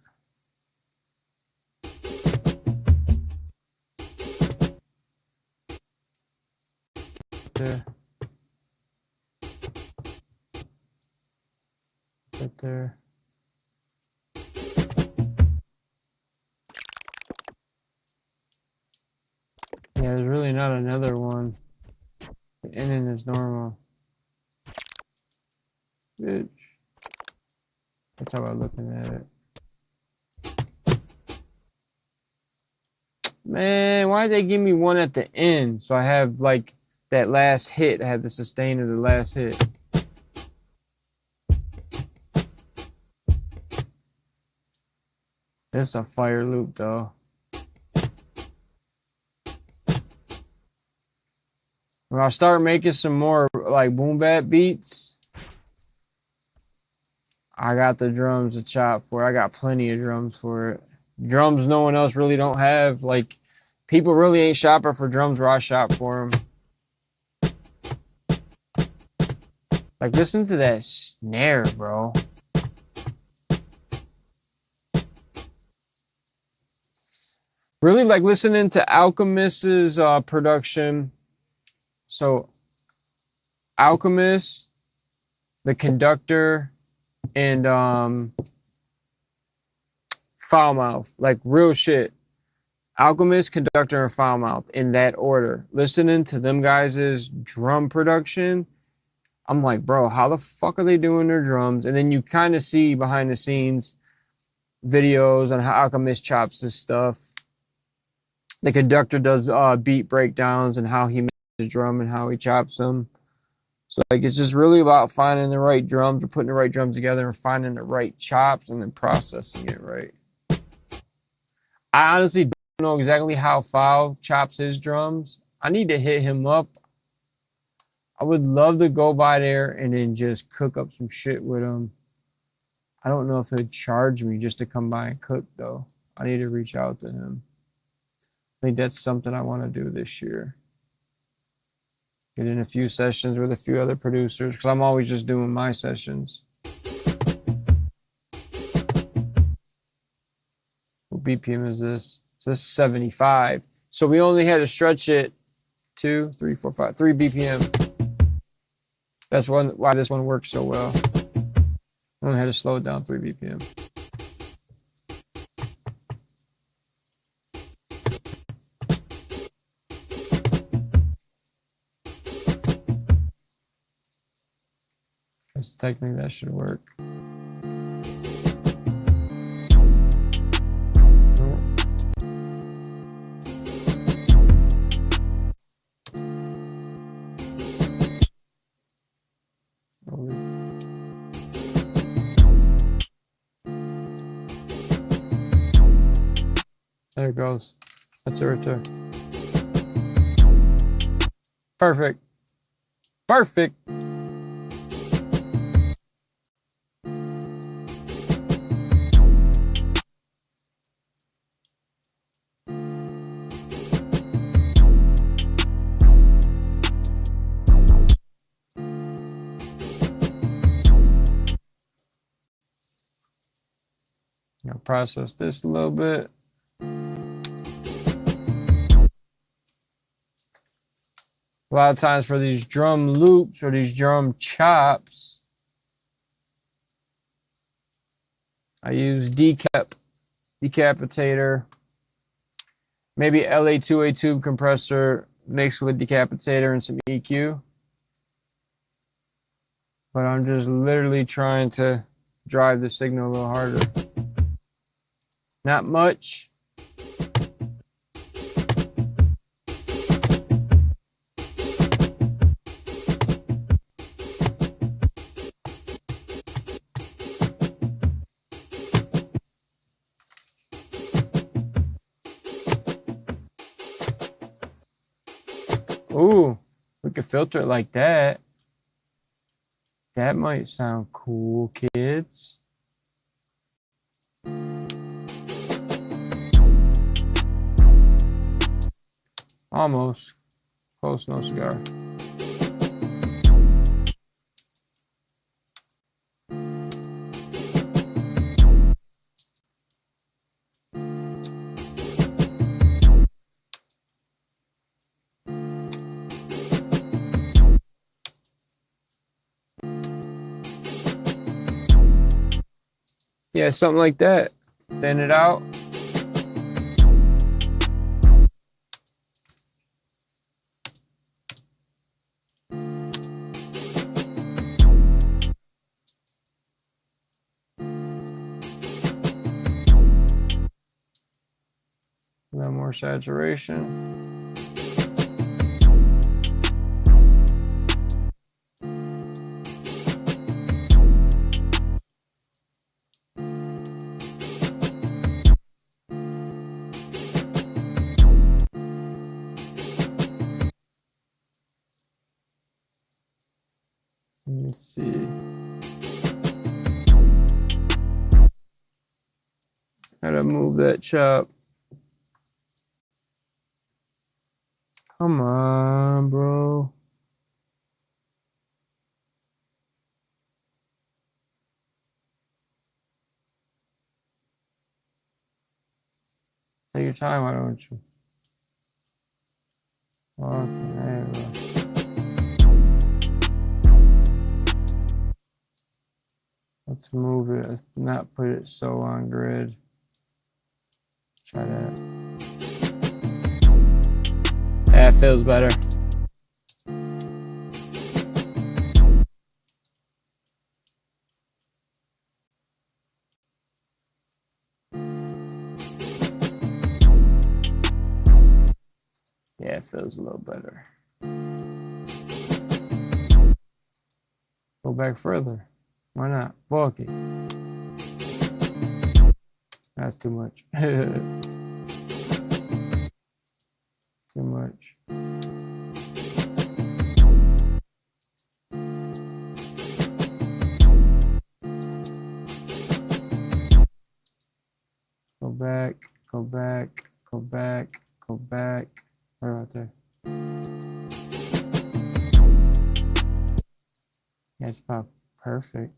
Speaker 1: There. Right there. Yeah, there's really not another one. The ending is normal. Bitch. That's how I'm looking at it. Man, why'd they give me one at the end? So I have like that last hit. I have the sustain of the last hit. This is a fire loop though. When I start making some more like boom bap beats, I got the drums to chop for. I got plenty of drums for it. Drums no one else really don't have. Like, people really ain't shopping for drums where I shop for them. Like, listen to that snare, bro. Really like listening to Alchemist's production. So, Alchemist, the Conductor, and Foulmouth, like real shit. Alchemist, Conductor, and Foulmouth in that order. Listening to them guys' drum production, I'm like, bro, how the fuck are they doing their drums? And then you kind of see behind the scenes videos on how Alchemist chops this stuff. The Conductor does beat breakdowns and how he drum and how he chops them. So like it's just really about finding the right drums or putting the right drums together and finding the right chops and then processing it right. I honestly don't know exactly how Foul chops his drums. I need to hit him up. I would love to go by there and then just cook up some shit with him. I don't know if he'd charge me just to come by and cook though. I need to reach out to him. I think that's something I want to do this year. Get in a few sessions with a few other producers because I'm always just doing my sessions. What BPM is this? So this is 75. So we only had to stretch it 2, 3, 4, 5, 3 BPM. That's why this one works so well. I only had to slow it down 3 BPM. Technically that should work. There it goes. That's it right there. Perfect. Perfect. I'll process this a little bit. A lot of times for these drum loops or these drum chops, I use decapitator, maybe LA2A tube compressor mixed with decapitator and some EQ. But I'm just literally trying to drive the signal a little harder. Not much. Ooh, we could filter it like that. That might sound cool, kids. Almost. Close, no cigar. Yeah, something like that. Thin it out. A little more saturation. Let's see. Gotta move that chop. Come on, bro. Take your time, why don't you? Okay, there we go. Let's move it, not put it so on grid. Try that. That feels better. Yeah, it feels a little better. back further. Why not? Fuck it. That's too much. Too much. Go back, go back, go back, go back. Right about there. Yeah, it's about perfect.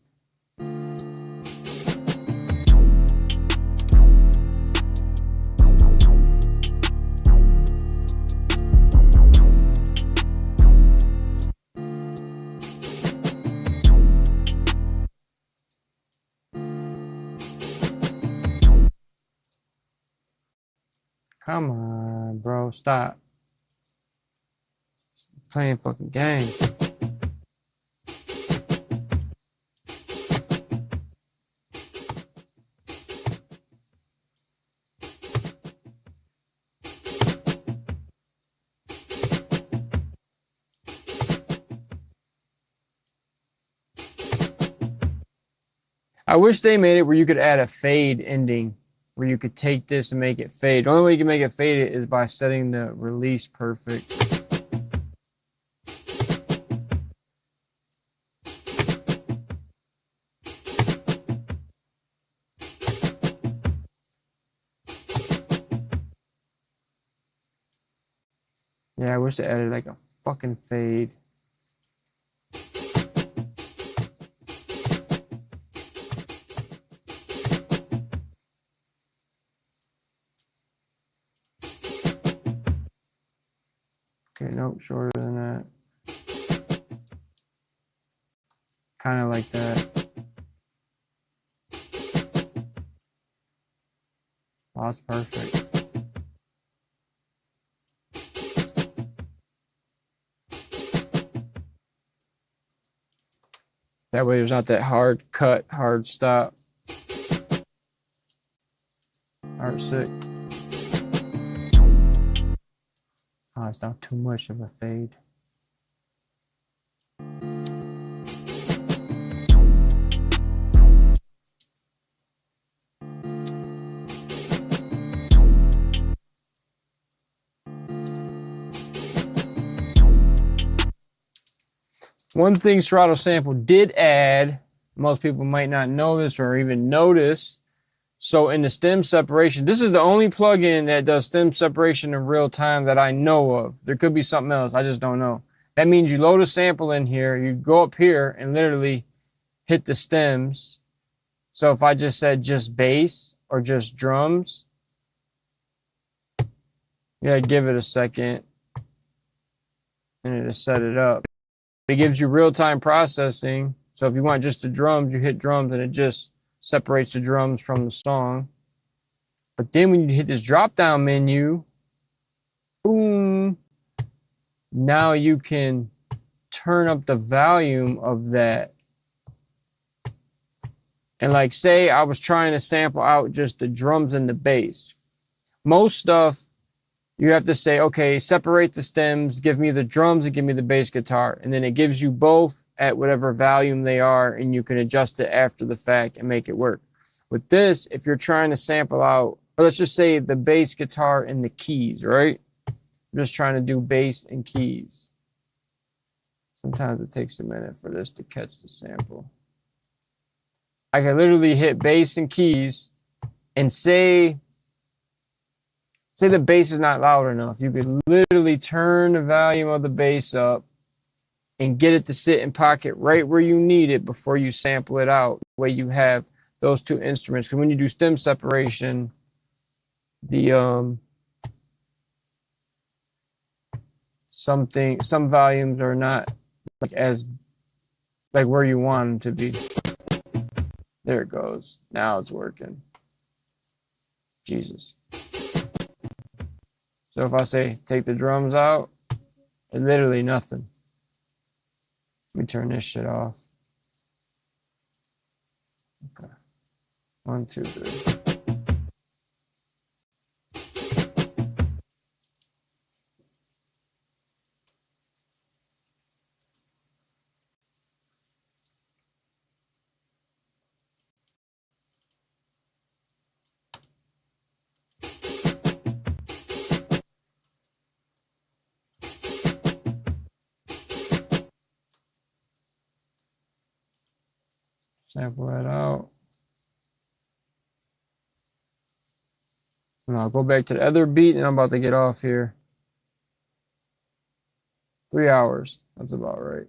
Speaker 1: Come on, bro. Stop. Playing fucking game. I wish they made it where you could add a fade ending, where you could take this and make it fade. The only way you can make it fade is by setting the release perfect. Yeah, I wish they added like a fucking fade. Okay, nope, shorter than that. Kind of like that. Oh, that's perfect. That way there's not that hard cut, hard stop. Alright, sick. Oh, it's not too much of a fade. One thing Serato Sample did add, most people might not know this or even notice. So in the stem separation, this is the only plugin that does stem separation in real time that I know of. There could be something else, I just don't know. That means you load a sample in here, you go up here and literally hit the stems. So if I just said just bass or just drums, yeah, give it a second and it'll set it up. It gives you real-time processing. So if you want just the drums, you hit drums and it just separates the drums from the song. But then when you hit this drop-down menu, boom, now you can turn up the volume of that. And like say I was trying to sample out just the drums and the bass. Most stuff, you have to say, okay, separate the stems, give me the drums and give me the bass guitar. And then it gives you both at whatever volume they are, and you can adjust it after the fact and make it work. With this, if you're trying to sample out, or let's just say the bass guitar and the keys, right? I'm just trying to do bass and keys. Sometimes it takes a minute for this to catch the sample. I can literally hit bass and keys and say the bass is not loud enough. You could literally turn the volume of the bass up and get it to sit in pocket right where you need it before you sample it out. The way you have those two instruments. Because when you do stem separation, the some volumes are not like where you want them to be. There it goes. Now it's working. Jesus. So if I say take the drums out, it's literally nothing. Let me turn this shit off. Okay. 1, 2, 3. Sample that out. And I'll go back to the other beat and I'm about to get off here. 3 hours. That's about right.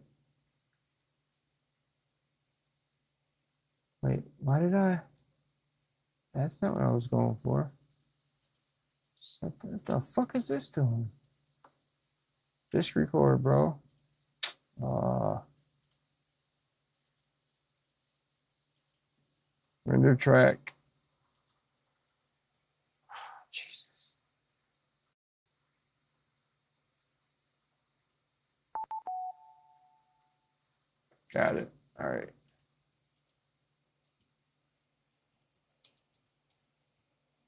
Speaker 1: Wait, why did I? That's not what I was going for. What the fuck is this doing? Disc record, bro. Render track. Jesus. Got it. All right.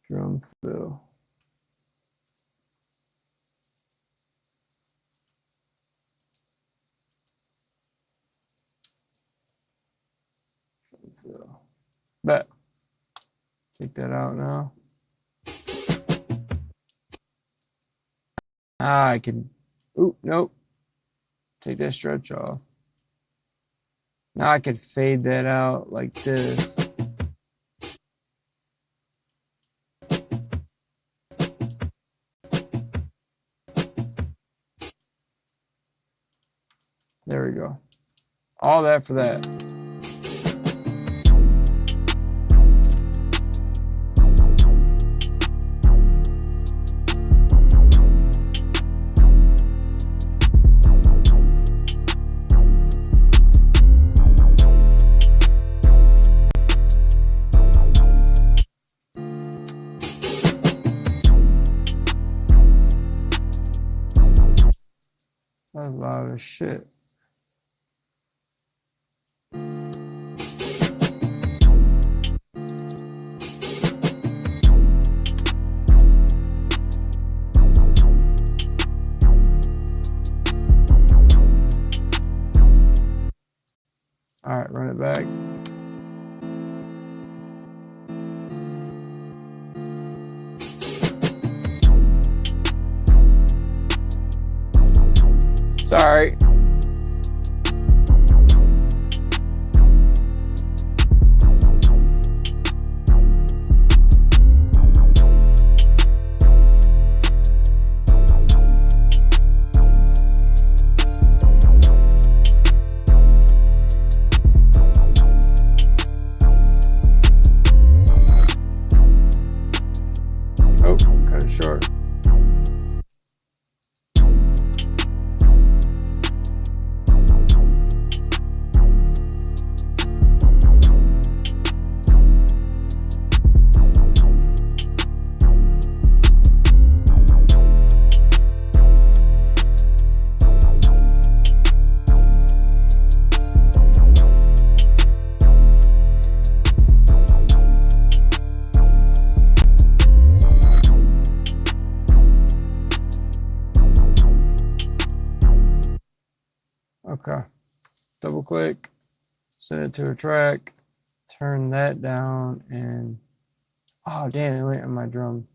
Speaker 1: Drum fill. Drum fill. Bet. Take that out now. I can. Oop, nope. Take that stretch off. Now I could fade that out like this. There we go. All that for that. That's a lot of shit. All right, run it back. Sorry. Oh, cut it short. Okay. Double click, send it to a track, turn that down, and oh damn, it went on my drum.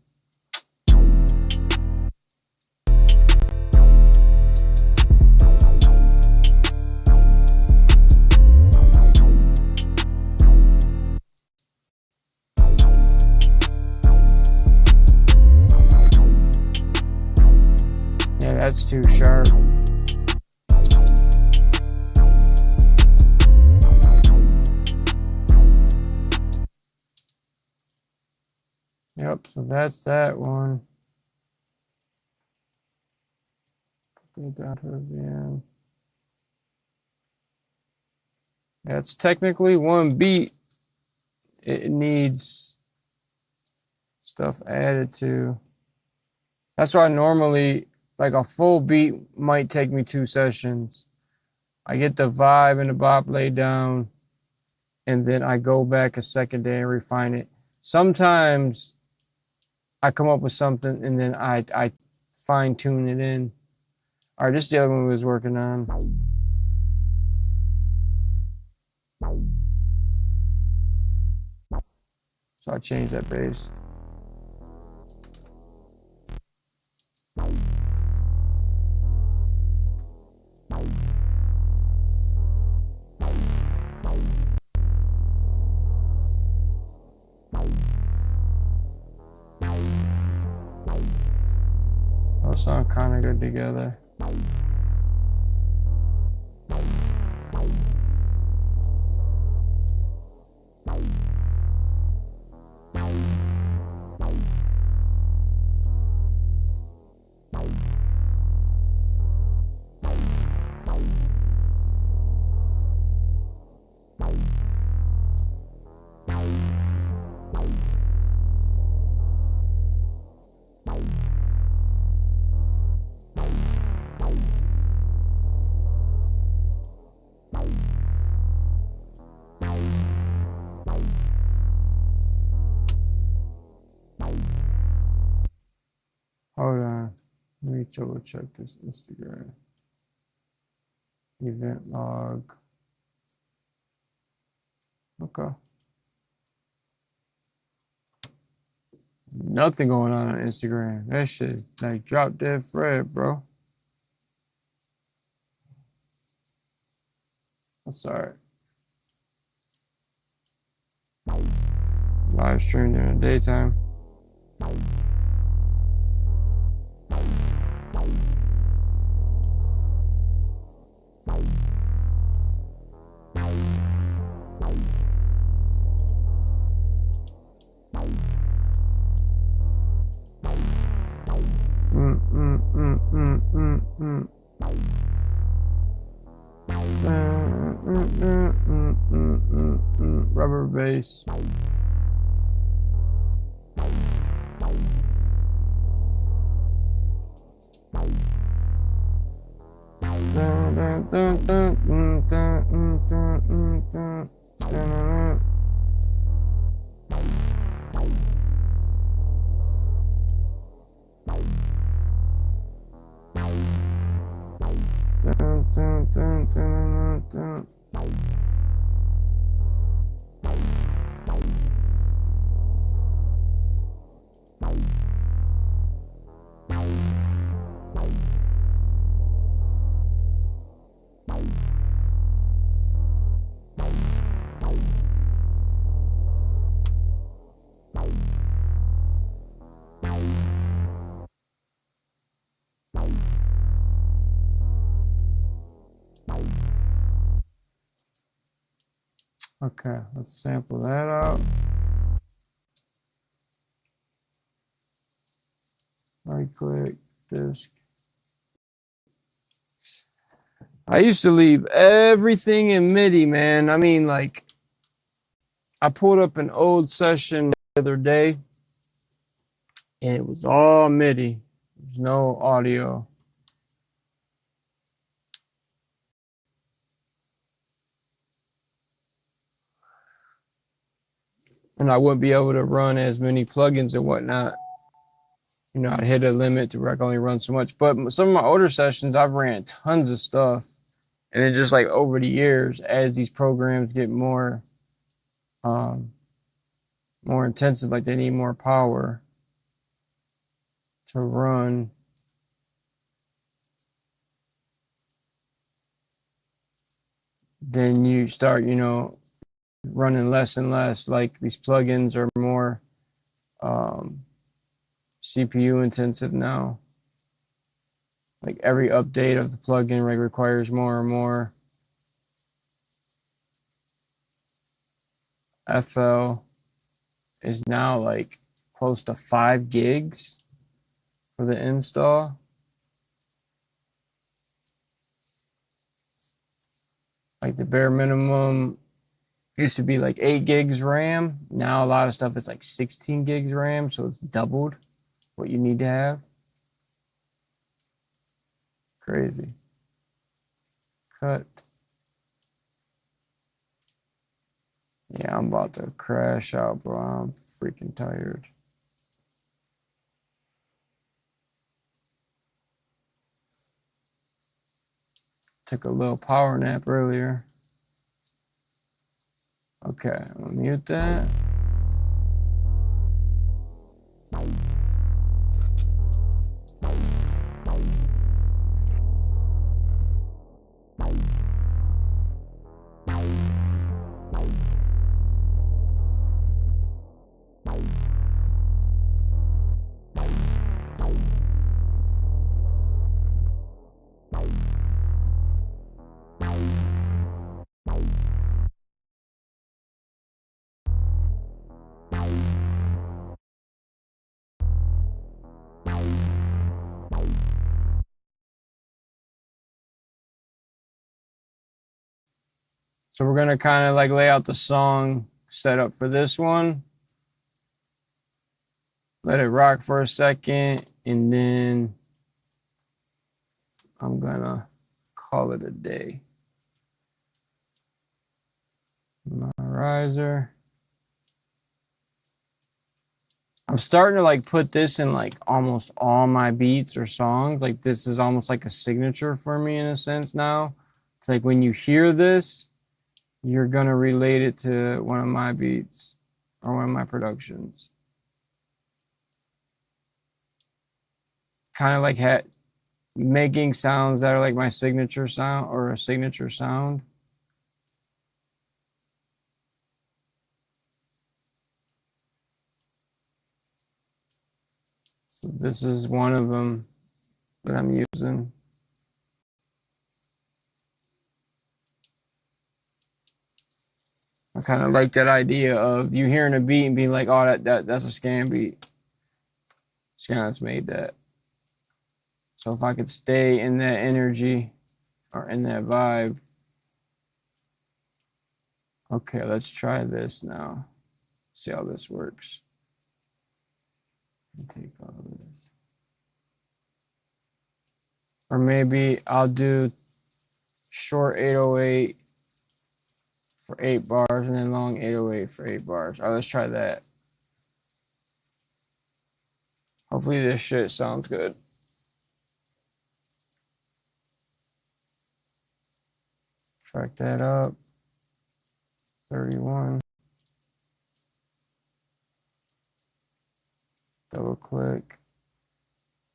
Speaker 1: Yeah, that's too sharp. Yep, so that's that one. Put it down towards the end. That's technically one beat. It needs stuff added to. That's why normally, like a full beat might take me 2 sessions. I get the vibe and the bop laid down, and then I go back a second day and refine it. Sometimes I come up with something and then I fine tune it in. All right, this is the other one we was working on. So I changed that bass. All sound kind of good together. Hold on. Let me double check this Instagram. Event log. Okay. Nothing going on Instagram. That shit is like drop dead Fred, bro. That's alright. Live stream during the daytime. Rubber bass. Okay, let's sample that out. Right click, disk. I used to leave everything in MIDI, man. I mean, like, I pulled up an old session the other day, and it was all MIDI. There's no audio. And I wouldn't be able to run as many plugins and whatnot. You know, I'd hit a limit to where I can only run so much. But some of my older sessions, I've ran tons of stuff. And then just like over the years, as these programs get more intensive, like they need more power to run. Then you start, you know, running less and less. Like these plugins are more CPU intensive now. Like every update of the plugin requires more and more. FL is now like close to 5 gigs for the install. Like the bare minimum used to be like 8 gigs RAM. Now a lot of stuff is like 16 gigs RAM, so it's doubled what you need to have. Crazy. Cut. Yeah, I'm about to crash out, bro. I'm freaking tired. Took a little power nap earlier. Okay, I'll mute that. So we're gonna kind of like lay out the song setup for this one. Let it rock for a second, and then I'm gonna call it a day. My riser. I'm starting to like put this in like almost all my beats or songs. Like this is almost like a signature for me in a sense now. It's like when you hear this, you're gonna relate it to one of my beats or one of my productions. Kind of like making sounds that are like my signature sound or a signature sound. So this is one of them that I'm using. I kind of like that idea of you hearing a beat and being like, oh, that's a Scan beat. Scantless made that. So if I could stay in that energy or in that vibe. Okay, let's try this now. See how this works. Take all this. Or maybe I'll do short 808 for 8 bars and then long 808 for 8 bars. All right, let's try that. Hopefully this shit sounds good. Track that up. 31. Double click.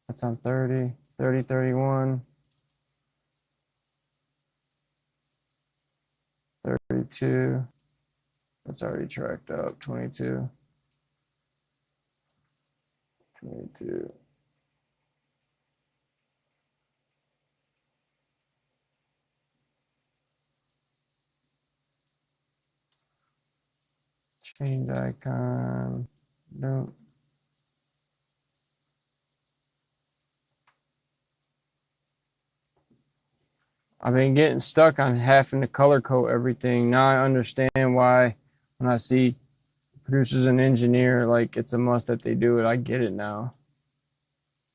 Speaker 1: That's on 30. 30, 31. 32. That's already tracked up. 22. 22. Change icon. No. I've been getting stuck on having to color code everything. Now I understand why when I see producers and engineer, like it's a must that they do it. I get it now.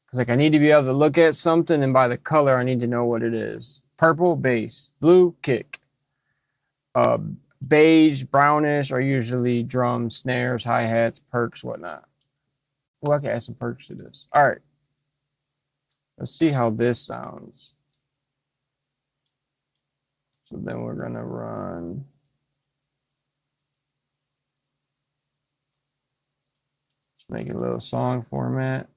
Speaker 1: Cause like I need to be able to look at something and by the color, I need to know what it is. Purple, bass. Blue, kick. Beige, brownish are usually drums, snares, hi-hats, perks, whatnot. Well, I can add some perks to this. All right. Let's see how this sounds. So then we're gonna run. Let's make it a little song format.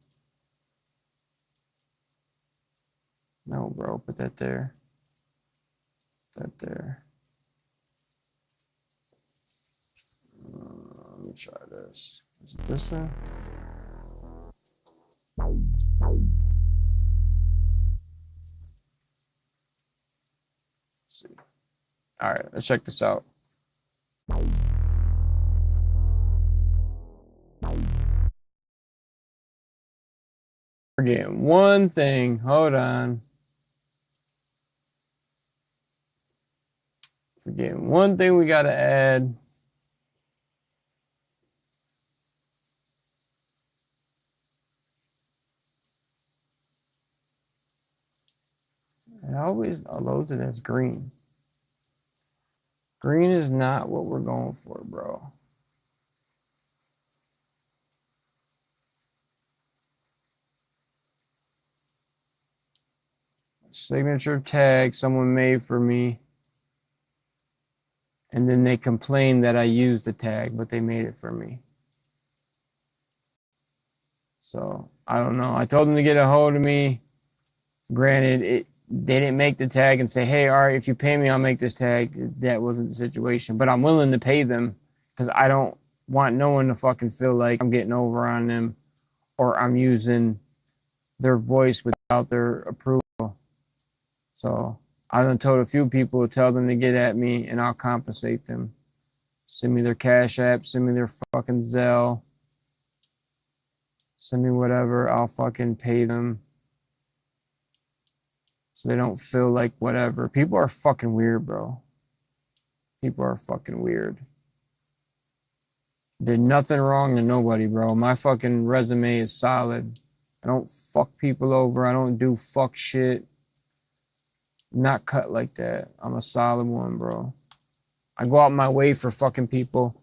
Speaker 1: No, bro, put that there. That there. Let me try this. Is it this one? Let's see. All right, let's check this out. Forgetting one thing. Hold on. Forgetting one thing we gotta add. It always loads it as green. Green is not what we're going for, bro. Signature tag someone made for me. And then they complained that I used the tag, but they made it for me. So I don't know. I told them to get a hold of me. Granted, they didn't make the tag and say, hey, all right, if you pay me, I'll make this tag. That wasn't the situation. But I'm willing to pay them because I don't want no one to fucking feel like I'm getting over on them or I'm using their voice without their approval. So I done told a few people to tell them to get at me and I'll compensate them. Send me their Cash App, send me their fucking Zelle, send me whatever, I'll fucking pay them. So they don't feel like whatever. People are fucking weird, bro. People are fucking weird. Did nothing wrong to nobody, bro. My fucking resume is solid. I don't fuck people over. I don't do fuck shit. Not cut like that. I'm a solid one, bro. I go out my way for fucking people.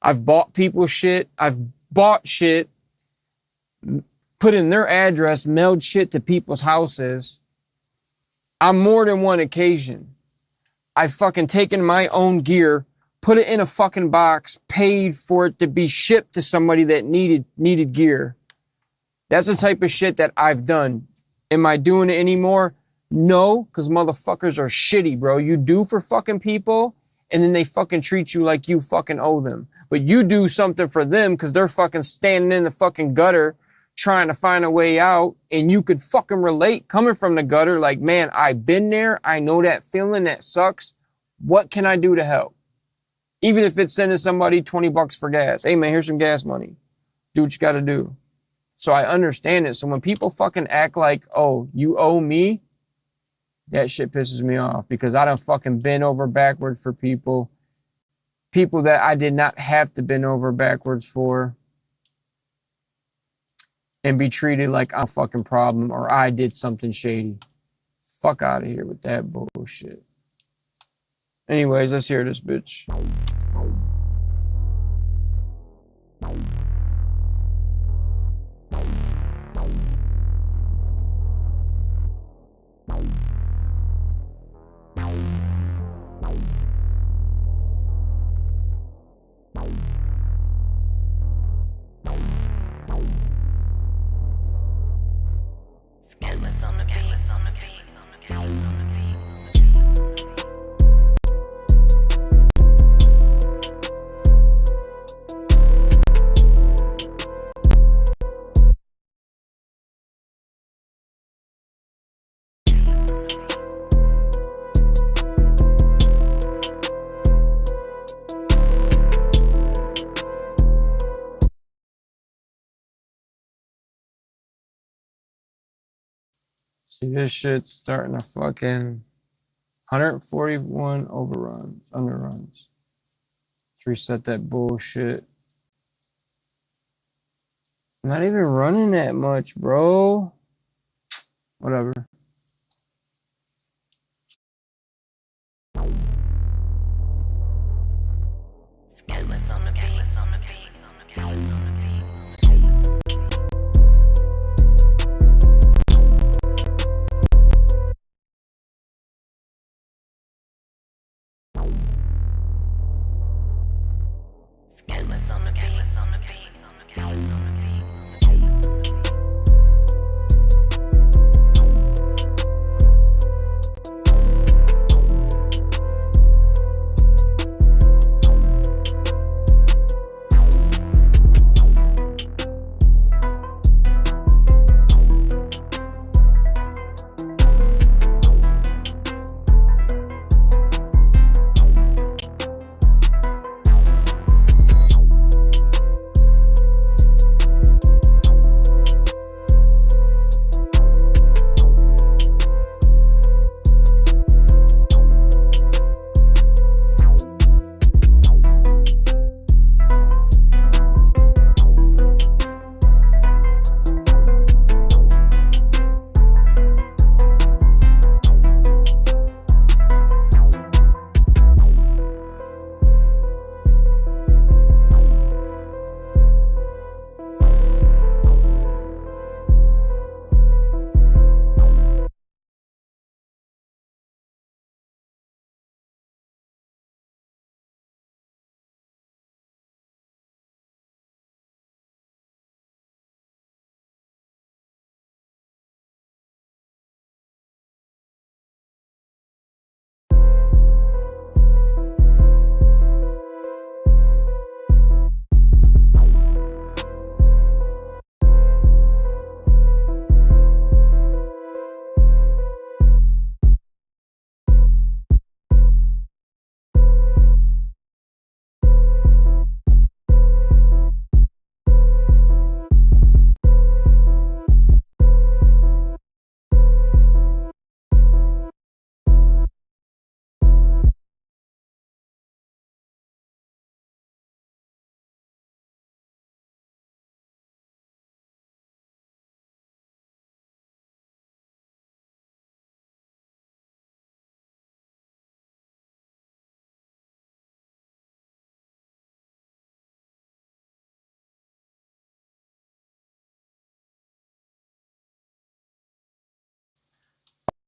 Speaker 1: I've bought people shit. I've bought shit, put in their address, mailed shit to people's houses on more than one occasion. I've fucking taken my own gear, put it in a fucking box, paid for it to be shipped to somebody that needed gear. That's the type of shit that I've done. Am I doing it anymore? No, because motherfuckers are shitty, bro. You do for fucking people, and then they fucking treat you like you fucking owe them. But you do something for them because they're fucking standing in the fucking gutter trying to find a way out, and you could fucking relate coming from the gutter like, man, I've been there. I know that feeling. That sucks. What can I do to help? Even if it's sending somebody $20 for gas. Hey, man, here's some gas money. Do what you got to do. So I understand it. So when people fucking act like, oh, you owe me, that shit pisses me off because I done fucking bend over backwards for people. People that I did not have to bend over backwards for. And be treated like I'm a fucking problem or I did something shady. Fuck out of here with that bullshit. Anyways, let's hear this bitch.
Speaker 3: Scantless on the beat.
Speaker 1: See, this shit's starting to fucking 141 overruns, underruns. Let's reset that bullshit. Not even running that much, bro. Whatever.
Speaker 3: Scantless on the beat. Scantless on the beat.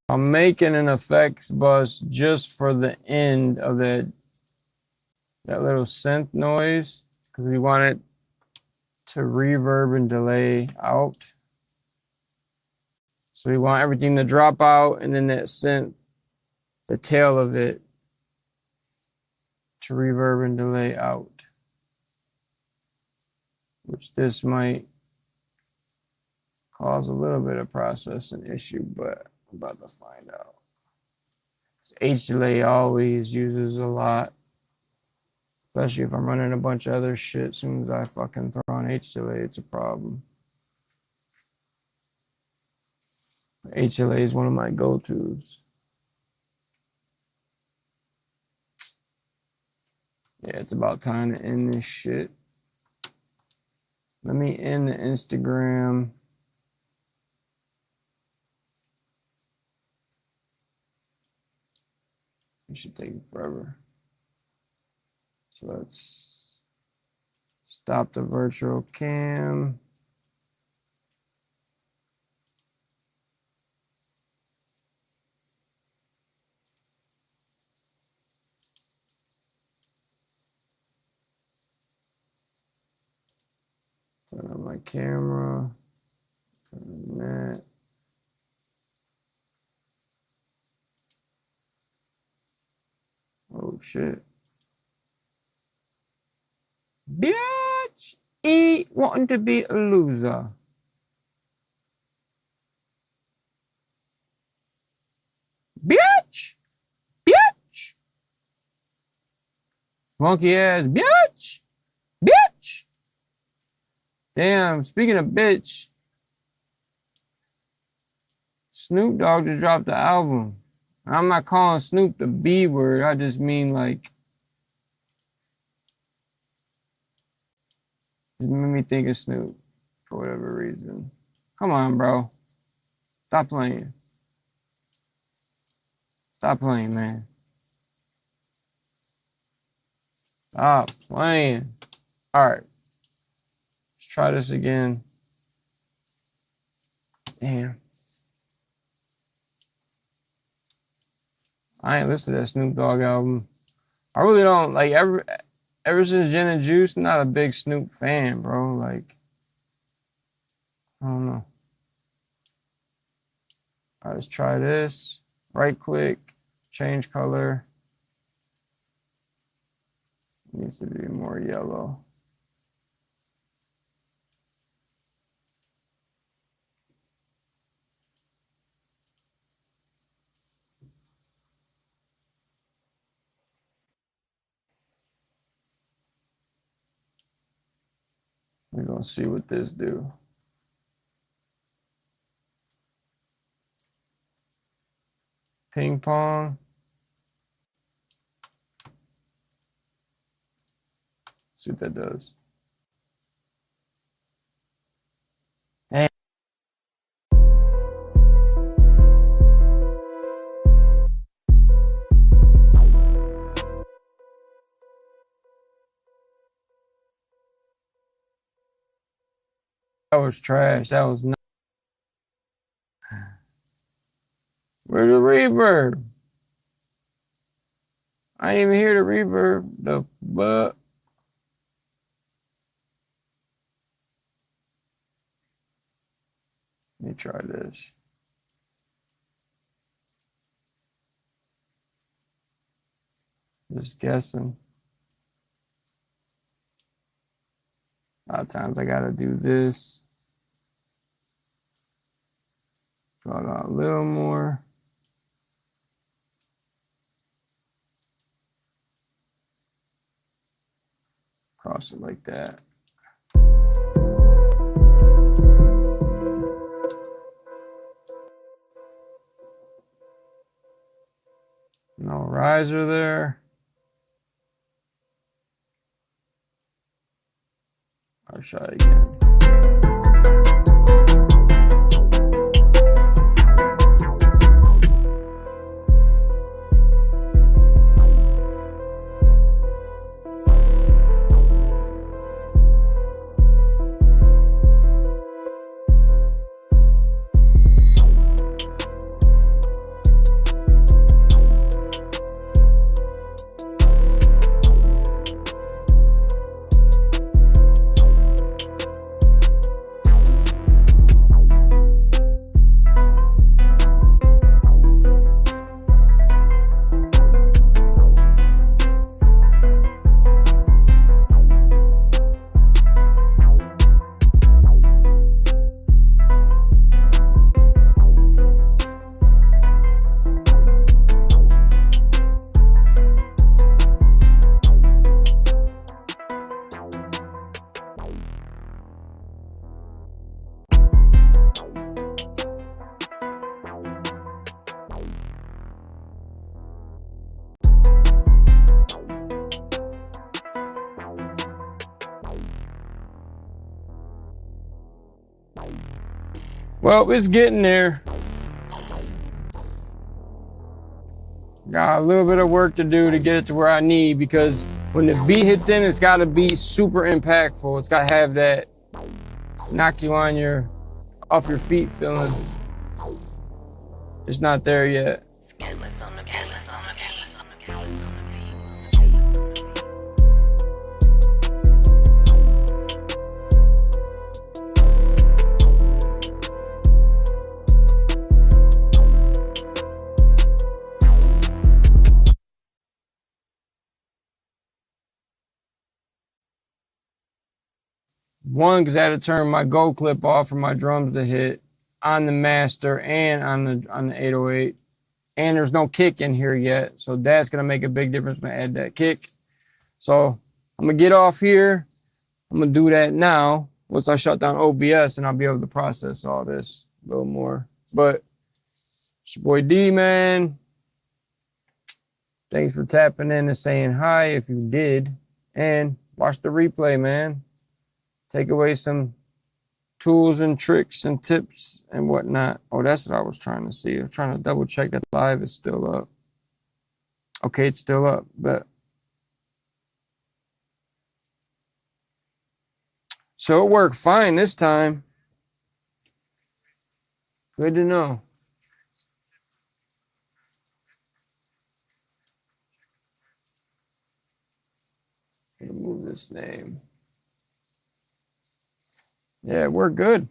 Speaker 1: I'm making an effects bus just for the end of that little synth noise because we want it to reverb and delay out. So we want everything to drop out and then that synth, the tail of it, to reverb and delay out. Which this might cause a little bit of processing issue, but I'm about to find out. H delay always uses a lot, especially if I'm running a bunch of other shit. As soon as I fucking throw on H delay, it's a problem. H delay is one of my go-tos. Yeah, it's about time to end this shit. Let me end the Instagram. It should take forever. So let's stop the virtual cam. Turn on my camera. Turn on that. Oh shit. Bitch! E wanting to be a loser. Bitch! Bitch! Monkey ass bitch! Bitch! Damn, speaking of bitch, Snoop Dogg just dropped the album. I'm not calling Snoop the B word, I just mean like, it made me think of Snoop for whatever reason. Come on, bro. Stop playing. Stop playing, man. Stop playing. All right. Let's try this again. Damn. I ain't listened to that Snoop Dogg album. I really don't like ever since Gin and Juice, I'm not a big Snoop fan, bro. Like, I don't know. All right, let's try this. Right click, change color. Needs to be more yellow. We're gonna see what this do. Ping pong. See what that does. Hey. That was trash. That was not. Where's the reverb? I didn't even hear the reverb. The but. Let me try this. Just guessing. A lot of times I gotta do this. Draw it out a little more. Cross it like that. No riser there. I'll try again. Well, it's getting there. Got a little bit of work to do to get it to where I need, because when the beat hits in, it's got to be super impactful. It's got to have that knock you on your off your feet feeling. It's not there yet.
Speaker 3: Scantless on the beat.
Speaker 1: One, because I had to turn my Go clip off for my drums to hit on the master and on the 808. And there's no kick in here yet, so that's gonna make a big difference when I add that kick. So I'm gonna get off here. I'm gonna do that now once I shut down OBS, and I'll be able to process all this a little more. But it's your boy D, man. Thanks for tapping in and saying hi if you did, and watch the replay, man. Take away some tools and tricks and tips and whatnot. Oh, that's what I was trying to see. I was trying to double check that live is still up. Okay, it's still up, but so it worked fine this time. Good to know. Remove this name. Yeah, we're good.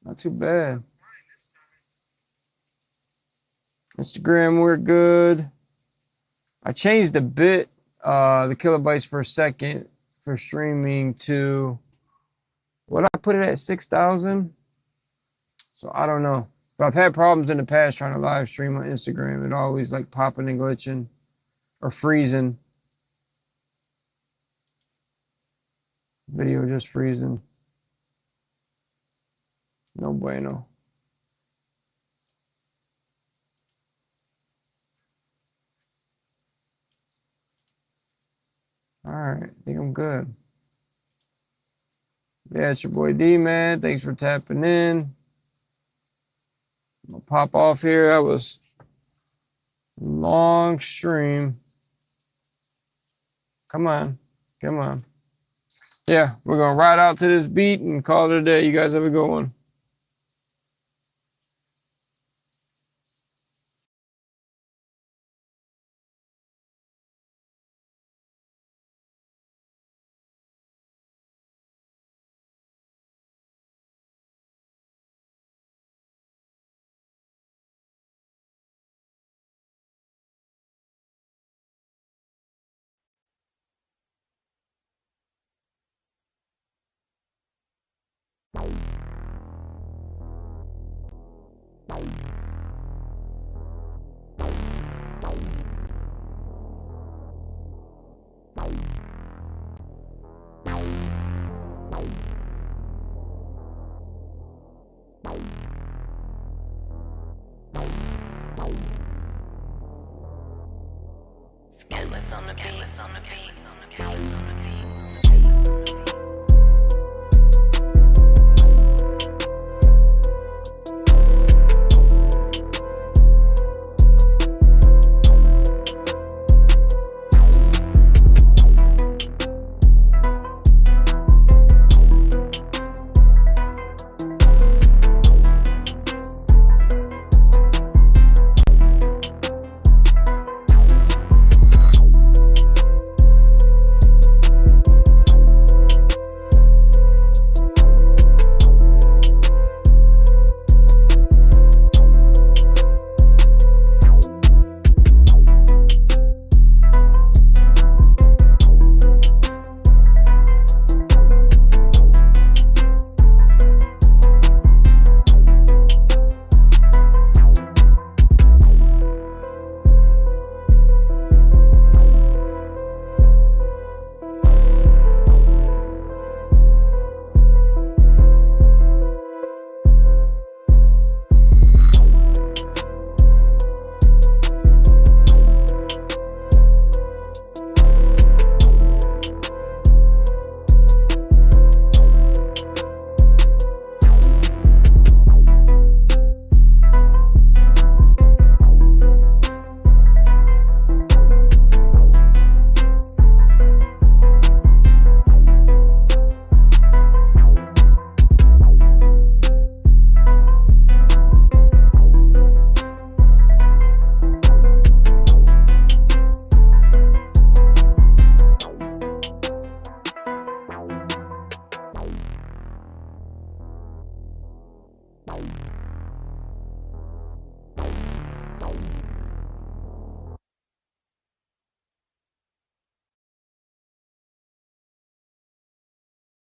Speaker 1: Not too bad. Instagram, we're good. I changed the bit, the kilobytes per second for streaming to, what I put it at, 6,000? So I don't know. But I've had problems in the past trying to live stream on Instagram. It always like popping and glitching or freezing. Video just freezing. No bueno. All right, I think I'm good. Yeah, it's your boy D, man. Thanks for tapping in. I'm gonna pop off here. That was a long stream. Come on, come on. Yeah, we're gonna ride out to this beat and call it a day. You guys have a good one.
Speaker 3: Scantless on the beat.